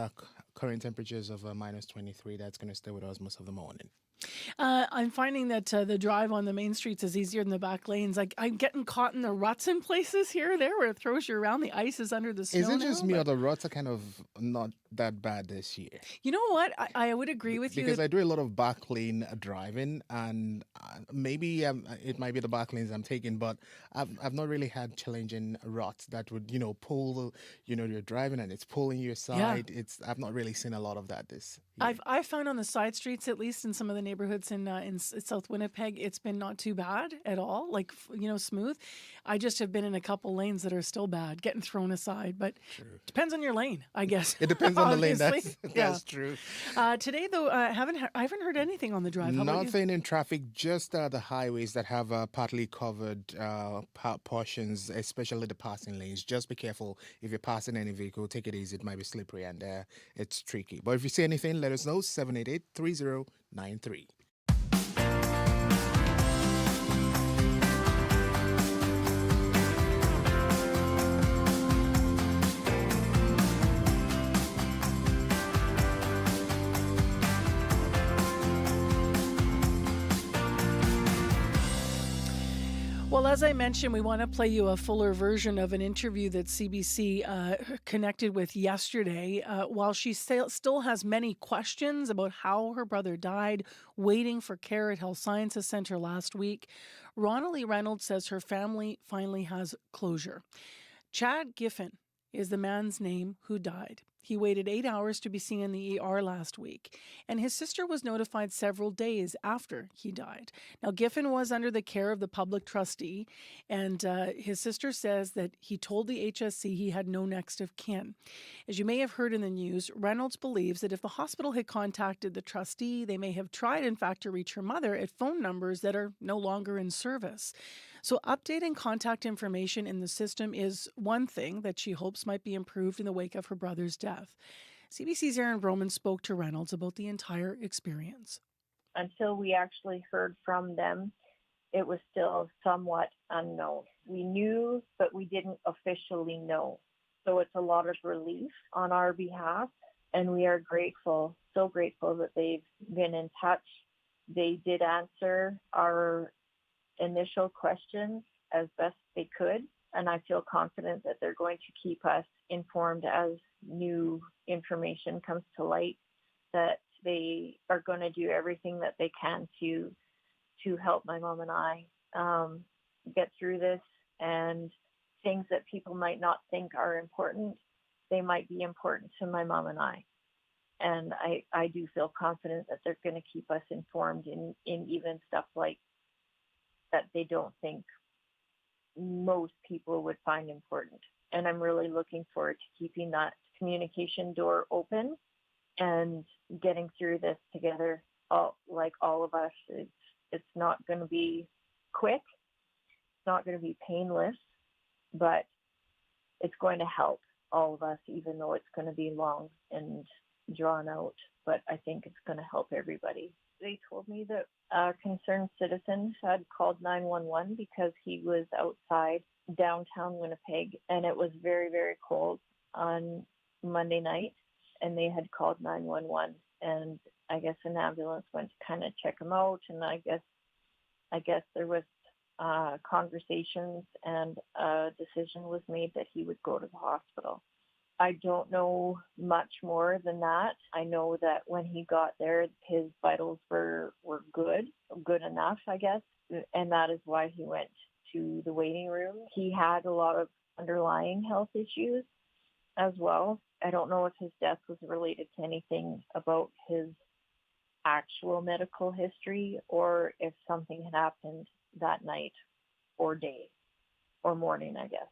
current temperatures of minus 23. That's going to stay with us most of the morning. I'm finding that the drive on the main streets is easier than the back lanes. I'm getting caught in the ruts in places here or there where it throws you around. The ice is under the snow. Is it just me or the ruts are kind of not that bad this year? You know what? I would agree with you. Because I do a lot of back lane driving, and maybe it might be the back lanes I'm taking, but I've not really had challenging ruts that would, pull, you're driving and it's pulling your side. Yeah. I've not really seen a lot of that this year. I've found on the side streets, at least in some of the neighborhoods in South Winnipeg, it's been not too bad at all, smooth. I just have been in a couple lanes that are still bad, getting thrown aside, but depends on your lane, I guess. It depends live on the lane. Obviously. That's true. Today, though, I haven't heard anything on the drive. How about you? Nothing in traffic, just the highways that have partly covered portions, especially the passing lanes. Just be careful if you're passing any vehicle. Take it easy. It might be slippery and it's tricky. But if you see anything, let us know. 788-3093. Well, as I mentioned, we want to play you a fuller version of an interview that CBC connected with yesterday. While she still has many questions about how her brother died, waiting for care at Health Sciences Center last week, Ronnalee Reynolds says her family finally has closure. Chad Giffen is the man's name who died. He waited 8 hours to be seen in the ER last week, and his sister was notified several days after he died. Now, Giffen was under the care of the public trustee, and his sister says that he told the HSC he had no next of kin. As you may have heard in the news, Reynolds believes that if the hospital had contacted the trustee, they may have tried, in fact, to reach her mother at phone numbers that are no longer in service. So updating contact information in the system is one thing that she hopes might be improved in the wake of her brother's death. CBC's Aaron Broman spoke to Reynolds about the entire experience. Until we actually heard from them, it was still somewhat unknown. We knew, but we didn't officially know. So it's a lot of relief on our behalf, and we are grateful, so grateful that they've been in touch. They did answer our initial questions as best they could, and I feel confident that they're going to keep us informed as new information comes to light, that they are going to do everything that they can to help my mom and I get through this, and things that people might not think are important, they might be important to my mom and I. And I do feel confident that they're going to keep us informed in even stuff like that they don't think most people would find important. And I'm really looking forward to keeping that communication door open and getting through this together, all of us. It's not going to be quick. It's not going to be painless, but it's going to help all of us, even though it's going to be long and drawn out. But I think it's going to help everybody. They told me that a concerned citizen had called 911 because he was outside downtown Winnipeg, and it was very, very cold on Monday night, and they had called 911, and I guess an ambulance went to kind of check him out, and I guess there was conversations, and a decision was made that he would go to the hospital. I don't know much more than that. I know that when he got there, his vitals were good enough, I guess, and that is why he went to the waiting room. He had a lot of underlying health issues as well. I don't know if his death was related to anything about his actual medical history, or if something had happened that night or day or morning, I guess.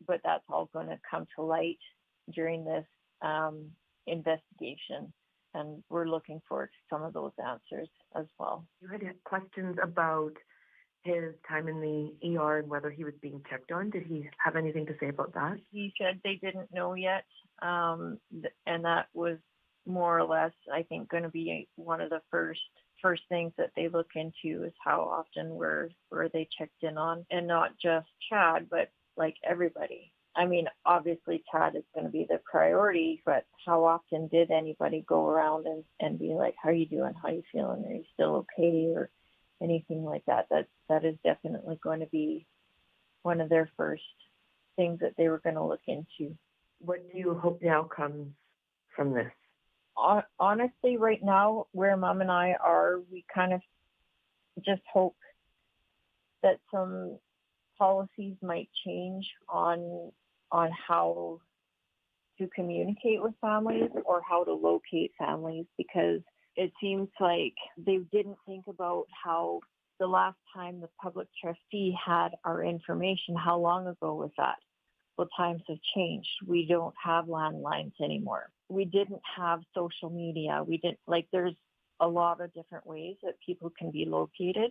But that's all going to come to light during this investigation, and we're looking forward to some of those answers as well. You had questions about his time in the ER and whether he was being checked on. Did he have anything to say about that? He said they didn't know yet, and that was more or less, I think, going to be one of the first things that they look into, is how often were they checked in on, and not just Chad, but like everybody. I mean, obviously Chad is going to be the priority, but how often did anybody go around and be like, how are you doing? How are you feeling? Are you still okay? Or anything like that? That is definitely going to be one of their first things that they were going to look into. What do you hope now comes from this? Honestly, right now, where Mom and I are, we kind of just hope that some policies might change on how to communicate with families or how to locate families, because it seems like they didn't think about how the last time the public trustee had our information, how long ago was that? Well, times have changed. We don't have landlines anymore. we didn't have social media. We didn't, like, there's a lot of different ways that people can be located.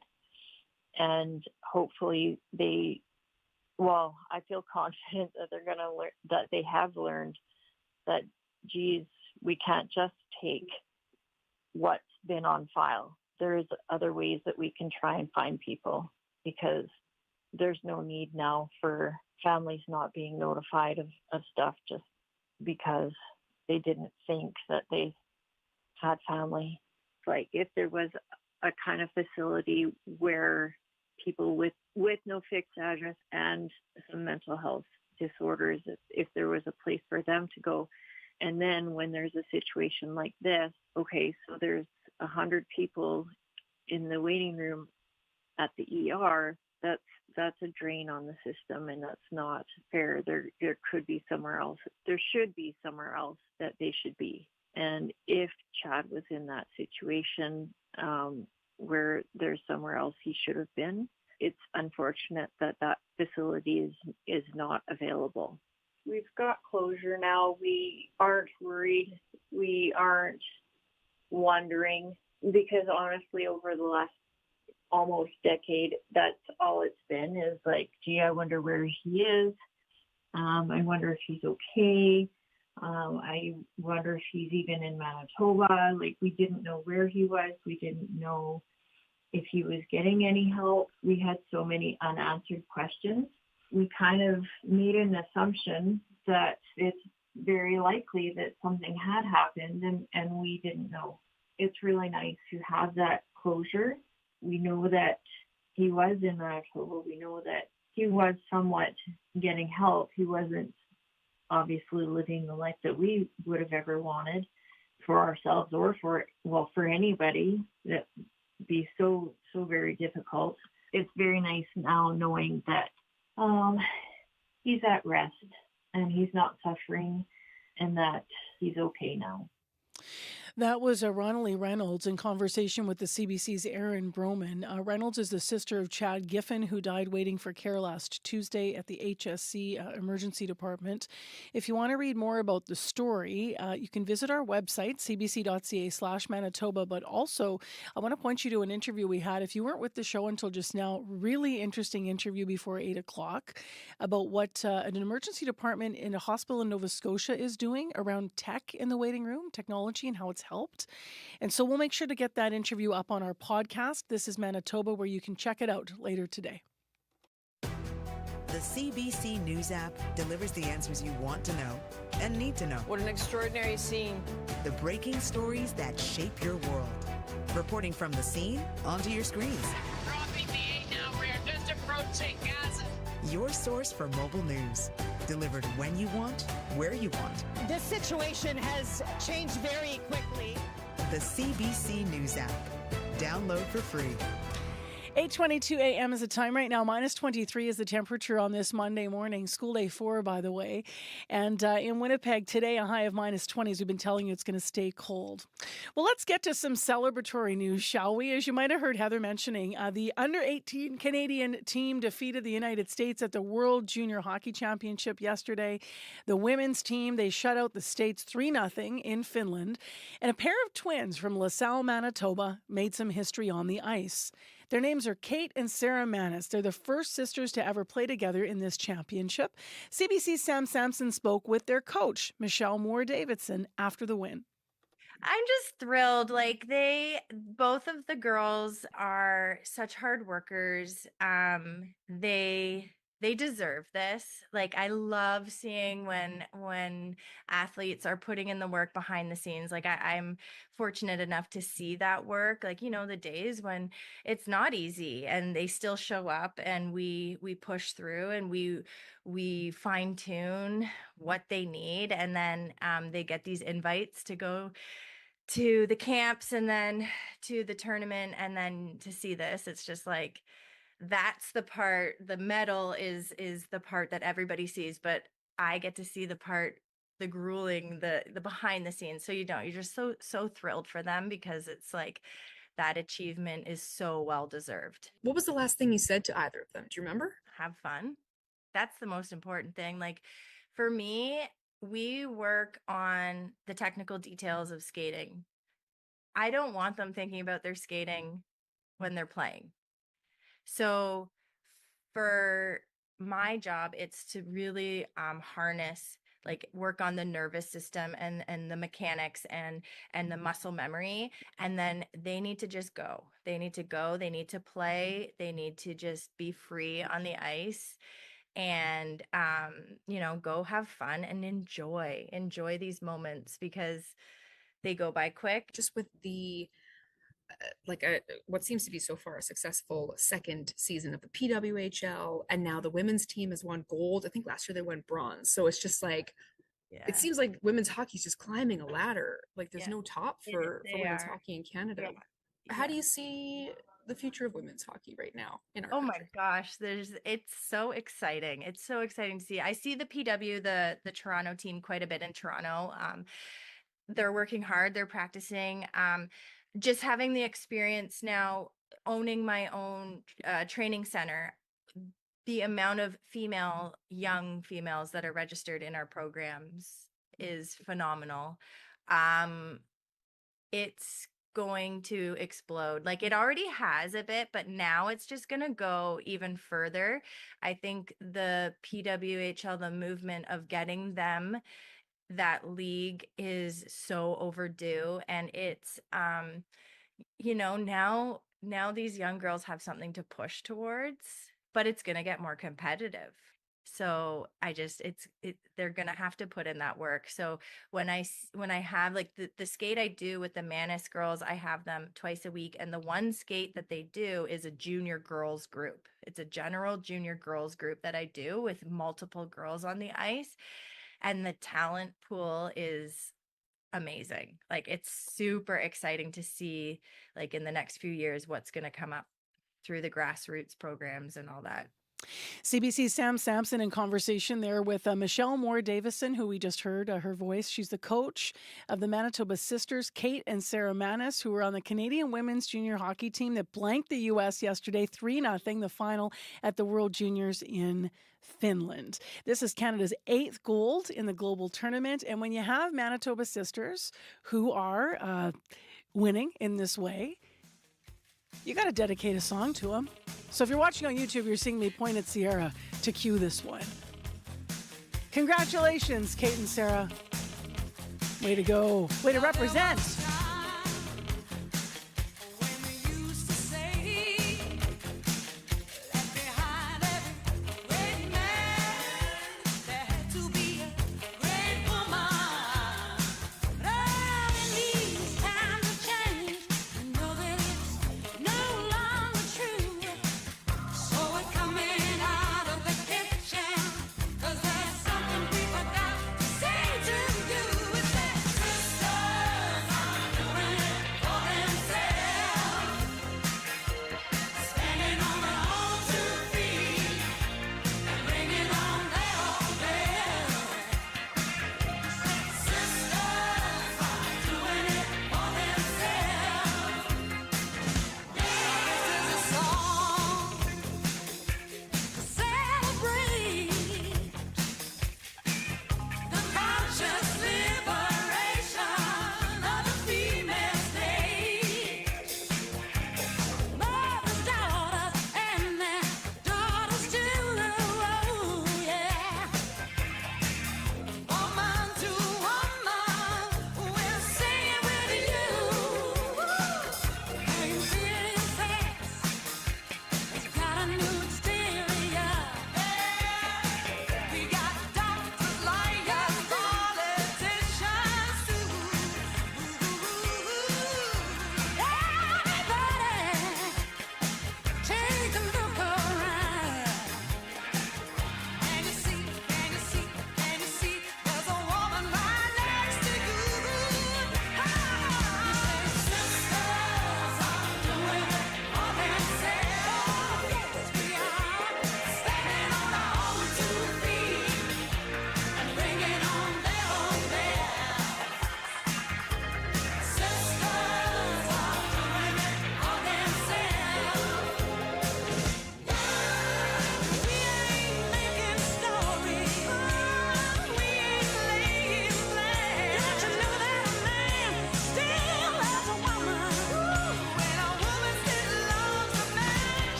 And hopefully I feel confident that they're going to learn, that they have learned that, geez, we can't just take what's been on file. There's other ways that we can try and find people, because there's no need now for families not being notified of stuff just because they didn't think that they had family. Like, if there was a kind of facility where people with no fixed address and some mental health disorders, if there was a place for them to go. And then when there's a situation like this, okay, so there's 100 people in the waiting room at the ER, that's a drain on the system, and that's not fair. There could be somewhere else. There should be somewhere else that they should be. And if Chad was in that situation where there's somewhere else he should have been, it's unfortunate that facility is not available. We've got closure now. We aren't worried. We aren't wondering, because honestly, over the last almost decade, that's all it's been, is like, gee, I wonder where he is. I wonder if he's okay. I wonder if he's even in Manitoba. Like, we didn't know where he was. We didn't know if he was getting any help. We had so many unanswered questions. We kind of made an assumption that it's very likely that something had happened, and we didn't know. It's really nice to have that closure. We know that he was in Manitoba. We know that he was somewhat getting help. He wasn't obviously living the life that we would have ever wanted for ourselves, or for anybody. That be so very difficult. It's very nice now knowing that he's at rest and he's not suffering, and that he's okay now. That was Ronnalee Reynolds in conversation with the CBC's Erin Broman. Reynolds is the sister of Chad Giffen, who died waiting for care last Tuesday at the HSC Emergency Department. If you want to read more about the story, you can visit our website, cbc.ca/Manitoba. But also, I want to point you to an interview we had. If you weren't with the show until just now, really interesting interview before 8 o'clock about what an emergency department in a hospital in Nova Scotia is doing around tech in the waiting room, technology, and how it's helped. And so we'll make sure to get that interview up on our podcast. This is Manitoba, where you can check it out later today. The CBC News app delivers the answers you want to know and need to know. What an extraordinary scene. The breaking stories that shape your world. Reporting from the scene onto your screens. Dropping the 8 now. We're just approaching Gaza. Your source for mobile news. Delivered when you want, where you want. This situation has changed very quickly. The CBC News app. Download for free. 8:22 a.m. is the time right now. -23 is the temperature on this Monday morning. School day 4, by the way. And in Winnipeg today, a high of -20s. We've been telling you it's going to stay cold. Well, let's get to some celebratory news, shall we? As you might have heard Heather mentioning, the under-18 Canadian team defeated the United States at the World Junior Hockey Championship yesterday. The women's team, they shut out the States 3-0 in Finland. And a pair of twins from LaSalle, Manitoba, made some history on the ice. Their names are Kate and Sarah Manis. They're the first sisters to ever play together in this championship. CBC's Sam Sampson spoke with their coach, Michelle Moore-Davidson, after the win. I'm just thrilled. Like, both of the girls are such hard workers. They deserve this. Like, I love seeing when athletes are putting in the work behind the scenes. Like, I'm fortunate enough to see that work. Like, the days when it's not easy and they still show up, and we push through, and we fine tune what they need, and then they get these invites to go to the camps and then to the tournament, and then to see this. It's just like, that's the part. The medal is the part that everybody sees, but I get to see the part, the grueling, the behind the scenes. So you're just so thrilled for them, because it's like that achievement is so well deserved. What was the last thing you said to either of them? Do you remember? Have fun. That's the most important thing. Like, for me, we work on the technical details of skating. I don't want them thinking about their skating when they're playing. So for my job, it's to really harness, like work on the nervous system and the mechanics and the muscle memory. And then they need to just go. They need to go. They need to play. They need to just be free on the ice and go have fun and enjoy these moments because they go by quick. Just with the what seems to be so far a successful second season of the PWHL, and now the women's team has won gold. I think last year they won bronze. So it's just like, it seems like women's hockey is just climbing a ladder. Like there's no top for women's hockey in Canada. Yeah. How do you see the future of women's hockey right now in our country? My gosh, it's so exciting. It's so exciting to see. I see the PW, the Toronto team, quite a bit in Toronto. They're working hard. They're practicing. Just having the experience now, owning my own training center, the amount of young females that are registered in our programs is phenomenal. It's going to explode. Like it already has a bit, but now it's just going to go even further. I think the PWHL, the movement of getting them that league is so overdue, and it's now these young girls have something to push towards, but it's going to get more competitive. So they're going to have to put in that work. So when I have like the skate I do with the Manus girls, I have them twice a week, and the one skate that they do is a junior girls group. It's a general junior girls group that I do with multiple girls on the ice. And the talent pool is amazing. Like it's super exciting to see, like in the next few years, what's going to come up through the grassroots programs and all that. CBC's Sam Sampson in conversation there with Michelle Moore-Davison, who we just heard her voice. She's the coach of the Manitoba sisters, Kate and Sarah Manus, who were on the Canadian women's junior hockey team that blanked the U.S. yesterday 3-0, the final at the World Juniors in Finland. This is Canada's 8th gold in the global tournament. And when you have Manitoba sisters who are winning in this way, you got to dedicate a song to them. So if you're watching on YouTube, you're seeing me point at Sierra to cue this one. Congratulations, Kate and Sarah. Way to go. Way to represent.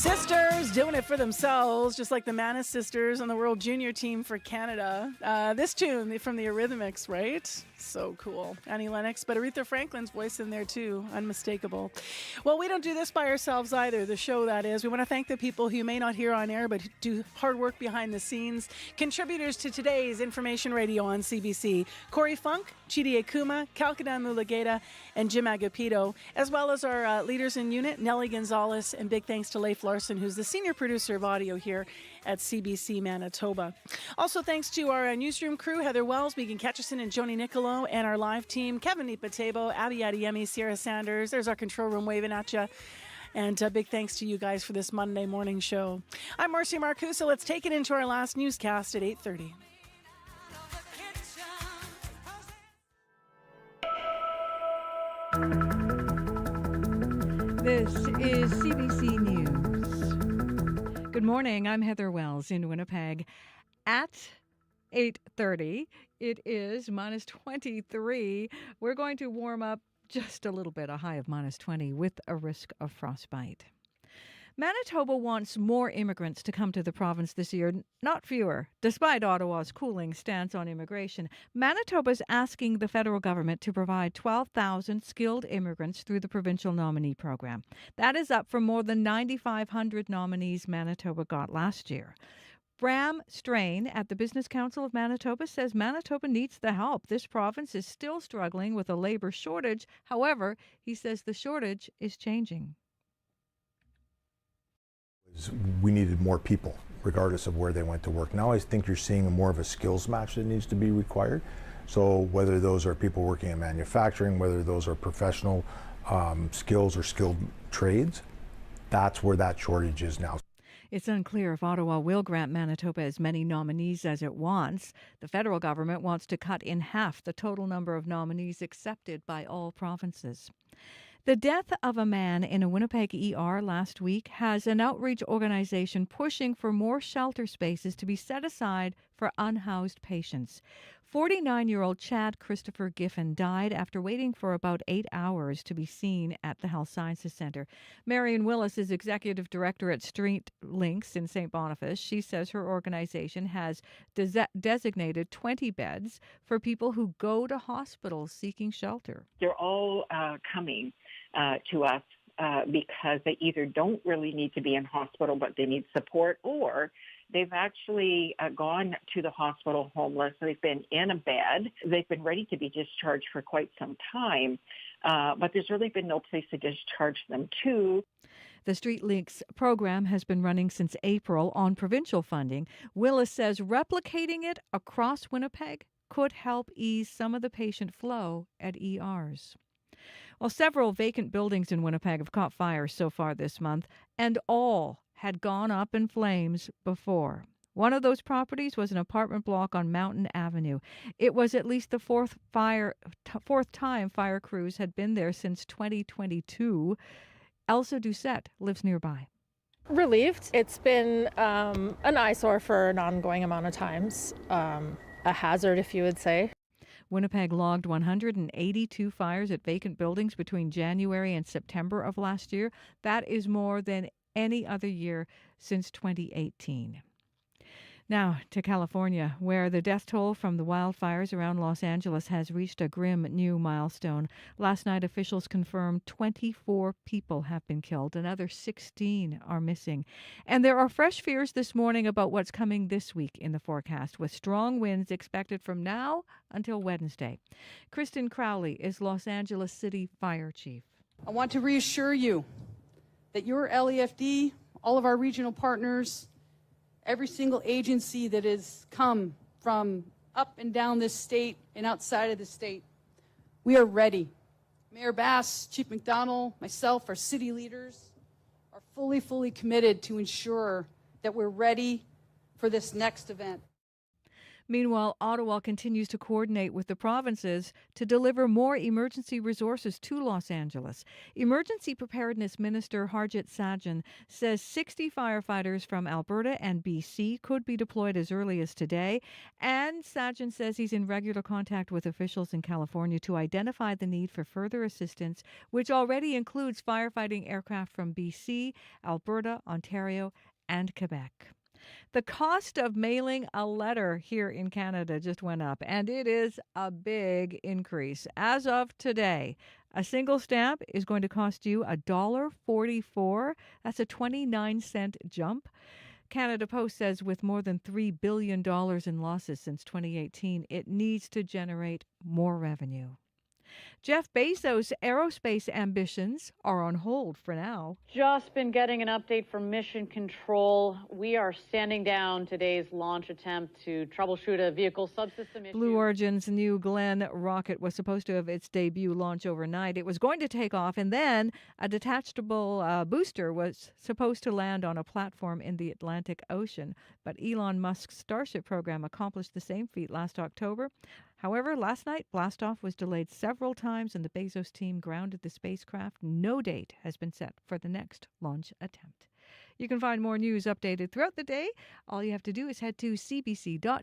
Sisters doing it for themselves, just like the Manis sisters on the World Junior team for Canada. This tune from the Eurythmics, right? So cool. Annie Lennox, but Aretha Franklin's voice in there too, unmistakable. Well, we don't do this by ourselves either, the show that is. We want to thank the people who you may not hear on air, but do hard work behind the scenes. Contributors to today's Information Radio on CBC, Corey Funk, Chidi Akuma, Kalkadan Mulugeta, and Jim Agapito, as well as our leaders in unit, Nellie Gonzalez, and big thanks to Leif Larson, who's the senior producer of audio here at CBC Manitoba. Also, thanks to our newsroom crew, Heather Wells, Megan Ketcherson, and Joni Nicolo, and our live team, Kevin Nipatebo, Abby Adiyemi, Sierra Sanders. There's our control room waving at you. And big thanks to you guys for this Monday morning show. I'm Marcy Marcusa. Let's take it into our last newscast at 8:30. This is CBC News. Good morning. I'm Heather Wells in Winnipeg. At 8:30, it is minus 23. We're going to warm up just a little bit, a high of minus 20 with a risk of frostbite. Manitoba wants more immigrants to come to the province this year, not fewer. Despite Ottawa's cooling stance on immigration, Manitoba's asking the federal government to provide 12,000 skilled immigrants through the provincial nominee program. That is up from more than 9,500 nominees Manitoba got last year. Bram Strain at the Business Council of Manitoba says Manitoba needs the help. This province is still struggling with a labor shortage. However, he says the shortage is changing. We needed more people, regardless of where they went to work. Now I think you're seeing more of a skills match that needs to be required. So whether those are people working in manufacturing, whether those are professional skills or skilled trades, that's where that shortage is now. It's unclear if Ottawa will grant Manitoba as many nominees as it wants. The federal government wants to cut in half the total number of nominees accepted by all provinces. The death of a man in a Winnipeg ER last week has an outreach organization pushing for more shelter spaces to be set aside for unhoused patients. 49-year-old Chad Christopher Giffen died after waiting for about 8 hours to be seen at the Health Sciences Centre. Marion Willis is executive director at Street Links in St. Boniface. She says her organization has designated 20 beds for people who go to hospitals seeking shelter. They're all coming to us because they either don't really need to be in hospital, but they need support, or they've actually gone to the hospital homeless. They've been in a bed. They've been ready to be discharged for quite some time, but there's really been no place to discharge them to. The Street Links program has been running since April on provincial funding. Willis says replicating it across Winnipeg could help ease some of the patient flow at ERs. Well, several vacant buildings in Winnipeg have caught fire so far this month, and all had gone up in flames before. One of those properties was an apartment block on Mountain Avenue. It was at least the fourth time fire crews had been there since 2022. Elsa Doucette lives nearby. Relieved. It's been an eyesore for an ongoing amount of times, a hazard, if you would say. Winnipeg logged 182 fires at vacant buildings between January and September of last year. That is more than any other year since 2018. Now to California, where the death toll from the wildfires around Los Angeles has reached a grim new milestone. Last night, officials confirmed 24 people have been killed. Another 16 are missing. And there are fresh fears this morning about what's coming this week in the forecast, with strong winds expected from now until Wednesday. Kristen Crowley is Los Angeles City Fire Chief. I want to reassure you that your LEFD, all of our regional partners, every single agency that has come from up and down this state and outside of the state, we are ready. Mayor Bass, Chief McDonald, myself, our city leaders are fully committed to ensure that we're ready for this next event. Meanwhile, Ottawa continues to coordinate with the provinces to deliver more emergency resources to Los Angeles. Emergency Preparedness Minister Harjit Sajjan says 60 firefighters from Alberta and BC could be deployed as early as today. And Sajjan says he's in regular contact with officials in California to identify the need for further assistance, which already includes firefighting aircraft from BC, Alberta, Ontario, and Quebec. The cost of mailing a letter here in Canada just went up, and it is a big increase. As of today, a single stamp is going to cost you $1.44. That's a 29-cent jump. Canada Post says with more than $3 billion in losses since 2018, it needs to generate more revenue. Jeff Bezos' aerospace ambitions are on hold for now. Just been getting an update from Mission Control. We are standing down today's launch attempt to troubleshoot a vehicle subsystem issue. Blue Origin's New Glenn rocket was supposed to have its debut launch overnight. It was going to take off, and then a detachable booster was supposed to land on a platform in the Atlantic Ocean. But Elon Musk's Starship program accomplished the same feat last October. However, last night, blastoff was delayed several times and the Bezos team grounded the spacecraft. No date has been set for the next launch attempt. You can find more news updated throughout the day. All you have to do is head to cbc.ca/Manitoba.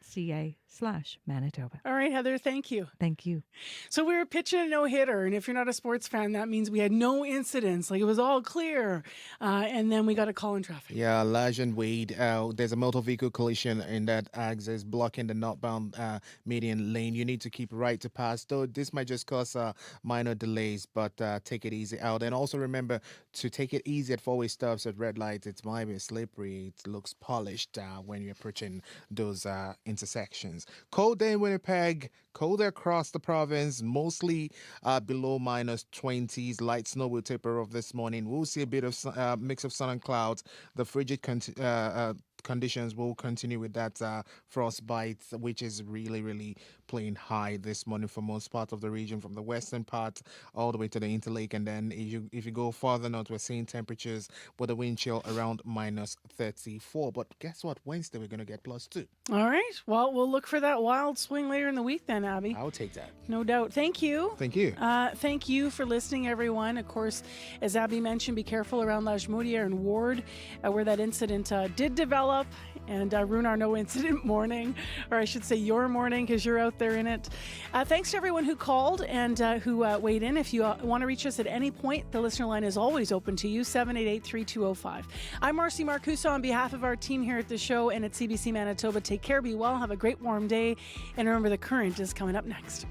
All right, Heather, thank you. Thank you. So we were pitching a no-hitter, and if you're not a sports fan, that means we had no incidents. Like, it was all clear. And then we got a call in traffic. Yeah, Laj and Wade, there's a motor vehicle collision in that axis blocking the northbound median lane. You need to keep right to pass, though this might just cause minor delays, but take it easy out. And also remember to take it easy at four-way stops at red lights. It might be slippery. It looks polished when you're approaching those intersections. Cold day in Winnipeg, colder across the province, mostly below minus 20s. Light snow will taper off this morning. We'll see a bit of mix of sun and clouds. The frigid conditions will continue with that frostbite, which is really playing high this morning for most parts of the region, from the western part all the way to the Interlake. And then if you go farther north, we're seeing temperatures with a wind chill around minus 34. But guess what? Wednesday we're going to get +2. All right. Well, we'll look for that wild swing later in the week then, Abby. I'll take that. No doubt. Thank you. Thank you. Thank you for listening, everyone. Of course, as Abby mentioned, be careful around Lajmodiere and Ward, where that incident did develop and ruin our no-incident morning, or I should say your morning, because you're out there in it. Thanks to everyone who called and who weighed in. If you want to reach us at any point, the listener line is always open to you, 788-3205. I'm Marcy Marcuso on behalf of our team here at the show and at CBC Manitoba. Take care, be well, have a great warm day, and remember the Current is coming up next.